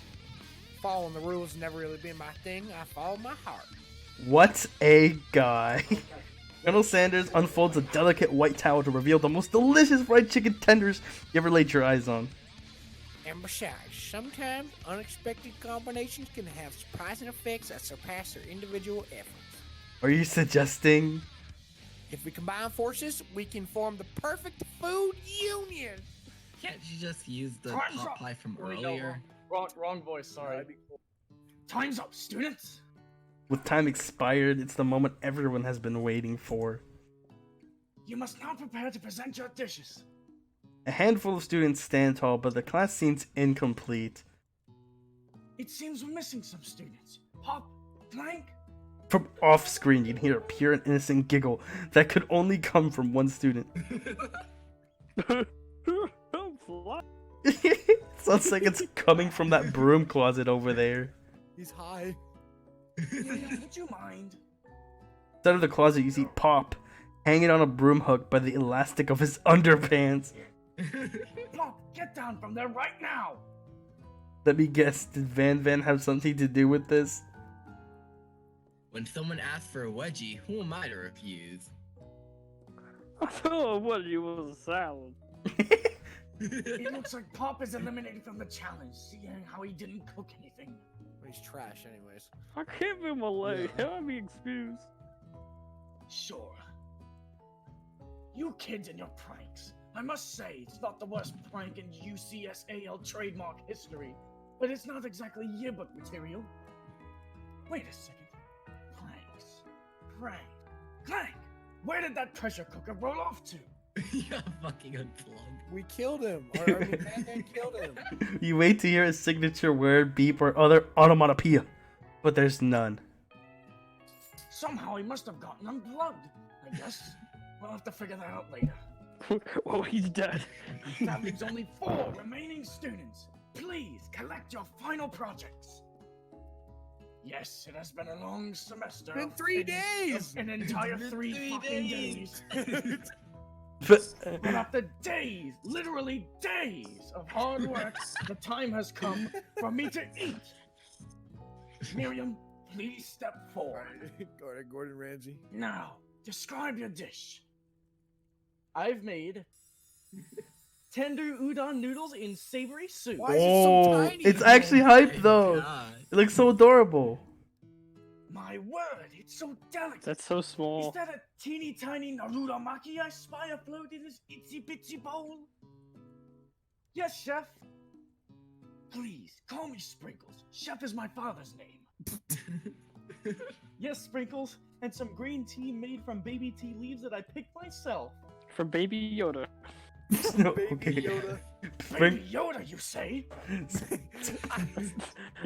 Following the rules has never really been my thing. I follow my heart. What a guy. Colonel Sanders unfolds a delicate white towel to reveal the most delicious fried chicken tenders you ever laid your eyes on. And besides, sometimes unexpected combinations can have surprising effects that surpass their individual efforts. Are you suggesting? If we combine forces, we can form the perfect food union. Can't you just use the Time's pot up. pie from Here we go. earlier? Wrong voice, sorry. Time's up, students. With time expired, it's the moment everyone has been waiting for. You must now prepare to present your dishes. A handful of students stand tall, but the class seems incomplete. It seems we're missing some students. Hop, Plank. From off screen, you can hear a pure and innocent giggle that could only come from one student. I'm fly. Sounds like it's coming from that broom closet over there. He's high. Would you mind? Inside of the closet, you see Pop hanging on a broom hook by the elastic of his underpants. Plop, get down from there right now. Let me guess, did Van have something to do with this? When someone asks for a wedgie, who am I to refuse? I thought what you was a salad. It looks like Pop is eliminated from the challenge, seeing how he didn't cook anything. He's trash, anyways. I can't feel my leg. Yeah. Can I be excused? Sure. You kids and your pranks. I must say, it's not the worst prank in UCSAL trademark history, but it's not exactly yearbook material. Wait a second. Prank. Clank! Where did that pressure cooker roll off to? You're fucking unplugged. We killed him. Or I mean, Batman killed him. You wait to hear a signature word, beep, or other onomatopoeia, but there's none. Somehow he must have gotten unplugged. I guess we'll have to figure that out later. Oh, he's dead. That leaves only 4 remaining students. Please collect your final projects. Yes, it has been a long semester. In of 3 days! An entire 3 3 fucking days. days. But, And after days, literally days of hard work, the time has come for me to eat. Miriam, please step forward. Gordon Ramsay. Now, describe your dish. I've made Tender udon noodles in savory soup. Why is it so tiny? It's actually hype my though. God. It looks so adorable. My word, it's so delicate. That's so Is small. that a teeny tiny Naruto Maki I spy afloat in this itsy bitsy bowl? Yes, Chef. Please, call me Sprinkles. Chef is my father's name. Yes, Sprinkles, and some green tea made from baby tea leaves that I picked myself. From Baby Yoda. No, Baby okay. Yoda. Baby Yoda, you say?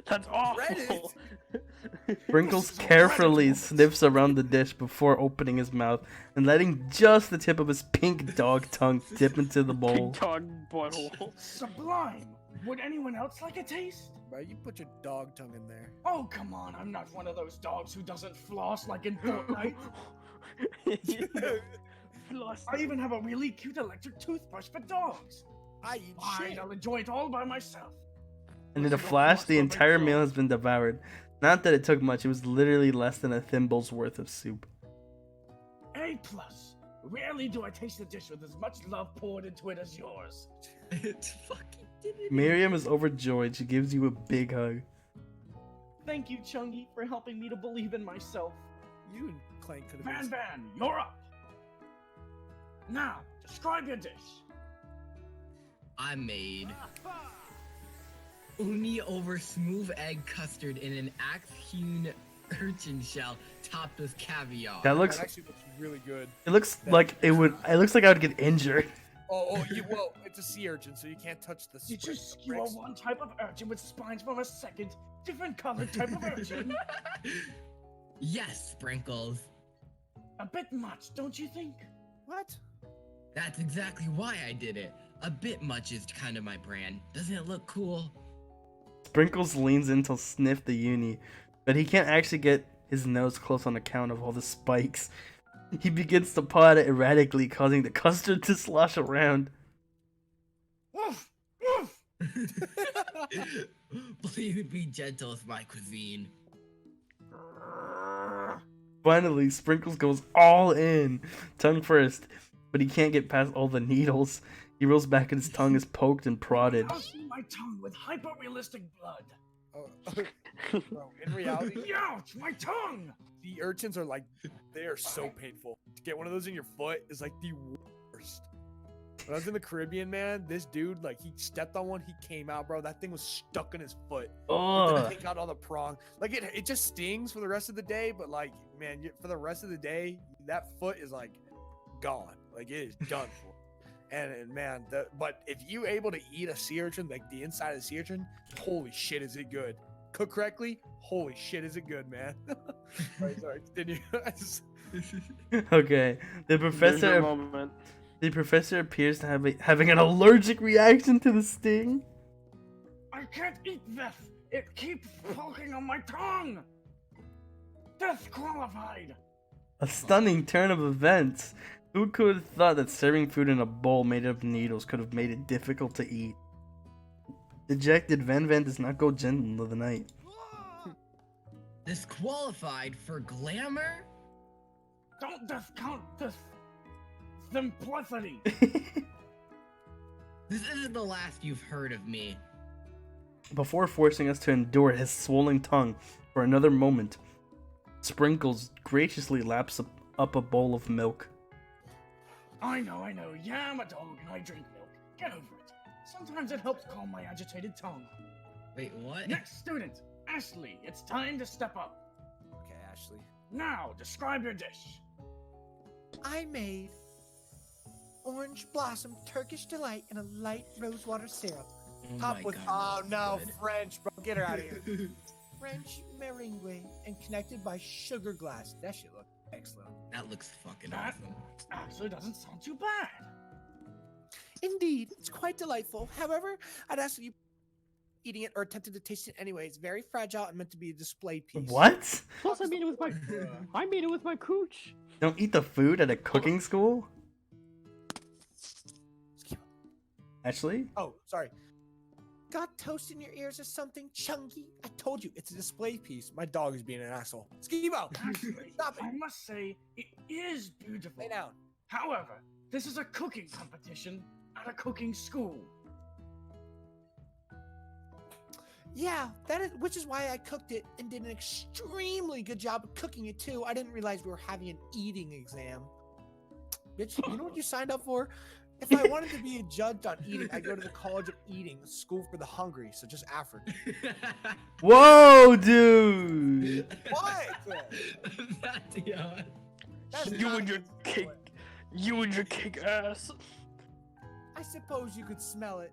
That's awful. Reddit. Sprinkles carefully sniffs around the dish before opening his mouth and letting just the tip of his pink dog tongue dip into the bowl. Big dog butthole. Sublime. Would anyone else like a taste? Bro, you put your dog tongue in there. Oh, come on, I'm not one of those dogs who doesn't floss like in Fortnite. Floss. I even have a really cute electric toothbrush for dogs. I eat Fine, shit. I'll enjoy it all by myself. And in a flash, the entire meal has been devoured. Not that it took much, it was literally less than a thimble's worth of soup. A+. Rarely do I taste a dish with as much love poured into it as yours. It's fucking did it. Miriam is overjoyed. She gives you a big hug. Thank you, Chungi, for helping me to believe in myself. You and Clank could have Van been. Van, you're up. Now, describe your dish. I made uni over smooth egg custard in an axe-hewn urchin shell topped with caviar. That looks. That actually looks really good. It looks like it would. It looks like I would get injured. Well, it's a sea urchin, so you can't touch the. Did you skewer one type of urchin with spines from a second, different colored type of urchin? Yes, Sprinkles. A bit much, don't you think? What? That's exactly why I did it. A bit much is kind of my brand. Doesn't it look cool? Sprinkles leans in to sniff the uni, but he can't actually get his nose close on account of all the spikes. He begins to paw at it erratically, causing the custard to slosh around. Woof! Woof! Please be gentle with my cuisine. Finally, Sprinkles goes all in, tongue first, but he can't get past all the needles. He rolls back and his tongue is poked and prodded. Dousing my tongue with hyper-realistic blood. Oh, bro, in reality, Ouch! My tongue! the urchins are like, they are so painful. To get one of those in your foot is like the worst. When I was in the Caribbean, man, this dude, like, he stepped on one, he came out, bro. That thing was stuck in his foot. Ugh. Take out all the prong. Like, it just stings for the rest of the day, but, like, man, for the rest of the day, that foot is, like, gone. Like, it is done for. And man, but if you able to eat a sea urchin, like the inside of the sea urchin, holy shit, is it good? Cooked correctly, holy shit, is it good, man? sorry, continue. Okay, the There's your professor. moment. The professor appears to have having an allergic reaction to the sting. I can't eat this! It keeps poking on my tongue! Disqualified! A stunning turn of events. Who could have thought that serving food in a bowl made of needles could have made it difficult to eat? Dejected, Van Van does not go gentle into the night. Disqualified for glamour? Don't discount this simplicity! This isn't the last you've heard of me. Before forcing us to endure his swollen tongue for another moment, Sprinkles graciously laps up a bowl of milk. I know, yeah, I'm a dog and I drink milk. Get over it. Sometimes it helps calm my agitated tongue. Wait, what? Next student, Ashley, it's time to step up. Okay, Ashley. Now, describe your dish. I made orange blossom Turkish delight in a light rosewater syrup. Oh Topped my with, God, oh that's no, good. French, bro. Get her out of here. French meringue and connected by sugar glass. That shit look excellent. That looks fucking That- awesome. Actually doesn't sound too bad. Indeed, it's quite delightful. However, I'd ask you eating it or attempting to taste it anyway. It's very fragile and meant to be a display piece. What? Plus, I made it with my. I made it with my cooch. Don't eat the food at a cooking school? Actually? Oh, sorry. Got toast in your ears or something, Chunky? I told you, it's a display piece. My dog is being an asshole. Ski-Bo! Actually, Stop I it! must say, it is beautiful. Lay down. However, this is a cooking competition. I at a cooking school. Yeah, which is why I cooked it and did an extremely good job of cooking it too. I didn't realize we were having an eating exam. Bitch, you know what you signed up for? If I wanted to be a judge on eating, I'd go to the College of Eating, the school for the hungry, so just Africa. Whoa, dude! What? That's You not and your a good cake. point. You and your cake ass. I suppose you could smell it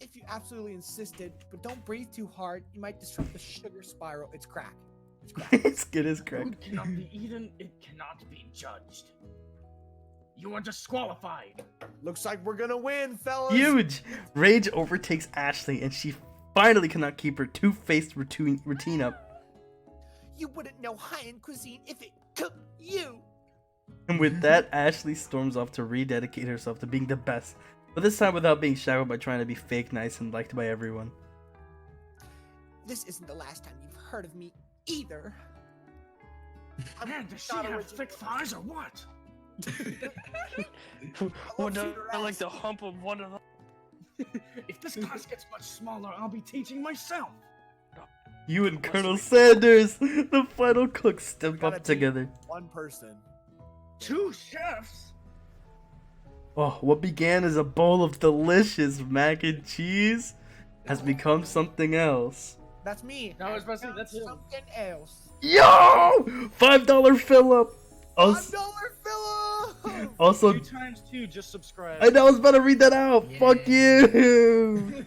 if you absolutely insisted, but don't breathe too hard. You might disrupt the sugar spiral. It's crack. It's crack. It's good as crack. Food cannot be eaten, it cannot be judged. You are disqualified. Looks like we're gonna win, fellas. Huge! Rage overtakes Ashley, and she finally cannot keep her two-faced routine up. You wouldn't know high-end cuisine if it cooked you. And with that, Ashley storms off to rededicate herself to being the best, but this time without being shadowed by trying to be fake nice and liked by everyone. This isn't the last time you've heard of me either. Man, does she not have original. thick thighs or what? Would seeing her I like ass. the hump of one of them? If this class gets much smaller, I'll be teaching myself. You and Colonel Sanders, the final cooks, step Gotta up be together. One person. 2 chefs? Oh, what began as a bowl of delicious mac and cheese has become something else. That's me. No, it's basically- that's him. something else. Yo! $5 fill up! Also, $5 Philip. also 2 times 2, just subscribe. I know I was about to read that out. Yeah. Fuck you!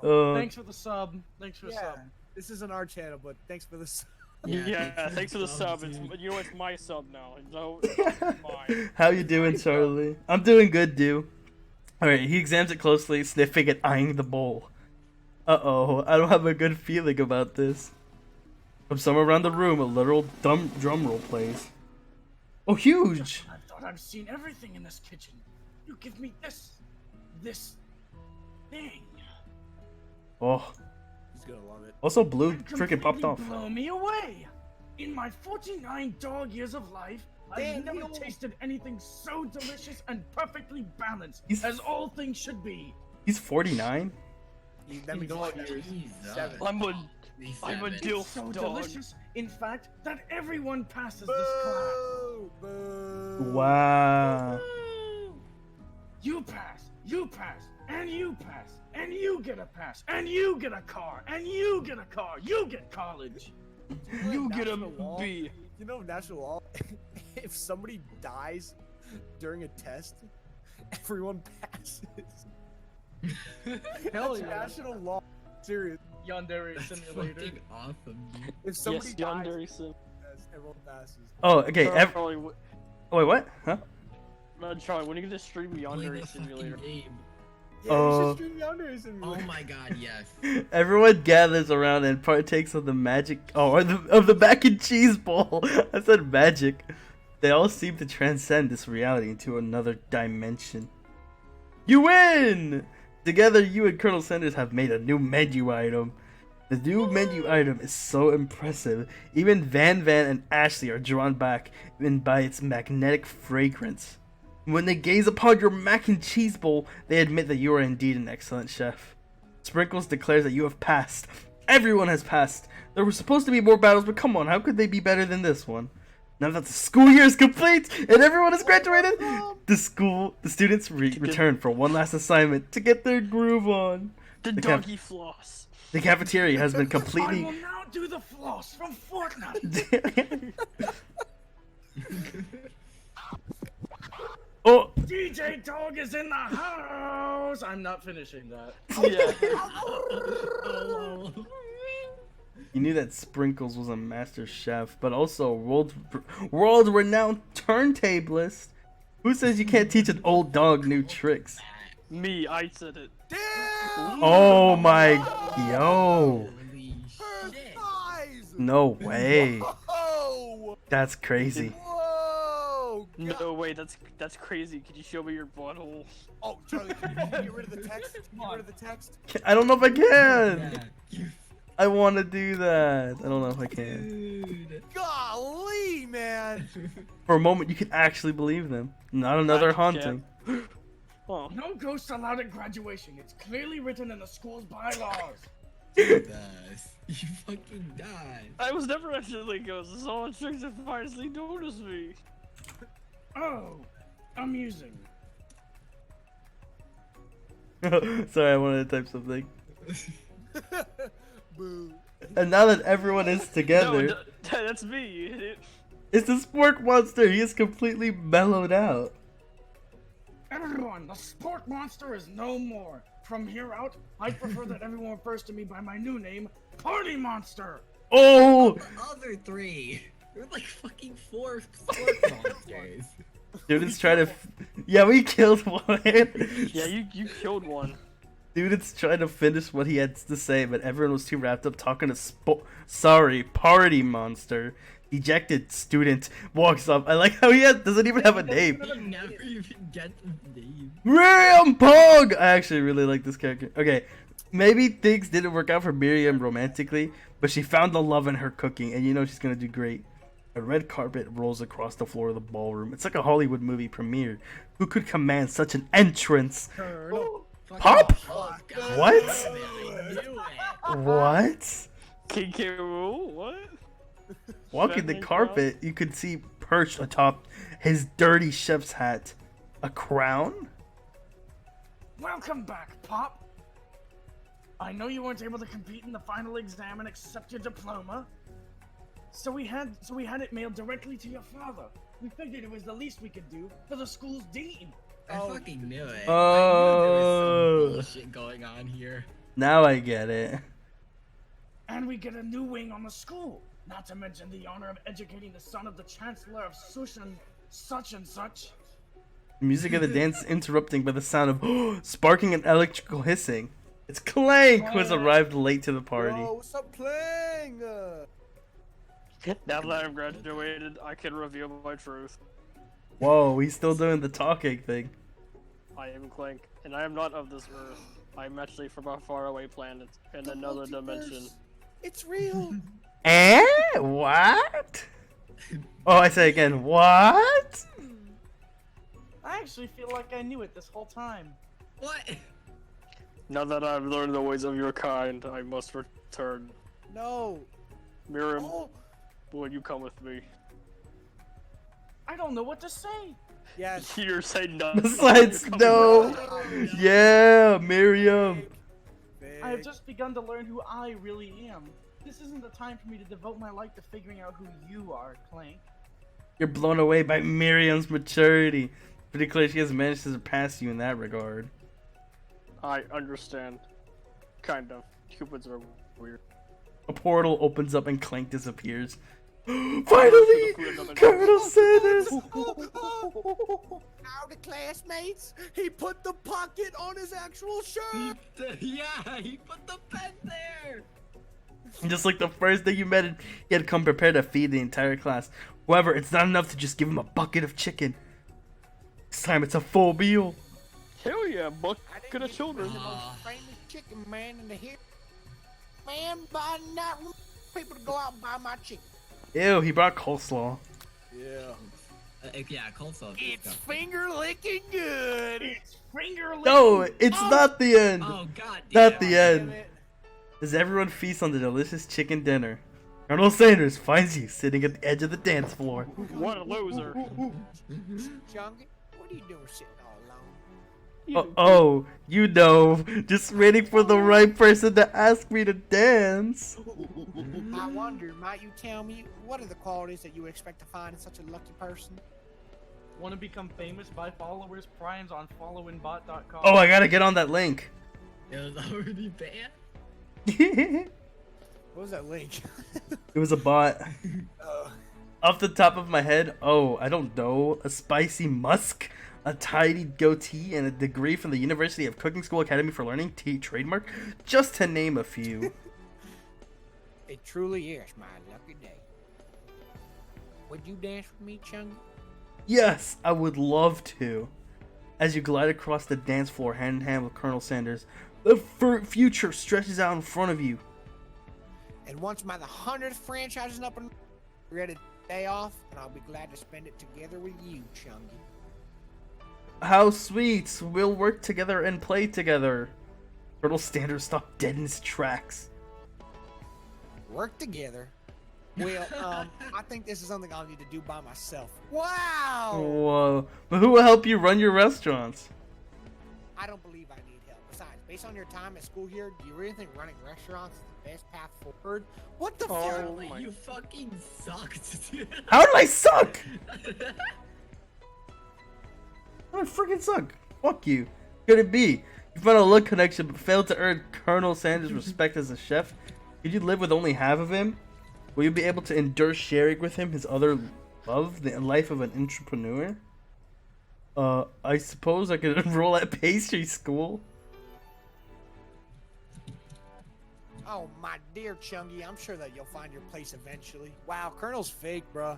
Yeah. Thanks for the sub. Thanks for the Yeah. sub. This isn't our channel, but thanks for this. Yeah, thanks for the sub. dude. You know, it's my sub now. No, it's mine. How you doing, Charlie? I'm doing good, dude. Alright, he examines it closely, sniffing and eyeing the bowl. Uh-oh, I don't have a good feeling about this. From somewhere around the room, a literal drum roll plays. Oh, huge! I thought I've seen everything in this kitchen. You give me this thing. Oh, He's gonna love it. also blue It freaking popped completely off. Blow me away. In my 49 dog years of life, I've never Daniel. tasted anything so delicious and perfectly balanced He's- as all things should be. He's 49? Then we go on years. Jesus. 7. I'm a Seven. dilf So dog. delicious, in fact, that everyone passes this class. Boo! Boo! Wow. You pass, and you pass, and you get a pass, and you get a car, and you get a car, you get college. You get a National law? B. You know national law? If somebody dies during a test, everyone passes. Hell That's yeah. national law. Serious. Yandere Simulator. Fucking awesome, dude. If somebody Yes, dies yonder during is a test, everyone passes. Oh, okay. Charlie, Oh, wait, what? Huh? Charlie, when you get to stream Play Yonder the fucking Simulator. game. Yeah, Oh. you should stream Yonder Oh Simulator. my god, yes. Everyone gathers around and partakes of the magic. Oh, or of the mac and cheese bowl. I said magic. They all seem to transcend this reality into another dimension. You win! Together, you and Colonel Sanders have made a new menu item. The new menu item is so impressive. Even Van and Ashley are drawn back by its magnetic fragrance. When they gaze upon your mac and cheese bowl, they admit that you are indeed an excellent chef. Sprinkles declares that you have passed. Everyone has passed. There were supposed to be more battles, but come on, how could they be better than this one? Now that the school year is complete and everyone has graduated, the students return for one last assignment to get their groove on. The The cap- doggy floss. The cafeteria has been I completely. will now do the floss from Fortnite. Oh, DJ Dog is in the house. I'm not finishing that. Yeah. you knew that Sprinkles was a master chef, but also a world-renowned turntablist. Who says you can't teach an old dog new tricks? Me, I said it. Damn! Oh my, yo, Holy Her shit. thighs! no way. Oh! That's crazy. Whoa! No way, that's crazy. Could you show me your butthole? Oh, Charlie, can you get rid of the text? Can you get rid of the text? I don't know if I can. Yeah. I want to do that. I don't know if I can. Dude. Golly, man. For a moment, you can actually believe them. Not another I can't. haunting. Oh, No ghosts allowed at graduation. It's clearly written in the school's bylaws. Jesus. You fucking died. I was never actually a ghost. Someone tricked to finally notice me. Oh, amusing. Sorry, I wanted to type something. Boo. And now that everyone is together, No, that's me, you idiot. it's the sport monster. He is completely mellowed out. Everyone, the sport monster is no more. From here out, I prefer that everyone refers to me by my new name, Party Monster. Oh, The other three. There were like fucking 4 sport monsters. dude, it's trying to. Yeah, we killed one. Yeah, you killed one. Dude, it's trying to finish what he had to say, but everyone was too wrapped up talking to Party Monster. Ejected student walks up. I like how doesn't even have a name. You never even get the name. Miriam Pog! I actually really like this character. Okay, maybe things didn't work out for Miriam romantically, but she found the love in her cooking, and you know she's gonna do great. A red carpet rolls across the floor of the ballroom. It's like a Hollywood movie premiere. Who could command such an entrance? Pop? Oh, God. What? I knew it. What? King K. Rool? What? Walking the Batman carpet, you could see perched atop his dirty chef's hat. A crown? Welcome back, Pop. I know you weren't able to compete in the final exam and accept your diploma. So we had it mailed directly to your father. We figured it was the least we could do for the school's dean. I fucking knew it. Oh. I knew there was some bullshit going on here. Now I get it. And we get a new wing on the school. Not to mention the honor of educating the son of the Chancellor of such and such. Music of the dance interrupting by the sound of sparking and electrical hissing. It's Clank who has arrived late to the party. Yo, what's up playing? Now that I've graduated, I can reveal my truth. Whoa, he's still doing the talking thing. I am Clank, and I am not of this earth. I am actually from a faraway planet in another dimension. It's real. Eh? What? Oh, I say again, what? I actually feel like I knew it this whole time. What? Now that I've learned the ways of your kind, I must return. No. Miriam, Oh, will you come with me? I don't know what to say. yes. You're saying no. Besides, no. Yeah, Miriam. I have just begun to learn who I really am. This isn't the time for me to devote my life to figuring out who you are, Clank. You're blown away by Miriam's maturity. Pretty clear she has managed to surpass you in that regard. I understand. Kind of. Cupids are weird. A portal opens up and Clank disappears. Finally! Colonel Sanders! Howdy, classmates. He put the pocket on his actual shirt. Yeah, he put the pen there. Just like the first day you met him, he had come prepared to feed the entire class. However, it's not enough to just give him a bucket of chicken. This time it's a full meal. Hell yeah, bucket of children. The most famous chicken man in the history. Man, by not people to go out and buy my chicken. Ew, he brought coleslaw. Yeah. Yeah, coleslaw. It's finger licking good. It's finger licking. No, it's not the end. Oh god Not damn. the end. As everyone feasts on the delicious chicken dinner, Colonel Sanders finds you sitting at the edge of the dance floor. What a loser. Junkie, what are you doing sitting all alone? Oh, you know, just waiting for the right person to ask me to dance. I wonder, might you tell me what are the qualities that you would expect to find in such a lucky person? Want to become famous by followers? Prime's on followinbot.com. Oh, I gotta get on that link. It was already banned? It What was that link? was a bot. Off the top of my head, oh, I don't know, a spicy musk, a tidy goatee, and a degree from the University of Cooking School Academy for Learning, trademark, just to name a few. It truly is my lucky day. Would you dance with me, Chung? Yes, I would love to. As you glide across the dance floor hand in hand with Colonel Sanders, the future stretches out in front of you. And once my the 100th franchise is up and ready to day off, and I'll be glad to spend it together with you, Chungy. How sweet! We'll work together and play together. Colonel Sanders stopped dead in his tracks. Work together. Well, I think this is something I'll need to do by myself. Wow! Whoa. But who will help you run your restaurants? I don't believe I need help. Besides, based on your time at school here, do you really think running restaurants is the best path forward? What the fuck? Charlie, you fucking sucked. How did I suck? How did I freaking suck? Fuck you. Could it be? You found a look connection but failed to earn Colonel Sanders' respect as a chef? Could you live with only half of him? Will you be able to endure sharing with him his other love, the life of an entrepreneur? I suppose I could enroll at pastry school. Oh, my dear Chungy, I'm sure that you'll find your place eventually. Wow, Colonel's fake, bruh.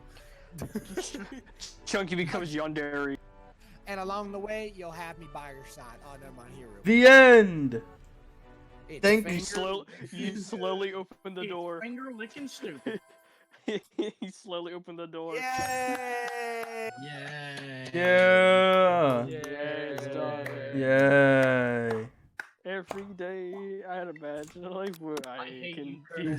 Chunky becomes Yandere. And along the way, you'll have me by your side. Oh, never mind, hero. The end! It's Thank finger- You slowly open the door. Finger licking stupid. He slowly opened the door. Yay! Yay. Yeah! Yeah, it's done. Yay! Every day I had a bad life where I hate can you, Colonel.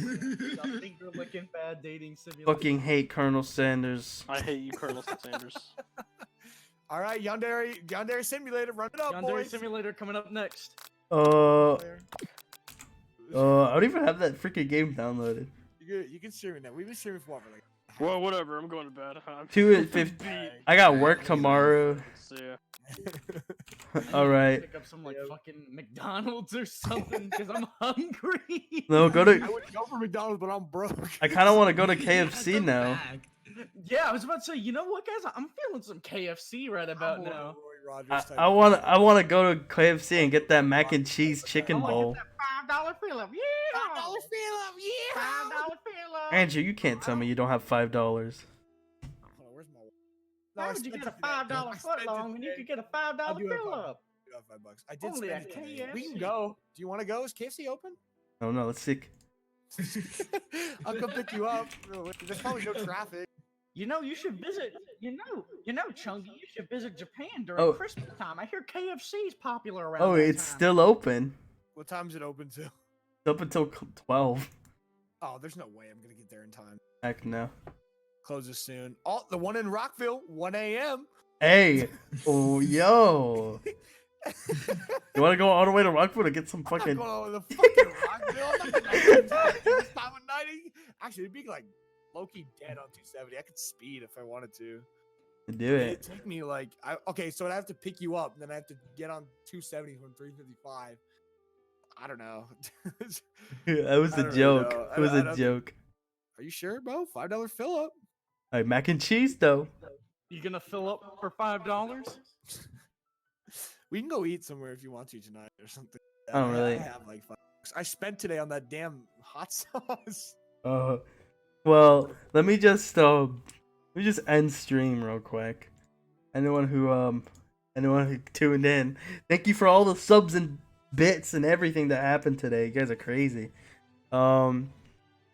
Finger licking bad dating simulator. Fucking hate Colonel Sanders. I hate you, Colonel Sanders. All right, Yandere Simulator, run it up, Yandere boys. Simulator coming up next. I don't even have that freaking game downloaded. You can stream it now. We've been streaming for what, for like Well, whatever. I'm going to bed. 2:50. I got work tomorrow. See ya. Alright. Pick up some like fucking McDonald's or something because I'm hungry. No, go I to. would go for McDonald's, but I'm broke. I kind of want to go to KFC now. Yeah, I was about to say, you know what, guys? I'm feeling some KFC right about now. I want to go to KFC and get that mac and cheese chicken I wanna bowl. get that $5 fill-up. Yeah. $5 fill-up, yeah! $5 fill-up. Andrew, you can't tell me you don't have $5. Hold on, where's my wallet? No, How I would you spent get a it today. $5 I spent it footlong when you today. could get a I $5 do have fill-up? I do have $5. I did Only spend at it today. We can KFC. go. Do you want to go? Is KFC open? Oh no, let's see. I'll come pick you up. There's probably no traffic. You know, you should visit. You know, Chunky, you should visit Japan during Oh. Christmas time. I hear KFC's popular around. Oh, that it's time. still open. What time is it open till? It's up until 12. Oh, there's no way I'm gonna get there in time. Heck no. Closes soon. Oh, the one in Rockville, 1 a.m. Hey, oh yo. You want to go all the way to Rockford to get some I'm fucking? not going to the fucking Rockville. I'm not going to this time of night. Actually, it'd be like low-key dead on 270. I could speed if I wanted to. Do It'd it. take me like okay, so I'd have to pick you up, and then I have to get on 270 from 355. I don't know. That was I a don't joke. know. It was I a don't- joke. Are you sure, bro? $5 fill up. All right, mac and cheese though. You gonna fill up for $5? We can go eat somewhere if you want to tonight or something. I don't really- I have like $5. I spent today on that damn hot sauce. Well, let me just end stream real quick. Anyone who tuned in, thank you for all the subs and bits and everything that happened today. You guys are crazy. I'm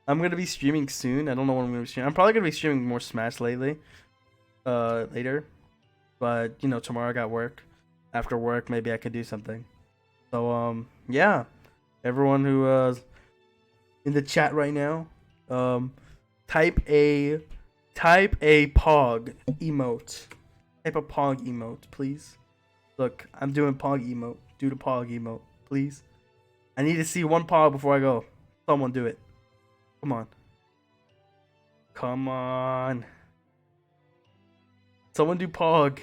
gonna be streaming soon. I don't know when I'm gonna be streaming. I'm probably gonna be streaming more Smash later. But you know, tomorrow I got work. After work, maybe I could do something. So yeah, everyone who in the chat right now, type a pog emote. Type a pog emote, please. Look, I'm doing pog emote. Do the pog emote, please. I need to see one pog before I go. Someone do it. Come on. Come on. Someone do pog.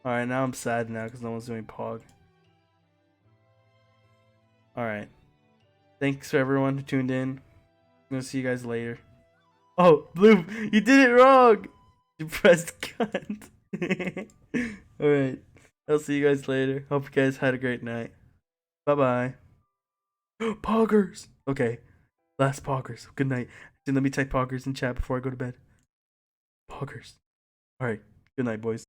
Alright, now I'm sad now because no one's doing pog. Alright. Thanks for everyone who tuned in. I'm gonna see you guys later. Oh, Blue, you did it wrong! You pressed cunt. Alright. I'll see you guys later. Hope you guys had a great night. Bye-bye. Poggers! Okay. Last poggers. Good night. Let me type poggers in chat before I go to bed. Poggers. Alright. Good night, boys.